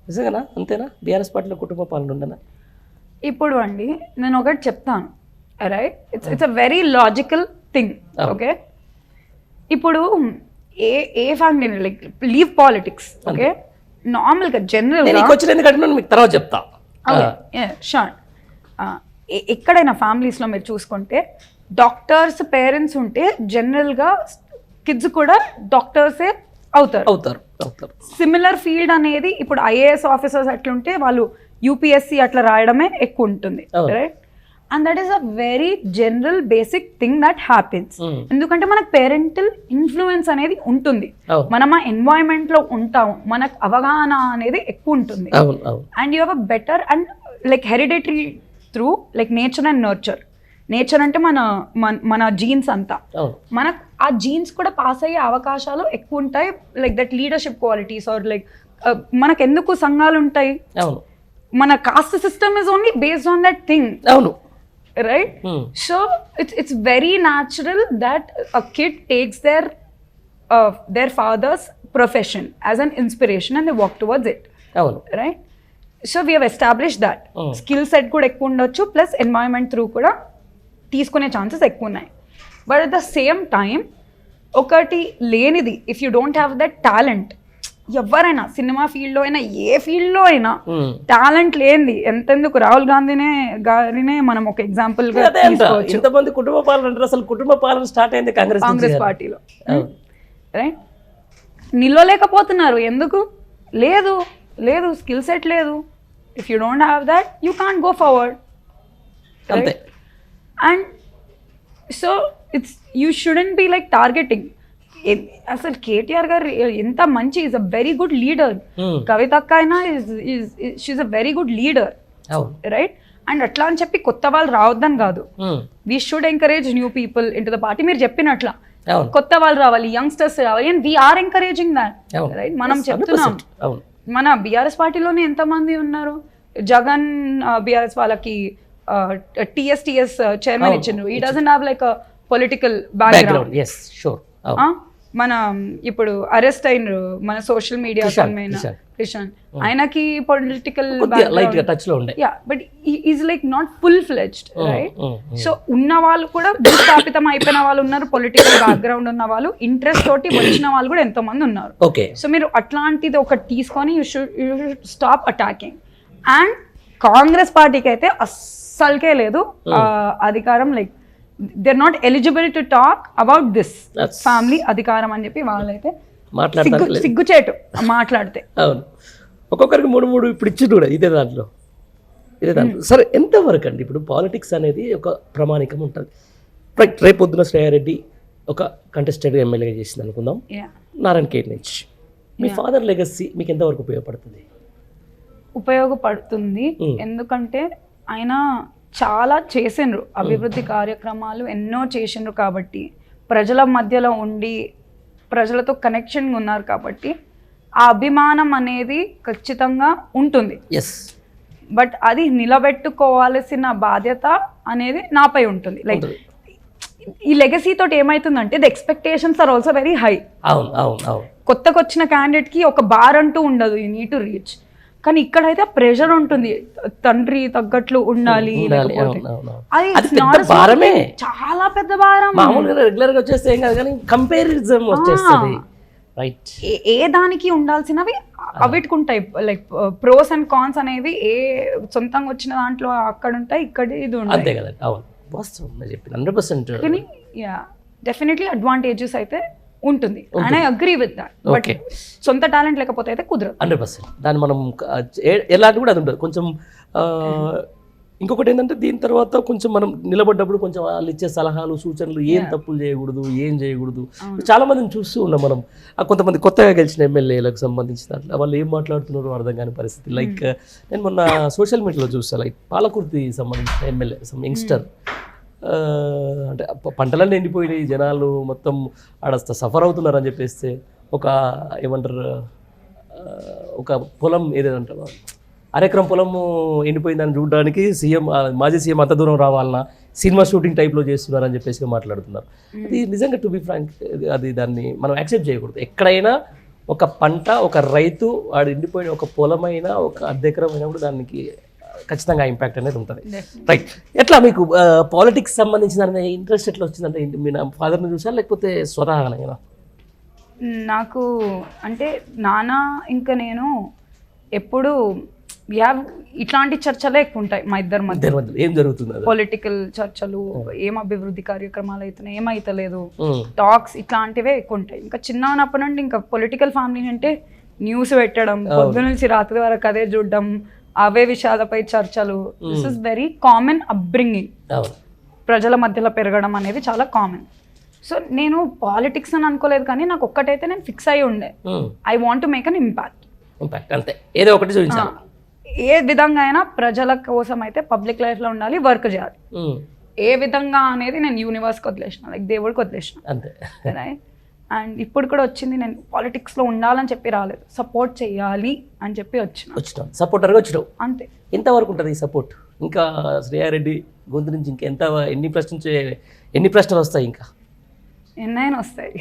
నిజంగానా? అంతేనా? బీఆర్ఎస్ పార్టీలో కుటుంబ పాలన ఉండనా? ఇప్పుడు అండి నేను ఒకటి చెప్తాను, right? It's a very logical thing. Okay, ఇప్పుడు ఏ family like leave politics. Okay, నార్మల్గా జనరల్ మీకు తర్వాత చెప్తా. షూర్. ఎక్కడైనా ఫ్యామిలీస్లో మీరు చూసుకుంటే డాక్టర్స్ పేరెంట్స్ ఉంటే జనరల్గా కిడ్స్ కూడా డాక్టర్సే అవుతారు. అవుతారు. సిమిలర్ ఫీల్డ్ అనేది ఇప్పుడు ఐఏఎస్ ఆఫీసర్స్ అట్లుంటే వాళ్ళు యూపీఎస్సీ అట్లా రాయడమే ఎక్కువ ఉంటుంది, right? And that is a very general basic thing that happens. ఎందుకంటే మనకు పేరెంటల్ ఇన్ఫ్లుయెన్స్ అనేది ఉంటుంది, మనం ఆ ఎన్వైరన్మెంట్ లో ఉంటాం, మనకు అవగాహన అనేది ఎక్కువ ఉంటుంది. And you have a better and like hereditary through like nature and nurture. Nature అంటే మన జీన్స్ అంతా, మనకు ఆ జీన్స్ కూడా పాస్ అయ్యే అవకాశాలు ఎక్కువ ఉంటాయి. Like that leadership qualities are like మనకు ఎందుకు సంఘాలు ఉంటాయి, మన caste system is only based on that thing, right? So it's very natural that a kid takes their father's profession as an inspiration and they walk towards it, right? So we have established that skill set kuda ekku undochu plus environment through kuda తీసుకునే chances ఎక్కువ ఉన్నాయి. But at the same time ఒకటి లేనిది, if you don't have that talent, ఎవరైనా cinema ఫీల్డ్లో అయినా ఏ ఫీల్డ్లో అయినా టాలెంట్ లేనిది ఎంతెందుకు రాహుల్ గారినే మనం ఒక ఎగ్జాంపుల్ గా తీసుకోవచ్చు. ఇంతమంది కుటుంబ పాలన అంటారు, అసలు కుటుంబ పాలన స్టార్ట్ అయింది కాంగ్రెస్ పార్టీలో, రైట్? నిలవలేకపోతున్నారు, ఎందుకు? లేదు స్కిల్ సెట్ లేదు. If you don't have that you can't go forward, అంతే. And so you shouldn't be like targeting. అసలు కేటీఆర్ గారు ఎంత మంచి, is a very good leader. Kavitha అక్క అయినా she a very good leader, right? And అట్లా అని చెప్పి కొత్త వాళ్ళు రావద్దని కాదు, we should encourage new people in to the party. మీరు చెప్పినట్లా కొత్త వాళ్ళు రావాలి, యంగ్స్టర్స్ రావాలి, and we are encouraging that, right? మనం చెప్తున్నాం. మన బీఆర్ఎస్ పార్టీలోనే ఎంతమంది ఉన్నారు, జగన్ బీఆర్ఎస్ వాళ్ళకి TSTS చైర్మన్ ఇచ్చిండ్రు. ఈ doesn't have like a political background. మన ఇప్పుడు అరెస్ట్ అయినరు మన సోషల్ మీడియా కిషన్, ఆయనకి political but is like not full fledged, right? So ఉన్న వాళ్ళు కూడా భూస్థాపితం అయిపోయిన వాళ్ళు ఉన్నారు, పొలిటికల్ బ్యాక్గ్రౌండ్ ఉన్న వాళ్ళు, ఇంట్రెస్ట్ తోటి వచ్చిన వాళ్ళు కూడా ఎంతో మంది ఉన్నారు. సో మీరు అట్లాంటిది ఒకటి తీసుకొని you should stop attacking. And Congress పార్టీకి అయితే అస్సలకే లేదు అధికారం, like they are not eligible to talk about this family అధికారం అని చెప్పి వాళ్ళైతే సిగ్గుచేటు మాట్లాడితే. అవును, ఒక్కొక్కరికి 3 ఇప్పుడు ఇచ్చింది కూడా ఇదే దాంట్లో. సరే, ఎంతవరకు అండి ఇప్పుడు పాలిటిక్స్ అనేది ఒక ప్రామాణికం ఉంటుంది. రేపు పొద్దున శ్రేయారెడ్డి ఒక కంటెస్టెడ్ ఎమ్మెల్యేగా చేసింది అనుకుందాం, నారాయణ ఖేడ్ నుంచి. మీ ఫాదర్ లెగసీ మీకు ఎంతవరకు ఉపయోగపడుతుంది? ఎందుకంటే ఆయన చాలా చేసిండ్రు, అభివృద్ధి కార్యక్రమాలు ఎన్నో చేసిండ్రు, కాబట్టి ప్రజల మధ్యలో ఉండి ప్రజలతో కనెక్షన్ ఉన్నారు, కాబట్టి ఆ అభిమానం అనేది ఖచ్చితంగా ఉంటుంది. బట్ అది నిలబెట్టుకోవాల్సిన బాధ్యత అనేది నాపై ఉంటుంది. లైక్ ఈ లెగసీ తోటి ఏమైతుందంటే the expectations are also very high. కొత్తగా వచ్చిన క్యాండిడేట్ కి ఒక బార్ అంటూ ఉండదు, యూ నీడ్ టు రీచ్. కానీ ఇక్కడైతే ప్రెషర్ ఉంటుంది, తండ్రి తగ్గట్లు ఉండాలి, చాలా పెద్ద భారం. రెగ్యులర్ గా వచ్చేస్తే ఏం కాదు, కానీ కంపారిజన్ వచ్చేస్తుంది, రైట్? ఏ దానికి ఉండాల్సినవి అవిట్టుకుంటాయి, లైక్ ప్రోస్ అండ్ కాన్స్ అనేవి ఏ సొంతంగా వచ్చిన దాంట్లో అక్కడ ఉంటాయి, ఇక్కడ ఇది ఉంటాయి, అంతే కదా? అవును, వాస్తవం చెప్పింది 100%. కానీ డెఫినెట్లీ అడ్వాంటేజెస్ అయితే ఉంటుంది, and I agree with that. But సొంత టాలెంట్ లేకపోతే అయితే కుదరదు. 100% దాన్ని మనం ఎలాంటి కూడా అది ఉండదు. కొంచెం ఇంకొకటి ఏంటంటే దీని తర్వాత కొంచెం మనం నిలబడ్డప్పుడు కొంచెం వాళ్ళు ఇచ్చే సలహాలు సూచనలు, ఏం తప్పులు చేయకూడదు, ఏం చేయకూడదు. చాలా మందిని చూస్తూ ఉన్నాం మనం, కొంతమంది కొత్తగా గెలిచిన ఎమ్మెల్యేలకు సంబంధించిన దాంట్లో వాళ్ళు ఏం మాట్లాడుతున్నారో అర్థం కాని పరిస్థితి. లైక్ నేను మొన్న సోషల్ మీడియాలో చూస్తాను, లైక్ పాలకుర్తి సంబంధించిన ఎమ్మెల్యే యంగ్స్టర్, అంటే పంటలన్నీ ఎండిపోయినాయి, జనాలు మొత్తం ఆడ సఫర్ అవుతున్నారు అని చెప్పేస్తే ఒక ఏమంటారు, ఒక పొలం ఏదేదంటారు, అరెకరం పొలము ఎండిపోయిందని చూడడానికి మాజీ సీఎం అంత దూరం రావాలన్నా, సినిమా షూటింగ్ టైప్లో చేస్తున్నారని చెప్పేసి మాట్లాడుతున్నారు. అది నిజంగా టు బి ఫ్రాంక్ అది దాన్ని మనం యాక్సెప్ట్ చేయకూడదు. ఎక్కడైనా ఒక పంట, ఒక రైతు ఆడు ఎండిపోయిన ఒక పొలమైనా, ఒక అర్ధెకరం అయినా కూడా దానికి ఖచ్చితంగా ఇంపాక్ట్ అనేది ఉంటుంది, రైట్? ఎట్లా మీకు పాలిటిక్స్ సంబంధించిన ఇంట్రెస్ట్ ఎట్లా వచ్చిందంటే మీ ఫాదర్ని చూసారా లేకపోతే స్వతహాగా? నాకు అంటే నాన్న ఇంకా నేను ఎప్పుడు వీ హ్యావ్ ఇట్లాంటి చర్చలే ఎక్కువ ఉంటాయి మా ఇద్దరి మధ్య. ఇద్దరి మధ్యలో ఏం జరుగుతుంది అది? పొలిటికల్ చర్చలు, ఏం అభివృద్ధి కార్యక్రమాలు అవుతున్నాయి, ఏమైతలేదు, టాక్స్, ఇట్లాంటివే ఎక్కువ ఉంటాయి. ఇంకా చిన్నప్పటి నుండి ఇంకా పొలిటికల్ ఫ్యామిలీ అంటే న్యూస్ పెట్టడం, పొద్దు నుంచి రాత్రి వరకు అదే చూడడం, అవే విషయాలపై చర్చలు. This is very common upbringing. ప్రజల మధ్యలో పెరగడం అనేది చాలా కామన్. సో నేను పాలిటిక్స్ అని అనుకోలేదు, కానీ నాకు ఒక్కటైతే నేను ఫిక్స్ అయ్యి ఉండే, I want to make an impact. అంతే, ఏదో ఒకటి చూపించాలి. ఏ విధంగా అయినా ప్రజల కోసం అయితే పబ్లిక్ లైఫ్లో ఉండాలి, వర్క్ చేయాలి. ఏ విధంగా అనేది నేను యూనివర్స్కి వదిలేసిన, లైక్ దేవుడికి వదిలేసిన. అంతే. రైట్. అండ్ ఇప్పుడు కూడా వచ్చింది, నేను పాలిటిక్స్లో ఉండాలని చెప్పి రాలేదు, సపోర్ట్ చేయాలి అని చెప్పి వచ్చినావు, సపోర్టర్గా వచ్చినావు. అంతే. ఎంతవరకు ఉంటుంది ఈ సపోర్ట్? ఇంకా శ్రేయారెడ్డి గొంతు నుంచి ఇంకా ఎన్ని ప్రశ్నలు వస్తాయి? ఇంకా ఎన్నైనా వస్తాయి.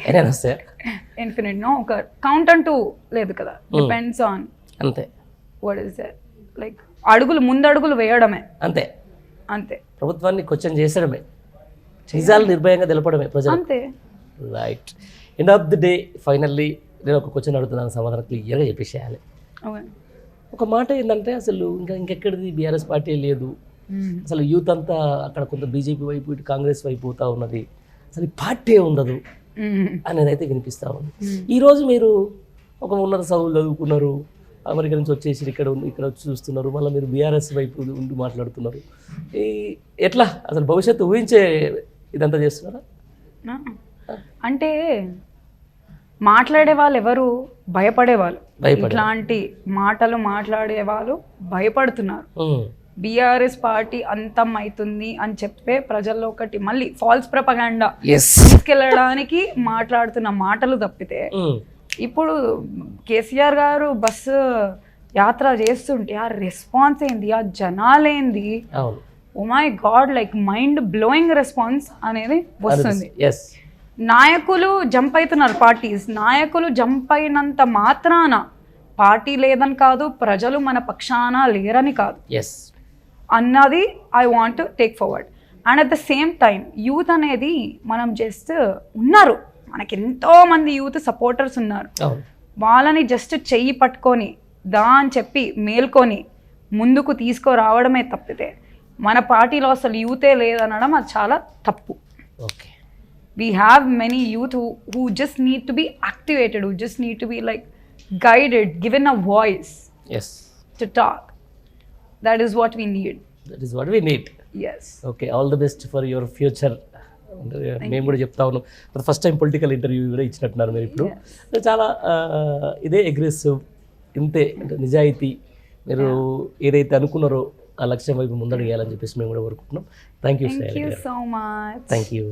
ఇన్ఫినిట్ నో, ఒక కౌంట్ అంటూ లేదు కదా, డిపెండ్స్ ఆన్. అంతే. వాట్ ఈస్ దట్, లైక్ ముందడుగులు వేయడమే. అంతే. అంతే. ప్రభుత్వాన్ని క్వశ్చన్ చేసడమే, నిజాలు నిర్భయంగా తెలపడమే ప్రజలు. అంతే. Right. End of the day finally నేను ఒక క్వశ్చన్ అడుగుతున్నాను, సమాధానం క్లియర్గా చెప్పేసేయాలి. ఒక మాట ఏంటంటే, అసలు ఇంకెక్కడిది బీఆర్ఎస్ పార్టీ లేదు, అసలు యూత్ అంతా అక్కడ కొంత బీజేపీ వైపు, ఇటు కాంగ్రెస్ వైపు పోతా ఉన్నది, అసలు ఈ పార్టీ ఉండదు అనేది అయితే వినిపిస్తూ ఉంది. ఈరోజు మీరు ఒక ఉన్నత చదువులు చదువుకున్నారు, అమెరికా నుంచి వచ్చేసి ఇక్కడ వచ్చి చూస్తున్నారు, మళ్ళీ మీరు బీఆర్ఎస్ వైపు ఉండి మాట్లాడుతున్నారు. ఎట్లా అసలు భవిష్యత్తు ఊహించే ఇదంతా చేస్తున్నారా? అంటే మాట్లాడే వాళ్ళు ఎవరు భయపడేవాళ్ళు, ఇట్లాంటి మాటలు మాట్లాడే వాళ్ళు భయపడుతున్నారు. బీఆర్ఎస్ పార్టీ అంతం అవుతుంది అని చెప్పే ప్రజల్లో ఒకటి మళ్ళీ ఫాల్స్ ప్రొపగాండా తీసుకెళ్ళడానికి మాట్లాడుతున్న మాటలు తప్పితే, ఇప్పుడు కేసీఆర్ గారు బస్సు యాత్ర చేస్తుంటే ఆ రెస్పాన్స్ ఏంది, ఆ జనాలేంది, oh my God, like mind blowing response అనేది వస్తుంది. నాయకులు జంప్ అవుతున్నారు, పార్టీస్ నాయకులు జంప్ అయినంత మాత్రాన పార్టీ లేదని కాదు, ప్రజలు మన పక్షాన లేరని కాదు అన్నది I want to take forward. And at the same time youth అనేది మనం జస్ట్ ఉన్నారు, మనకి ఎంతో మంది యూత్ సపోర్టర్స్ ఉన్నారు, వాళ్ళని జస్ట్ చెయ్యి పట్టుకొని అని చెప్పి మేల్కొని ముందుకు తీసుకురావడమే తప్పితే మన పార్టీలో అసలు యూతే లేదనడం అది చాలా తప్పు. We have many youth who just need to be activated, who just need to be like guided, given a voice to talk. That is what we need. Yes. Okay, all the best for your future. మేము కూడా చెప్తా ఉన్నాం, first time political interview కూడా ఇచ్చినట్టున్నారు మీరు ఇప్పుడు. చాలా ఇదే aggressive, ఇంతే అంటే నిజాయితీ, మీరు ఏదైతే అనుకున్నారో ఆ లక్ష్యం వైపు ముందడుగేయాలని చెప్పేసి మేము కూడా కోరుకుంటున్నాం. Thank you so much. Thank you.